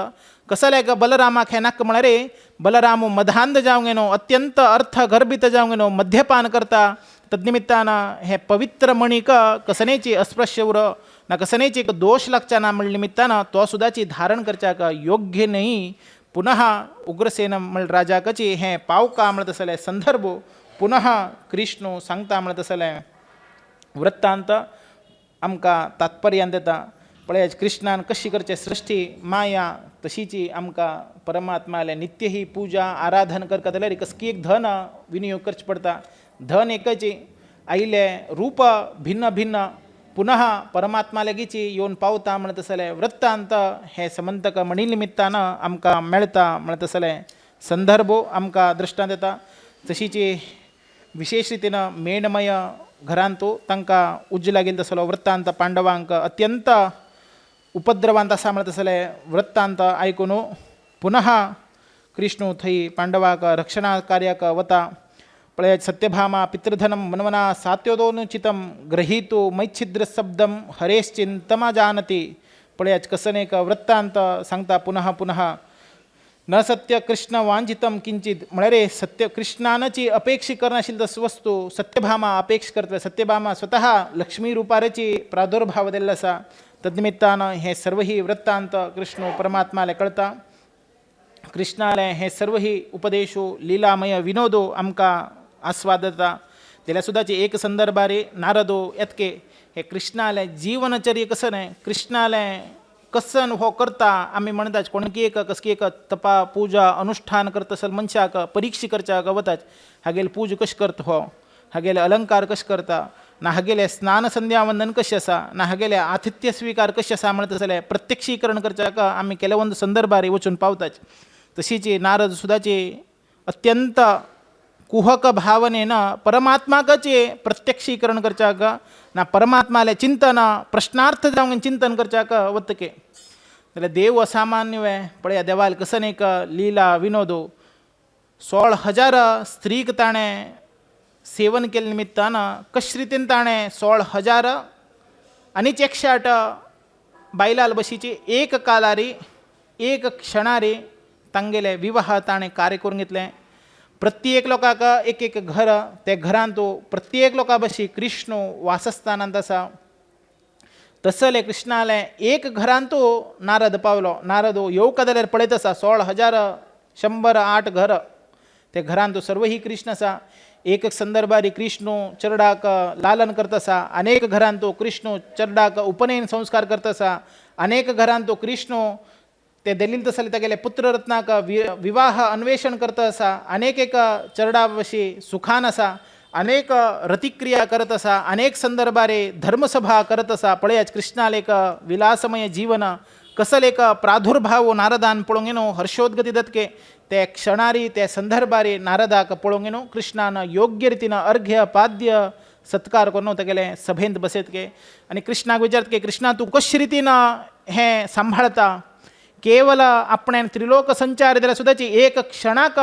Speaker 1: कसं लायक बलरामाक हे नाक म्हणारे बलराम मधांध जावंक गेलो अत्यंत अर्थ गर्भित जावंक गेलो मद्यपान करता तद्निमित्तानं हे पवित्र मणीक कसनेची अस्पृश्य उर ना कसनेची दोष लागच्या ना म्हण निमित्तानं तो सुद्दाची धारण करच्याक योग्य नाही पुनः उग्रसेन म्हण राजाकची हे पावका म्हणत असले संदर्भ पुनः कृष्ण सांगता म्हणत असले वृत्तांत आमकां तात्पर्यान देता पळयाच कृष्णान कशी करचे सृष्टी माया तशीची आमकां परमात्माले नित्य ही पूजा आराधन करता जाल्यार कसकी एक धन विनियोग करचे पडटा धन एकची आयले रूप भिन्न भिन्न पुनः परमात्मा लागीची येवन पावता म्हणत असले वृत्तांत हे समंतक मणी निमित्तानं आमकां मेळटा म्हणत असले संदर्भ आमकां दृश्टांत येता तशीची विशेष रितीनं मेणमय घरांतू तांकां उज्ज लागील तसलो वृत्तांत पांडवांक अत्यंत उपद्रवांत आसा म्हणत असले वृत्तांत आयकून पुनः कृष्ण थंय पांडवाक रक्षणा कार्याक वता पळयात सत्यभामा पितृधनम मनमना सात्योदोनुचितम ग्रहीतो मैच्छिद्र शब्दम हरेश्चिंतमा जानती पळयात कसन एक वृत्तांत सांगता पुनः पुनः न सत्य कृष्ण वांछितम किंचित म्हणारे सत्य कृष्णानाची अपेक्षा करनाशिल्ल वस्तू सत्यभामा अपेक्षा करते सत्यभामा स्वतः लक्ष्मी रूपारेची प्रादुर्भाव दिल्लो आसा तद्निमित्तानं हे सर्व ही वृत्तांत कृष्ण परमात्माले कळता कृष्णाले हे सर्व ही उपदेशो लीलामय विनोदो आमकां आस्वाद जाता जाल्यार सुद्दाची एक संदर्भारे नारदो येतके हे कृष्णाले जीवनचर्य कसं न्हय कृष्णाले कसन हो करता आमी म्हणटाच कोणकी एक कसकी एक तपा पूजा अनुष्ठान करता आसतना मनशाक परीक्षा करच्याक वताच हागेले पूजा कशी करता हो हागेले अलंकार कशे करता ना हागेले स्नान संध्या वंदन कशें आसा ना हागेले आतिथ्य स्वीकार कशें आसा म्हणटा जाल्यार प्रत्यक्षीकरण करच्याक आमी केले ಒಂದು संदर्भारी वचून पावताच तशीची नारद सुदाची अत्यंत कुहक भावनेन परमात्माकाचे प्रत्यक्षीकरण करच्याक ना परमात्माले चिंतन प्रश्नार्थ जावन चिंतन करच्याक वतके जाल्यार देव असामान्य वे पळया देवाल कसन एक लीला विनोदो 16,000 स्त्रीक ताणें सेवन केले निमित्तान कशे रितीन ताणें 16,000 आनी 108 बायलाल बशीची एक कालारी एक क्षणारी तांगेले विवाह ताणे कार्य करून घेतले. प्रत्येक लोकांक एक एक घर, त्या घरांत प्रत्येक लोकां बशी कृष्ण वासस्थानांत आसा. तसले कृष्णाले एक घरांत नारद पावलो. नारद येवका जाल्यार पळयत आसा 16,108 घर, त्या घरांत सर्व ही कृष्ण आसा. एक संदर्भारी कृष्ण चरडाक लालन करता आसा. अनेक घरांत कृष्ण चरडाक उपनयन संस्कार करता आसा. अनेक घरांत कृष्ण ते दलील तसले तेगेले पुत्ररत्नाक विवाह अन्वेषण करता आसा. अनेक एक चरडा वशी सुखान आसा. अनेक रतिक्रिया करत आसा. अनेक संदर्भारे धर्मसभा करत आसा. पळयाच कृष्णाल एक विलासमय जीवन कसल एक प्रादुर्भाव नारदान पळोवंक येनो हर्षोद्गती दत्के ते क्षणारी ते संदर्भारी नारदाक पळोवंक येनो कृष्णान योग्य रितीन अर्घ्य पाद्य सत्कार करून तेगेले सभेंत बसयतके आनी कृष्णाक विचारतके कृष्णा तूं कशे रितीन हें सांबाळता. केवल आपणे त्रिलोक संचार जाल्यार सुद्दाची एक क्षणाक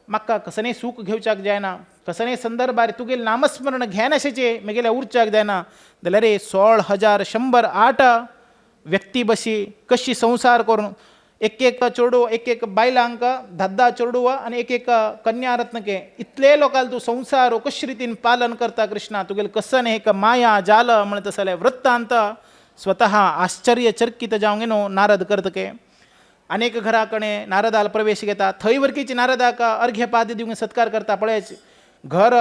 Speaker 1: म्हाका कसनय सूख घेवच्याक जायना. कसनय संदर्भार तुगेलें नामस्मरण घेनाशेचे म्हगेल्या उरच्याक जायना जाल्यार 16,108 व्यक्ती बशी कशी संसार करून एक एक चेडू एक एक बायलांक 10 चेडू आनी एक एक कन्या रत्नके इतले लोकांक तूं संसार कशे रितीन पालन करता कृष्णा. तुगेलें कसन एक माया जाल म्हणत तसले वृत्तांत स्वतः आश्चर्यचकित जावंक न्हू नारद करतके. अनेक घरा कडेन नारदाल प्रवेश घेता. थंय वरकीची नारदाक अर्घ्यपाद्य दिवंक सत्कार करता. पळयच घर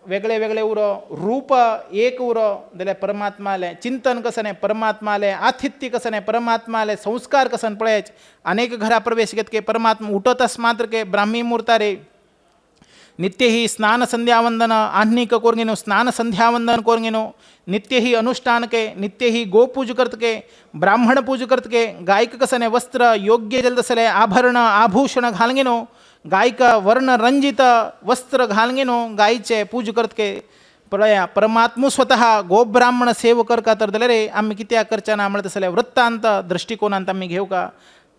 Speaker 1: वेगळे वेगळे उरो, रूप एक उरो जाल्यार परमात्माले चिंतन कसने परमात्माले आतिथ्य कसने परमात्माले संस्कार कसन. पळयच अनेक घरा प्रवेश घेतके परमात्मा उठतस मात्र के ब्राह्मी मुहूर्तारे नित्य ही स्नान संध्यावंदन आह्निक कोरगेनो स्नान संध्यावंदन कोरगेनो नित्य ही अनुष्ठान के नित्य ही गोपूज करतके ब्राह्मण पूज करतके गायक कसने वस्त्र योग्य जलदसले आभरण आभूषण घालगेनो गायक वर्ण रंजित वस्त्र घालगेनो गायचे पूज करतके. पळया परमात्मू स्वतः गोब्राह्मण सेवकर का तर जाल्यार आमी कित्याक करचना म्हणत तसले वृत्तांत दृष्टिकोनांत आमी घेवका.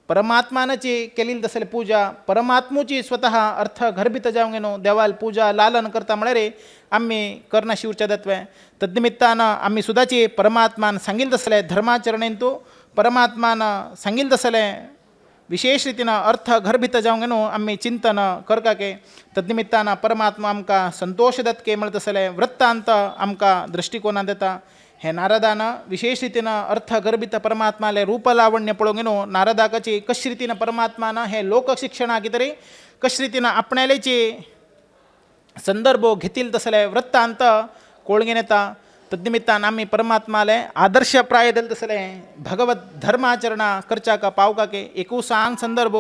Speaker 1: परमात्मानाची केलेली तसले पूजा परमात्मूची स्वतः अर्थ घरभित जावंक न्हू देवाल पूजा लालन करता म्हळ्यार आमी करनाशी उरच्या दत्वे. तद्निमित्तान आमी सुद्दाची परमात्मान सांगिल्ले तसले धर्माचरणेन तूं परमात्मान सांगिल्ले तसले विशेष रितीन अर्थ घरभित जावंक न्हू आमी चिंतन करका के. तद्निमित्तान परमात्मा आमकां संतोष दत्के म्हणत तसले वृत्तांत आमकां दृष्टिकोनांत येता. हे नारदान विशेष रितीन अर्थ गर्भित परमात्माले रूप लावण्य पळोवंक न्हू नारदाकाची कशे रितीन परमात्मान हे लोक शिक्षणा कितें कशे रितीन आपणालेची संदर्भ घेतील तसले वृत्तांत कोळगेन येता. तद्निमित्तान आमी परमात्माले आदर्शप्राय दिल तसले भगवत धर्माचरणा करच्याक पावका के. एकू सांग संदर्भ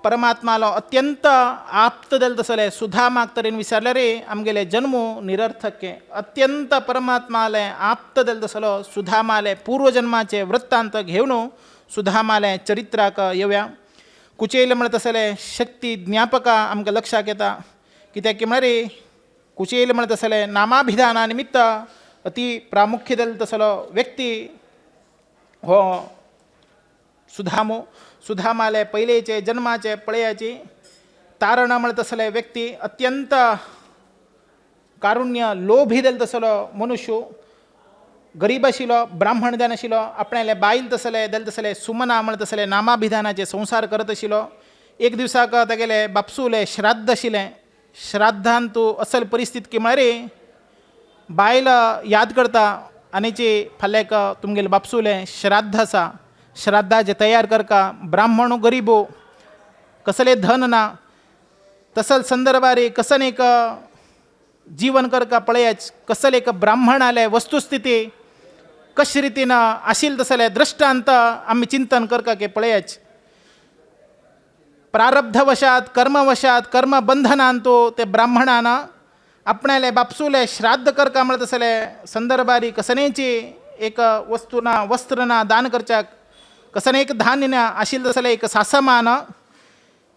Speaker 1: परमात्मालो अत्यंत आप्त दिल तसले सुधा मागतरेन विचारल्यार आमगेले जन्म निरर्थक के. अत्यंत परमात्माले आप्त दिल तसलो सुधामाले पूर्वजन्माचे वृत्तांत घेवन सुधामाले चरित्राक येवया. कुचेल म्हणत तसले शक्ती ज्ञापका आमकां लक्षाक येता. कित्याक की म्हळ्यार कुचेल म्हणत तसले नामाभिधाना निमित्त अति प्रामुख्य दिल तसलो व्यक्ती हो सुधामो. सुधामाले पयलेचे जन्माचे पळयाची तारण म्हणत तसले व्यक्ती अत्यंत कारुण्य लोभी दिल तसलो मनुष्य गरीब आशिल्लो ब्राह्मण जावन आशिल्लो आपणाले बायल तसले दिल तसले सुमना म्हणत तसले नामाभिधानाचे संसार करत आशिल्लो. एक दिसाक तेगेले बापसूले श्राद्ध आशिल्लें. श्राद्धांत तूं असल परिस्थिती की म्हळ्यार बायल याद करता आनीची फाल्याक तुमगेले बापसूले श्राद्ध आसा श्राद्धाचे तयार करका ब्राह्मण गरीबो कसले धन ना तसल संदर्भारी कसन एक जीवन करका. पळयाच कसल एक ब्राह्मणाले वस्तुस्थिती कशे रितीन आशिल्ले तसले दृश्टांत आमी चिंतन करका की पळयाच प्रारब्धवशात कर्मवशात कर्मबंधनांत ते ब्राह्मणान आपणाले बापसूले श्राद्ध करका म्हणत तसले संदर्भारी कसनेची एक वस्तू ना वस्त्र ना दान करच्याक कसने एक धान्य ना आशिल्ले तसले एक सासमान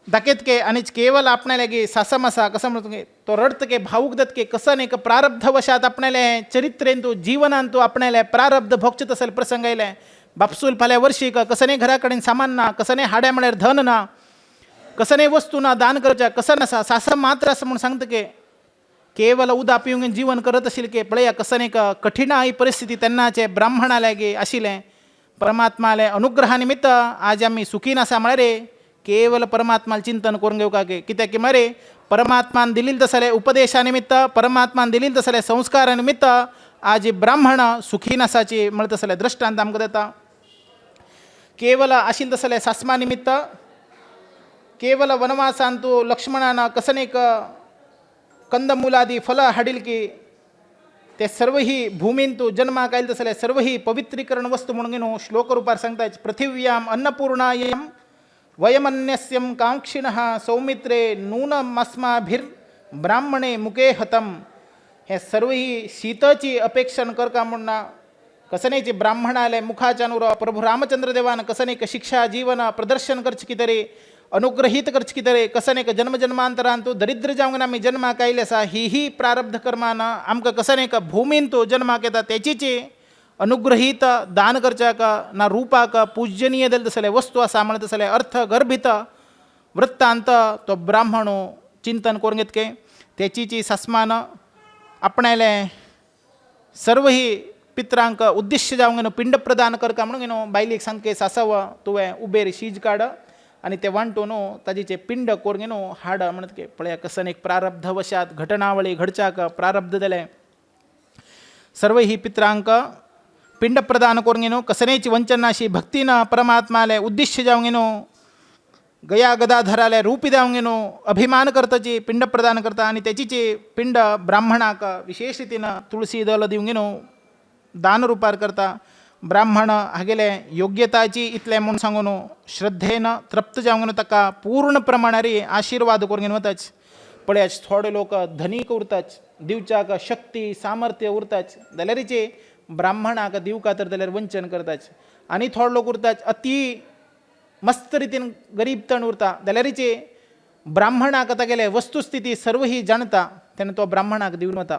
Speaker 1: दाखयत के आनी केवल आपणाले गे सासम आसा कसं म्हणत तो रडत के भावूक दत के कसन एक प्रारब्धवशात आपणाले चरित्रेन तूं जिवनान तूं आपणाले प्रारब्ध भोगचे तसले प्रसंग आयले. बापसूल फाल्यां वर्शीक कसने घरा कडेन सामान ना कसने हाड्या म्हळ्यार धन ना कसने वस्तू ना दान करच्या कसन आसा सासम मात्र आसा म्हणून सांगता के केवल उदा पिवंक जीवन करत आशिल्ले के. पळया कसन एक कठीण ही परिस्थिती तेन्नाचे ब्राह्मणाले गे आशिल्लें. परमात्माले अनुग्रहानिमित्त आज आम्ही सुखी नसा म्हळे रे केवळ परमात्माला चिंतन करून घेऊ का गे कित्याक की मरे परमात्मान दिलील तसले उपदेशानिमित्त परमात्मान दिलील तसले संस्कारानिमित्त आज ब्राह्मण सुखी नसाची म्हणत तसले दृष्टांत आमकां देता केवळ आशिल तसले सासमानिमित्त केवळ वनवासांतू लक्ष्मणानं कसनेक कंदमुलादी फल हाडील की ते सर्व ही भूमींतू जन्माक आयल तसले सर्व ही पवित्रीकरण वस्तू म्हणून श्लोक रुपार सांगताच पृथिव्याम अन्नपूर्णायम वयमन्यस्यम कांक्षिणः सौमित्रे नूनमस्माभिर् ब्राह्मणे मुखे हतम हे सर्व ही शीतची अपेक्षण कर का म्हणना कसनेची ब्राह्मणाले मुखाचानुर प्रभू रामचंद्र देवान कसनेक शिक्षा जीवन प्रदर्शन करच की तरी अनुग्रहित करच की तरी कसनेक जन्मजन्मांतरांतू दरिद्र जावंगन आम्ही जन्माक आयलेसा ही प्रारब्ध कर्मान आमकां कसनेक भूमींतू जन्माक येता त्याचीची अनुग्रहित दान करच्याक ना रूपाक पूजनीय दिल तसले वस्तू आसा म्हणत तसले अर्थ गर्भित वृत्तांत तो ब्राह्मणो चिंतन करून घेतके त्याचीची सस्मान आपणाले सर्व ही पित्रांक उद्दिश्य जावंगेनो पिंड प्रदान करका म्हणून घेनो बायलेक सांगके सासव तुवें उबेर शीज काड आणि ते वांटून ताजीचे पिंड करून घेनो हाड म्हणत के पळया कसन एक प्रारब्ध वशात घटनावळी घडच्याक प्रारब्ध दिले सर्व ही पित्रांक पिंड प्रदान करून घेनो कसनेची वंचनाशी भक्तीनं परमात्माले उद्दिश्य जावं घेनो गया गदाधराले रूपी जावं घेनो अभिमान करताची पिंड प्रदान करता आणि त्याचीचे पिंड ब्राह्मणाक विशेष रीतीनं तुळशी दल दिवं घेनो दान रुपार करता ब्राह्मण हागेले योग्यताची इतले म्हणून सांगून श्रद्धेनं तृप्त जावं घेनो ताका पूर्ण प्रमाणारी आशीर्वाद करून घेवन वताच पळयाच थोडे लोक धनीक उरताच दिवच्याक शक्ती सामर्थ्य उरताच जाल्यारीचे ब्राह्मणाक दिवका तर जाल्यार वंचन करताच आनी थोडे लोक उरताच अति मस्त रितीन गरीब तण उरता जाल्यारीचे ब्राह्मणाक तागेले वस्तुस्थिती सर्व ही जाणता तेन्ना तो ब्राह्मणाक दिवन वता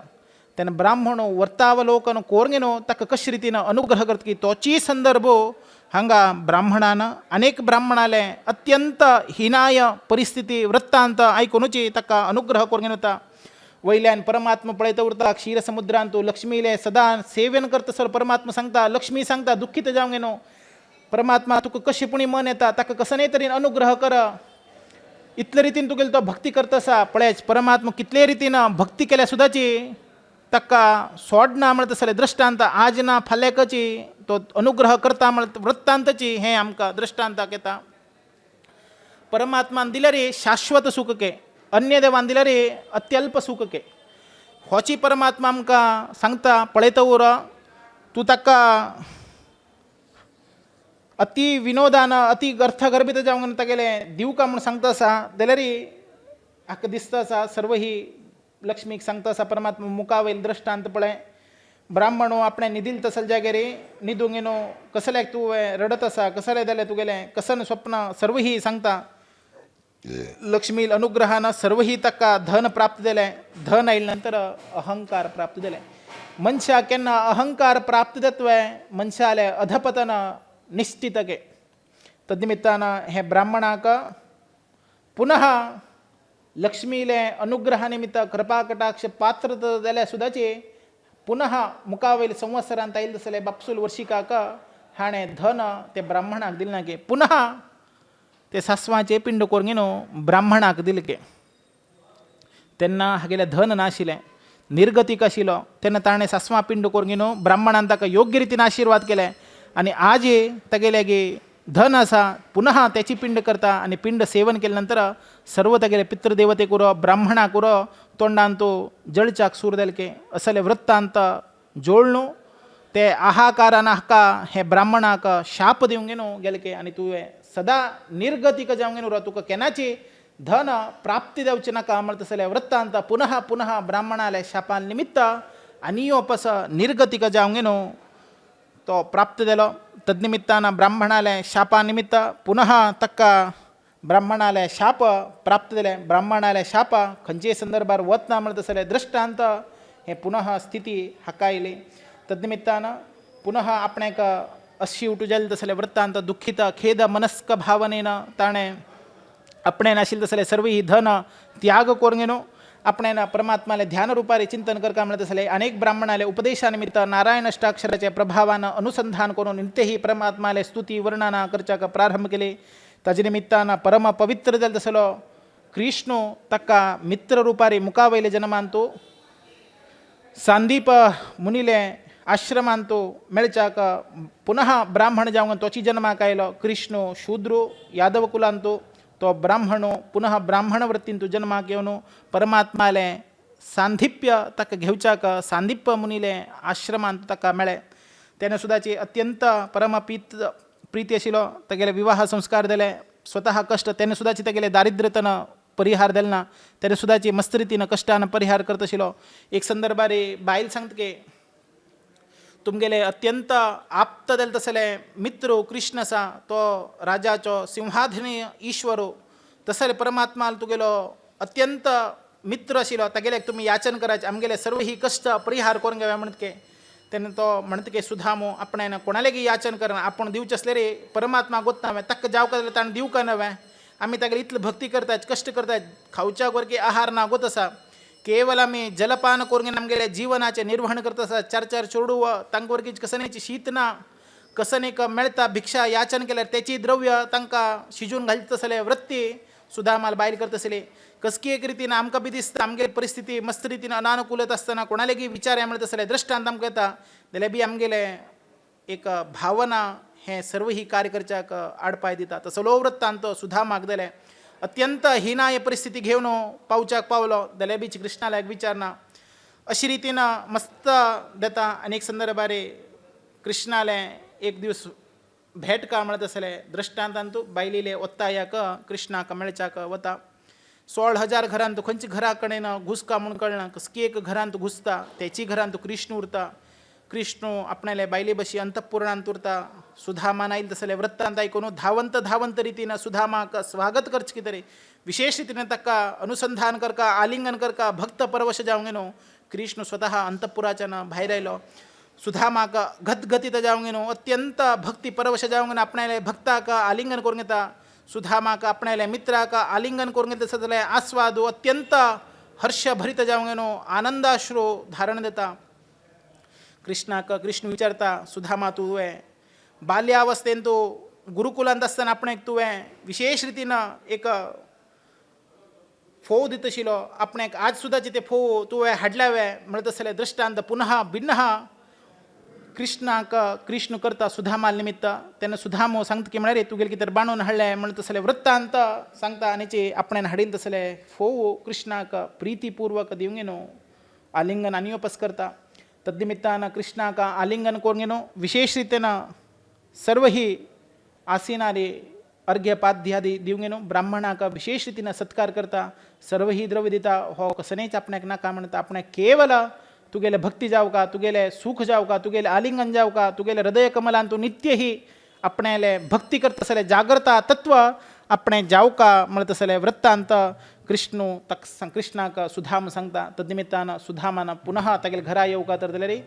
Speaker 1: तेन्ना ब्राह्मण वर्तावलोकन कोरगेनो ताका कशे रितीन अनुग्रह करता की तोची संदर्भ हांगा ब्राह्मणान अनेक ब्राह्मणाले अत्यंत हिनाय परिस्थिती वृत्तांत आयकुनूची ताका अनुग्रह करून वता वयल्यान परमात्मा पळयता उरता क्षीर समुद्रांतू लक्ष्मीले सदा सेवन करता सर परमात्मा सांगता लक्ष्मी सांगता दुःखीत जावं घेनो परमात्मा तुका कशेपणी मन येता ताका कसले तरेन अनुग्रह कर इतले रितीन तुगेलो तो भक्ती करता आसा पळयच परमात्मा कितले रितीन भक्ती केल्या सुद्दाची ताका सोडना म्हणत आसले दृश्टांत आज ना फाल्याकची तो अनुग्रह करता म्हणत वृत्तांतची हे आमकां दृश्टांताक येता परमात्मान दिल्यार शाश्वत सुख के अन्य देवान दिल्यार अत्यल्प सुख के होची परमात्मा आमकां सांगता पळयता उर तूं ताका अति विनोदान अति अर्थगर्भित जावंक तागेले दिवका म्हूण सांगता आसा जाल्यार हाका दिसता आसा सर्व ही लक्ष्मीक सांगता आसा परमात्मा मुखा वयल दृश्टांत पळय ब्राह्मणो आपणे निदिल तसल जाग्यार न्हिदूंक येनो कसल्याक तुवें रडत आसा कसले जालें तुगेलें कसन स्वप्न सर्व ही सांगता लक्ष्मी अनुग्रहानं सर्व ही ताका धन प्राप्त जालें धन आयले नंतर अहंकार प्राप्त जालें मनशाक केन्ना अहंकार प्राप्त जातवें मनशाले अधपतन निश्चित गे तद्निमित्तान हे ब्राह्मणाक पुनः लक्ष्मीले अनुग्रहा निमित्त कृपा कटाक्ष पात्र जाल्यार सुद्दाची पुनः मुखावयल संवत्सरांत आयले तसले बापसूल वर्षिकाक हाणें धन ते ब्राह्मणाक दिलें ना गे पुनः ते सासवांचे पिंड करून घेनो ब्राह्मणाक दिले के तेन्ना हागेलें धन नाशिल्लें निर्गतीक आशिल्लो तेन्ना ताणें सासवां पिंड करून घेनो ब्राह्मणान ताका योग्य रितीन आशिर्वाद केले आनी आज तागेले गे धन आसा पुनः त्याची पिंड करता आनी पिंड सेवन केले नंतर सर्व तागेले पितृदेवतेक उरो ब्राह्मणाक उरो तोंडान तो जळच्याक सूर जाले के असले वृत्तांत जोडणू ते आहाकारान हाका हे ब्राह्मणाक शाप दिवंक घेनो गेले के आनी तुवें सदा निर्गतीक जावंक घेनो तुका केन्नाची धन प्राप्ती जावची नाका म्हणटा तसले वृत्तांत पुनः पुनः ब्राह्मणाले शापान निमित्त आनी वापस निर्गतीक जावंक घेनो तो प्राप्त जालो तद्निमित्तान ब्राह्मणाले शापा निमित्त पुनः ताका ब्राह्मणाले शाप प्राप्त जाले ब्राह्मणाले शाप खंयचे संदर्भार वतना म्हणटा तसले दृश्टांत हे पुनः स्थिती हाका आयली तद्निमित्तान पुनः आपणाक अशी उठू जाले तसले वृत्तांत दुःखित खेद मनस्क भावनेन ताणें आपणे नाशिल्ले तसले सर्व ही धन त्याग करून घेनो आपणाला परमात्माले ध्यान रूपारे चिंतन करका मिळत असले अनेक ब्राह्मणाले उपदेशानिमित्त नारायण अष्टाक्षराच्या प्रभावानं अनुसंधान करून नित्यही परमात्माले स्तुती वर्णना करचाक प्रारंभ केले. ताजे निमित्तानं परम पवित्र जल तसलो कृष्ण तक्का मित्र रूपारे मुकावैले जन्मांतो सांदीप मुनीले आश्रमांतो मेळचाक पुनः ब्राह्मण जाऊन तोची जन्मा कायलो. कृष्ण शूद्रो यादव कुलांतो तो ब्राह्मणो पुनः ब्राह्मण वृत्तींतू जन्मा घेऊन परमात्माले सांधिप्य तक घेवचाक सांदीप मुनीले आश्रमांत तका मेळे. त्याने सुद्धाची अत्यंत परम प्रीती आशिल्लो. तेगेले विवाह संस्कार दिले. स्वतः कष्ट त्याने सुद्धाची तेगेले दारिद्र्यतनं परिहार दिले ना. त्याने सुद्धाची मस्त रीतीनं कष्टानं परिहार करत आशिल्लो. एक संदर्भारे बायल सांगत की तुमगेले अत्यंत आप्त दिल तसले मित्रो कृष्ण सा तो राजाचो सिंहाधीन ईश्वरो तसले परमात्मा तुगेलो अत्यंत मित्र आशिल्लो. तागेले तुम्ही याचन करायचे आमगेले सर्व ही कष्ट परिहार करून घेवया म्हणत के त्याने तो म्हणत के सुधामो आपण कोणालेगी याचन करना आपण दिवचे असले रे परमात्मा गोत नव्हे तक्क जाव का ताण दिव का नव्हे. आम्ही तागेले इतलं भक्ती करतायत कष्ट करतायत खावच्या वरके आहार ना गोत असा केवळ आम्ही जलपान करून आमगेले जीवनाचे निर्वहन करत असा. चार चार चोडू तांकवरकीच कसनेची शीत ना कसनेक मेळता भिक्षा याचन केल्यार त्याची द्रव्य तांकां शिजून घालत असले वृत्ती सुद्धा आम्हाला बायल करत असले. कसकी एक रीतीनं आमकां बी दिसता आमगेली परिस्थिती मस्त रीतीनं अनानुकूलत असताना कोणालेगी विचार मिळत असले दृष्टांत आमकां येता जाल्यार बी आमगेले एक भावना हे सर्व ही कार्य करच्याक आडपाय दिता. तसलो वृत्तांत सुद्धा मागदले अत्यंत हिनाय परिस्थिती घेऊन पावच्याक पावलो जाल्यार बीच कृष्णाला एक विचारना अशी रीतीनं मस्त देता. अनेक संदर्भारे कृष्णाले एक दिवस भेट का म्हणत असले दृष्टांतांतू बायलीले ओत्तायाक कृष्णाक मेळच्याक वता. 16,000 घरांत खंयची घरा कडेन घुसका म्हूण कळना. कसकी एक घरांत घुसता त्याची घरांत कृष्ण उरता. कृष्ण आपणाले बायले बशी अंतपुरणांत उरता. सुधामान आईल तसले वृत्तांत ऐकून धावंत रीतीनं सुधामाक स्वागत करच की तरी विशेष रीतीनं तक्का अनुसंधान करका आलिंगन करका भक्त परवश जावंक गेनो. कृष्ण स्वतः अंतपुराच्यान भायर आयलो. सुधामाक गदगदीत जावंक गेनो अत्यंत भक्ती परवश जावंक गेनो. आपणाले भक्ताक आलिंगन करून घेता. सुधामाक आपणाले मित्राक आलिंगन करून घेता जाल्यार आस्वाद अत्यंत हर्षभरीत जावंक गेनो आनंदाश्रू धारण देता. कृष्णाक कृष्ण विचारता सुधामा तुवें बाल्यावस्थेन तूं गुरुकुलांत आसतना आपणेक तुवें विशेष रितीनं एक फोव दित आशिल्लो आपणेक आज सुद्दाचे ते फोव तुवें हाडल्यावे म्हणत असले दृश्टांत पुनः भिन्न कृष्णाक कृष्ण करता सुधामाल निमित्त. तेन्ना सुधामो सांगता की म्हळ्यार तुगेले कितें बांदून हाडलें म्हणत असले वृत्तांत सांगता आनीचे आपणेन हाडील तसले फोव कृष्णाक प्रितीपूर्वक दिवंक गेनो आलिंगन आनी वापस करता. तद्निमित्तानं कृष्णाक आलिंगन करून गेनो विशेष रीतीनं सर्व ही आसीनारे अर्घ्यपाद्यादी दिवंक गेनो. ब्राह्मणाक विशेष रीतीनं सत्कार करता. सर्व ही द्रव्य दिता. हो कसनेच आपणाक नाका म्हणता आपणाक केवल तुगेले भक्ती जाव का तुगेले सुख जाव का तुगेले आलिंगन जाव का तुगेले हृदय कमलान तू नित्य ही आपणाले भक्ती करत असले जागृता तत्व आपणे जाव का म्हणत असले वृत्तांत कृष्णाक सुधाम सांगता. तद्निमित्तानं सुधामानं पुनः तागेले घरा येऊ का तर जाल्यार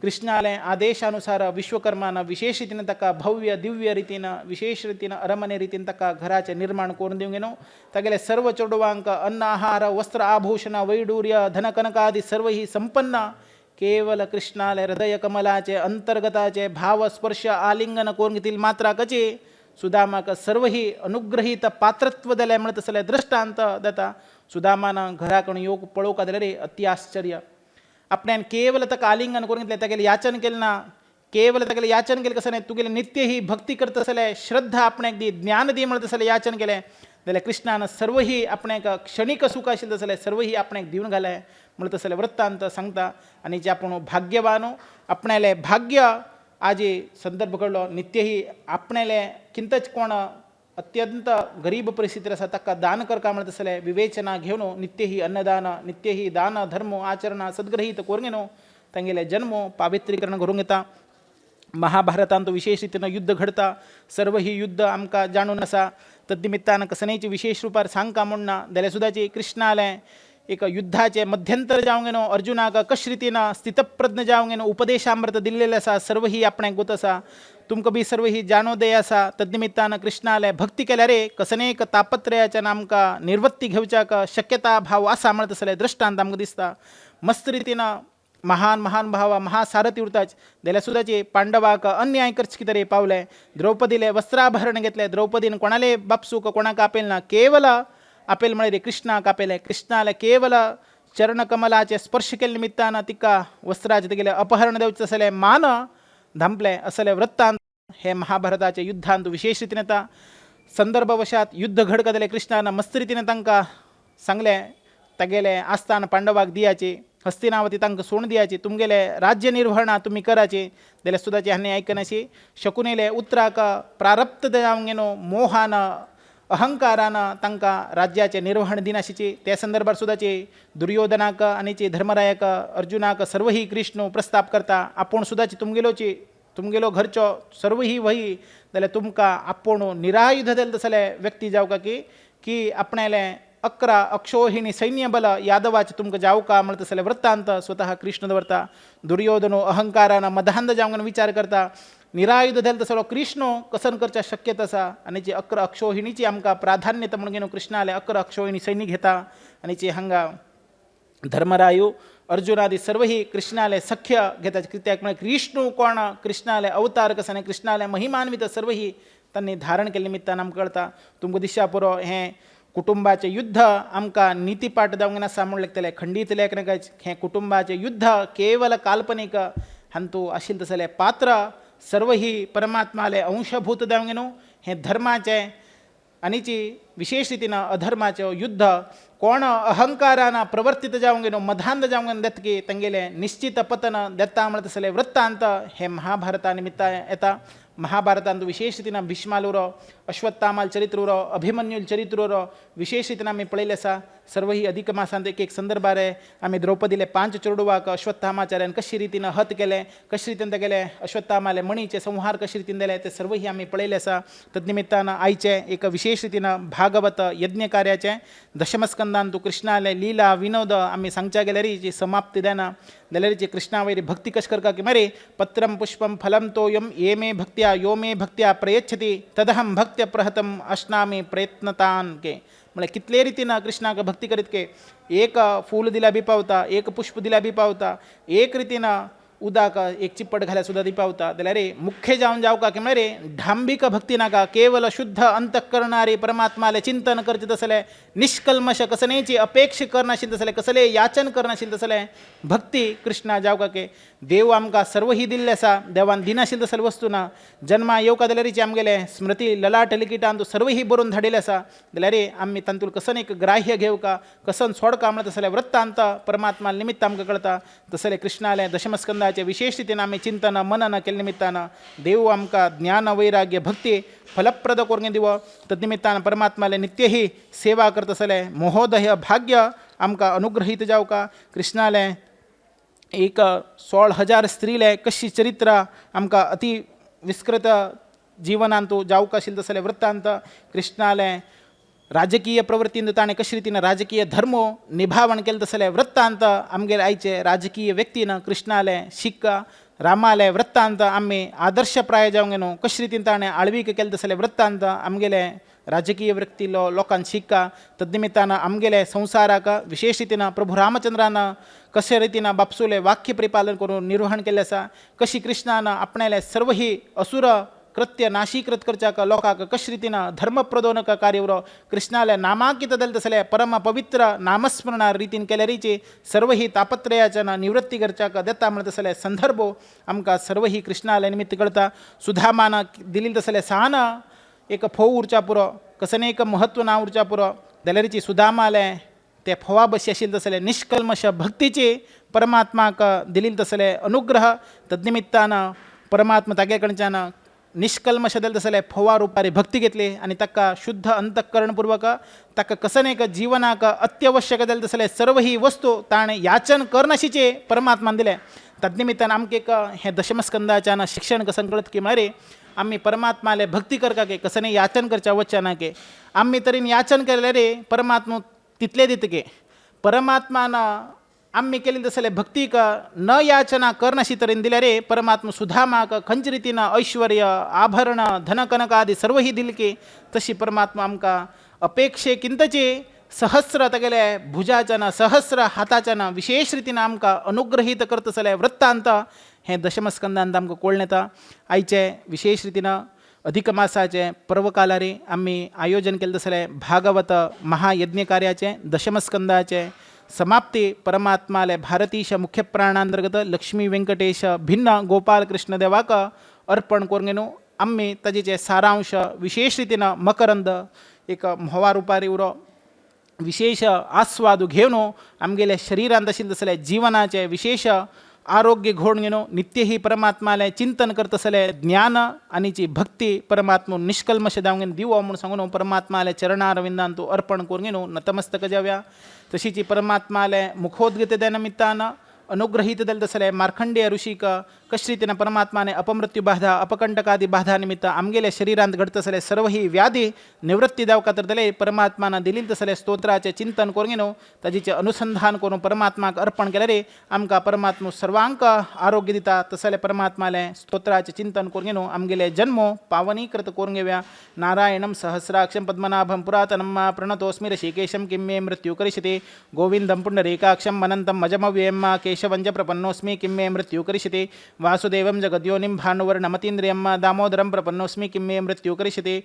Speaker 1: कृष्णाले आदेशानुसार विश्वकर्मानं विशेष रीतीनं ताका भव्य दिव्य रीतीनं विशेष रीतीनं अरमने रीतीनं ताका घराचे निर्माण करून दिवंक गेनो. तागेले सर्व चोडवांक अन्न आहार वस्त्र आभूषण वैडूर्य धनकनकादी सर्व ही संपन्न केवल कृष्णाले हृदय कमलाचे अंतर्गताचे भाव स्पर्श आलिंगन करून घेतील मात्रा कचे सुदामाक सर्व ही अनुग्रहित पात्रत्व दिले म्हणत असले दृष्टांत देता. सुदामानं घराकडून योग पळोवंक जाल्यार रे अति आश्चर्य. आपल्यान केवल ताका आलिंगन करून घेतले तागेले याचन केलें ना. केवल तागेले याचन केलें कसं नाही तुगेले नित्य ही भक्ती करत असले श्रद्धा आपणाक दी ज्ञान दी म्हणत असले याचन केलें जाल्यार कृष्णान सर्व ही आपणाक क्षणिक सुख आशिल्लें तसलें सर्व ही आपणाक दिवन घालें म्हणत असले वृत्तांत सांगता. आनी जे आपूण भाग्यवान आपणाले भाग्य आजी संदर्भ घडलो नित्य ही आपणाले किंतच कोण अत्यंत गरीब परिस्थितीर आसा ताका दान करका म्हणत असले विवेचना घेवन नित्य ही अन्नदान नित्य ही दान धर्म आचरण सद्ग्रहीत करून घेनो तांगेले जन्म पावित्रीकरण करूंक येता. महाभारतांत विशेष रीतीन युद्ध घडता. सर्व ही युद्ध आमकां जाणून आसा. तद्निमित्तान कसनेची विशेष रुपार सांगका म्हूण ना जाल्यार सुद्दाची कृष्णाले एक युद्धाचे मध्यंतर जावंक गेनो. अर्जुनाक कशे रितीन स्थितप्रज्ञ जावंक गेनो उपदेशामृत दिल्लेले आसा सर्व ही आपणाक गोत आसा. तुमक बी सर्व ही जाणो दे असा तद्निमित्तानं कृष्णालय भक्ती केल्या रे कसनेक तापत्रयाच्या नामका निर्वत्ती घेवच्या का शक्यता भाव असा म्हणत असले दृष्टांत आमकां दिसता मस्त रितीनं महान महान भावा महासारथी उरताच जाल्यार सुद्दाचे पांडवाक अन्याय करच कितें पावले द्रौपदीले वस्त्राभरण घेतले द्रौपदीन कोणाले बापसूक कोणाक आपेल ना केवल आपेल म्हळ्यार कृष्णाक आपेले कृष्णाले केवल चरणकमलाचे स्पर्श केले निमित्तानं तिका वस्त्राचे तेगेले अपहरण देवचे असले मान धांपले असले वृत्तांत हे महाभारताचे युद्धांत विशेष रितीन येता संदर्भवशात युद्ध घडक जाल्यार कृष्णान मस्त रितीन तांकां सांगले तागेले आस्थान पांडवाक दियाचे हस्तिनावती तांकां सोडून दियाची तुमगेले राज्य निर्वहणा तुम्ही कराचे जाल्यार सुद्दाचे हांणी आयकनाशी शकुनीले उतराक प्रारब्ध जावंगेनो मोहान अहंकारान तांकां राज्याचे निर्वहण दिनाशिचे त्या संदर्भात सुद्दाचे दुर्योधनाक आनीचे धर्मरायाक अर्जुनाक सर्व ही कृष्ण प्रस्ताप करता आपूण सुद्दाचे तुमगेलो घरचो सर्व ही वही जाल्यार तुमकां आपूण निरायुध जाले तसले व्यक्ती जावका की आपणाले 11 अक्षोहिणी सैन्य बल यादवाचे तुमकां जावका म्हणत असले वृत्तांत स्वतः कृष्ण दवरता दुर्योधनो अहंकारान मदांध जावंक विचार करता निरायुध जाले तसलो कृष्ण कसन करच्या शक्यता आसा आनी जी 11 अक्षोहिणीची आमकां प्राधान्यता म्हणून घेवन कृष्णाले 11 अक्षोहिणी सैन्य घेता आनी जी हांगा धर्मरायू अर्जुनादी सर्व ही कृष्णाले सख्य घेता कित्याक म्हळ्यार कृष्ण कोण कृष्णाले अवतार कसो आनी कृष्णाले महिमान्वित सर्व ही तांणी धारण केले निमित्तान आमकां कळटा तुमकां दिशा पुरो हें कुटुंबाचे युद्ध आमकां नीतीपाठ जावंक ना सांगून लागतले खंडीत लेखनकाच हें कुटुंबाचे युद्ध केवल काल्पनीक हांतू आशिल्ले तसले पात्र सर्व ही परमात्माले अंशभूत जावंक न्हू हें धर्माचे आनीची विशेष रितीन अधर्माचे युद्ध कोण अहंकारान प्रवर्तित जावंक न्हू मधांध जावंक देतकी तांगेले निश्चित पतन देता म्हणत तसले वृत्तांत हे महाभारता निमित्त येता महाभारतांत विशेष रितीन भीष्मालुरो अश्वत्थामाल चरित्र उरो अभिमन्युल चरित्र उरो विशेष रितीन आमी पळयलें आसा सर्व ही अधिक मासांत एक संदर्भारे आमी द्रौपदीले 5 चेडवाक अश्वत्थामाचार्यान कशी रितीन हत केले कशी रितीन तेगेले अश्वत्थामाले मणीचे संहार कशी रितीन दिले ते सर्व ही आमी पळयलें आसा तद्निमित्तान आयचे एक विशेष रितीन भागवत यज्ञ कार्याचे दशमस्कंदांत कृष्णाले लीला विनोद आमी सांगच्या गेल्यार जी समाप्ती देना जाल्यार जी कृष्णा वयरी भक्ती कशी करता की मरे पत्रम पुष्पम फलम तोयम ये मे भक्त्या यो मे भक्त्या प्रयच्छति तदहम भक्त्य प्रहतम अश्नामी प्रयत्नतान के म्हळ्यार कितले रितीन कृष्णाक भक्ती करीत के एक फूल दिल्या बी पावता एक पुष्प दिल्या बी पावता एक रितीन उदाक एक चिप्पट घाल्या सुद्धा दी पावता जाल्यार रे मुख्य जावका की म्हळ्यार ढांबिक भक्ती नाका केवल शुद्ध अंतःकरणारी परमात्माले चिंतन करचे तसले निष्कल्मश कसलेची अपेक्षा करनाशिल्ले तसले कसले याचन करनाशिल्ले तसले भक्ती कृष्णा जावका के देव आमकां सर्व ही दिल्ले आसा देवान दिनाशिल्ले तसले वस्तू ना जन्मा येवका जाल्यार आमगेले स्मृती ललाट लिखितांत सर्व ही बरोवन धाडिल्ले आसा जाल्यार रे आमी तांतून कसन एक ग्राह्य घेवका कसन सोडका म्हणत तसले वृत्तांत परमात्मा निमित्त आमकां कळटा तसले कृष्णाले दशमस्कंदाचे विशेष रितीन आमी चिंतन मनन केले निमित्तान देव आमकां ज्ञान वैराग्य भक्ती फलप्रद करून दिवो तद्निमित्तान परमात्माले नित्य ही सेवा करता आसले महोदय भाग्य आमकां अनुग्रहीत जावका कृष्णाले एक 16,000 स्त्रीले कशी चरित्र आमकां अति विस्कृत जीवनांत जावका आशिल्ले तसले वृत्तांत कृष्णाले राजकीय प्रवृत्तीन ताणें कशे रितीन राजकीय धर्म निभावण केले तसले वृत्तांत आमगेले आयचे राजकीय व्यक्तीन कृष्णाले शिक्का रामाले वृत्तांत आमी आदर्शप्राय जावंक न्हू कशे रितीन ताणें आळवीक केले तसले वृत्तांत आमगेले राजकीय व्यक्तीलो लोकांक शिक्का तद्निमित्तान आमगेले संवसाराक विशेष रितीन प्रभू रामचंद्रान कशे रितीन बापसूले वाक्य परिपालन करून निर्वहण केलें आसा कशी कृष्णान आपणाले सर्व ही असुर कृत्य नाशीकृत करच्या लोकांक कशे रितीन धर्मप्रदोनक कार्य कृष्णाले नामांकित जाले तसले परम पवित्र नामस्मरणा रितीन केल्यारीची सर्व ही तापत्रयाच्या निवृत्ती करच्या देता म्हणत तसले संदर्भ आमकां सर्व ही कृष्णाले निमित्त कळटा सुधामान दिली तसले सान एक फोव उरच्या पुरो कसने एक महत्व ना उरच्या पुरो जाल्यारीची सुदामाले ते फोवा बशी आशिल्ले तसले निष्कल्मश भक्तीची परमात्माक दिली तसले अनुग्रह तद्निमित्तान परमात्मा तागे कडच्यान निष्कल्मश जाले तसले फोवा रुपारी भक्ती घेतली आनी ताका शुद्ध अंतःकरणपूर्वक ताका कसनेक जीवनाक अत्यावश्यक जाले तसले सर्व ही वस्तू ताणें याचन करनाशिचे परमात्मान दिले तद्निमित्तान आमकां एक हें दशमस्कंदाच्यान शिक्षण कसन कळत की म्हळ्यार आमी परमात्माले भक्ती करता के कसने याचन करच्या वचना के आमी तरेन याचन केले रे परमात्मा तितले दित के परमात्मान आम्ही केली तसले भक्ती का न याचना करनशी तऱ्हेन दिल्या रे परमात्मा सुधामाक खंच रितीनं ऐश्वर्य आभरण धनकनक आदी सर्वही दिलके तशी परमात्मा आमका अपेक्षेकिंतचे सहस्र तगेले भुजाचन सहस्र हाताचन विशेष रीतीनं आमका अनुग्रहित करत असले वृत्तांत हे दशमस्कंदांत आमकां कळून येता. आयचे विशेष रीतीनं अधिक मासाचे पर्वकालारी आम्ही आयोजन केले तसले भागवत महायज्ञ कार्याचे दशमस्कंदाचे समाप्ती परमात्माले भारतीश मुख्य प्राणांतर्गत लक्ष्मी व्यंकटेश भिन्न गोपाल कृष्ण देवाक अर्पण करून आम्ही ताजेचे सारांश विशेष रीतीनं मकरंद एक म्होवा रुपारी उरो विशेष आस्वाद घेवन आमगेल्या शरीरांत आशिल्ले तसले जीवनाचे विशेष आरोग्य घोडून घेवन नित्य ही परमात्माले चिंतन करत असले ज्ञान आनीची भक्ती परमात्मा निष्कल्मश जावन दिवो म्हणून सांगून परमात्माले चरणारविंदान तूं अर्पण करून घेवन नतमस्तक जाव्या. तशीची परमात्माले मुखोद्गत त्या निमित्तानं अनुग्रहित दल तसले मार्खंडेय ऋषिक कशा रीतीनं परमात्माने अपमृत्यू बाधा अपकंटकादी बाधा निमित्त आमगेल्या शरीरांत घडत असले सर्व ही व्याधी निवृत्ती जावका तर दले परमात्मानं दिलील तसले स्तोत्राचे चिंतन करून घेवन ताजेचे अनुसंधान करून परमात्माक अर्पण केले रे आमकां परमात्मा सर्वांक आरोग्य दिता. तसले परमात्माले स्तोत्राचे चिंतन करून घेवन आमगेले जन्म पावनीकृत करून घेवया. नारायणं सहस्राक्षं पद्मनाभं पुरातनं प्रणतोस्मि ऋषिकेशं किं मे मृत्यु करिष्यति गोविन्दं पुण्डरीकाक्षं अनन्तं मजमव्ययं केशवञ्च प्रपन्नोऽस्मि किं मे मृत्यु करिष्यति वासुदेवं जगद्योनिं भानुवर्णमतीन्द्रियं दामोदरं प्रपन्नोऽस्मि किं मे मृत्यु करिष्यति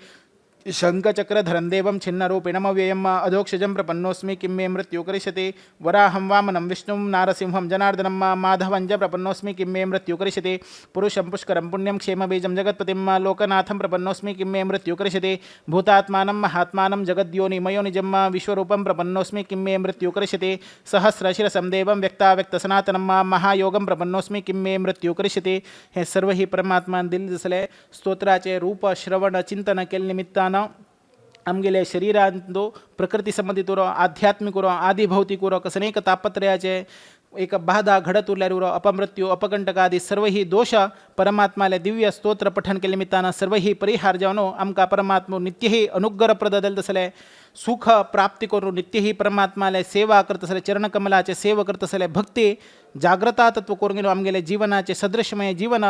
Speaker 1: शङ्खचक्रधरं देवं छिन्नरूपिणमव्ययम् अधोक्षजं प्रपन्नोऽस्मि किं मे मृत्यु करिष्यति वराहं वामनं विष्णुं नारसिंहं जनार्दनं माधवं च प्रपन्नोऽस्मि किं मे मृत्यु करिष्यति पुरुषं पुष्करं पुण्यं क्षेमबीजं जगत्पतिं लोकनाथं प्रपन्नोऽस्मि किं मे मृत्यु करिष्यति भूतात्मानं महात्मानं जगद्योनिमयोनिजं विश्वरूपं प्रपन्नोऽस्मि किं मे मृत्यु करिष्यति सहस्रशिरसं देवं व्यक्ताव्यक्तसनातनं महायोगं प्रपन्नोऽस्मि किं मे मृत्यु करिष्यति. हे सर्व ही परमात्मान दिल असले स्तोत्राचे रूप श्रवण चिंतन केले निमित्तानं आमगेल्या शरीरांतो प्रकृती संबंधित उरो आध्यात्मिक उरो आदी भौतिक उरो कसनेक तापत्रयाचे एक बाधा घडत उरल्यार उरो अपमृत्यू अपकंटक आदी सर्व ही दोष परमात्माले दिव्य स्तोत्र पठन केले निमित्तानं सर्व ही परिहार जावन आमकां परमात्मा नित्य ही अनुग्रह प्रदल तसले सुख प्राप्ती करून नित्य ही परमात्माले सेवा करत असले चरणकमलाचे सेवा करत असले भक्ती जागृता तत्व करून घेवन आमगेले जीवनाचे सदृशमय जीवन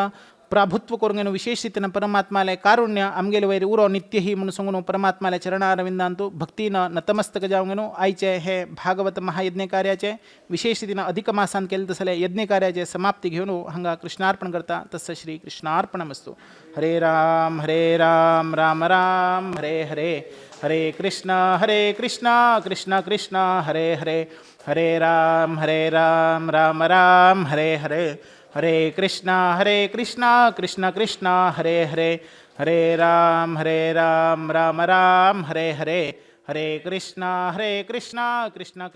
Speaker 1: प्रभुत्व करून घेवन विशेष रीतीनं परमात्माले कारुण्य आमगेले वैर उरो नित्य ही म्हणून सांगून परमात्माले चरणारविंदांतू भक्तीनं नतमस्तक जावन घेवन आयचे हे भागवत महायज्ञ कार्याचे विशेष रीतीनं अधिक मासान केले तसले यज्ञ कार्याचे समाप्ती घेवन हांगा कृष्णार्पण करता. तस्य श्री कृष्णार्पणमस्तु. हरे राम राम राम हरे हरे हरे कृष्ण कृष्ण कृष्ण हरे हरे हरे राम राम राम हरे हरे हरे कृष्ण कृष्ण कृष्ण हरे हरे हरे राम राम राम हरे हरे हरे कृष्ण कृष्ण कृष्ण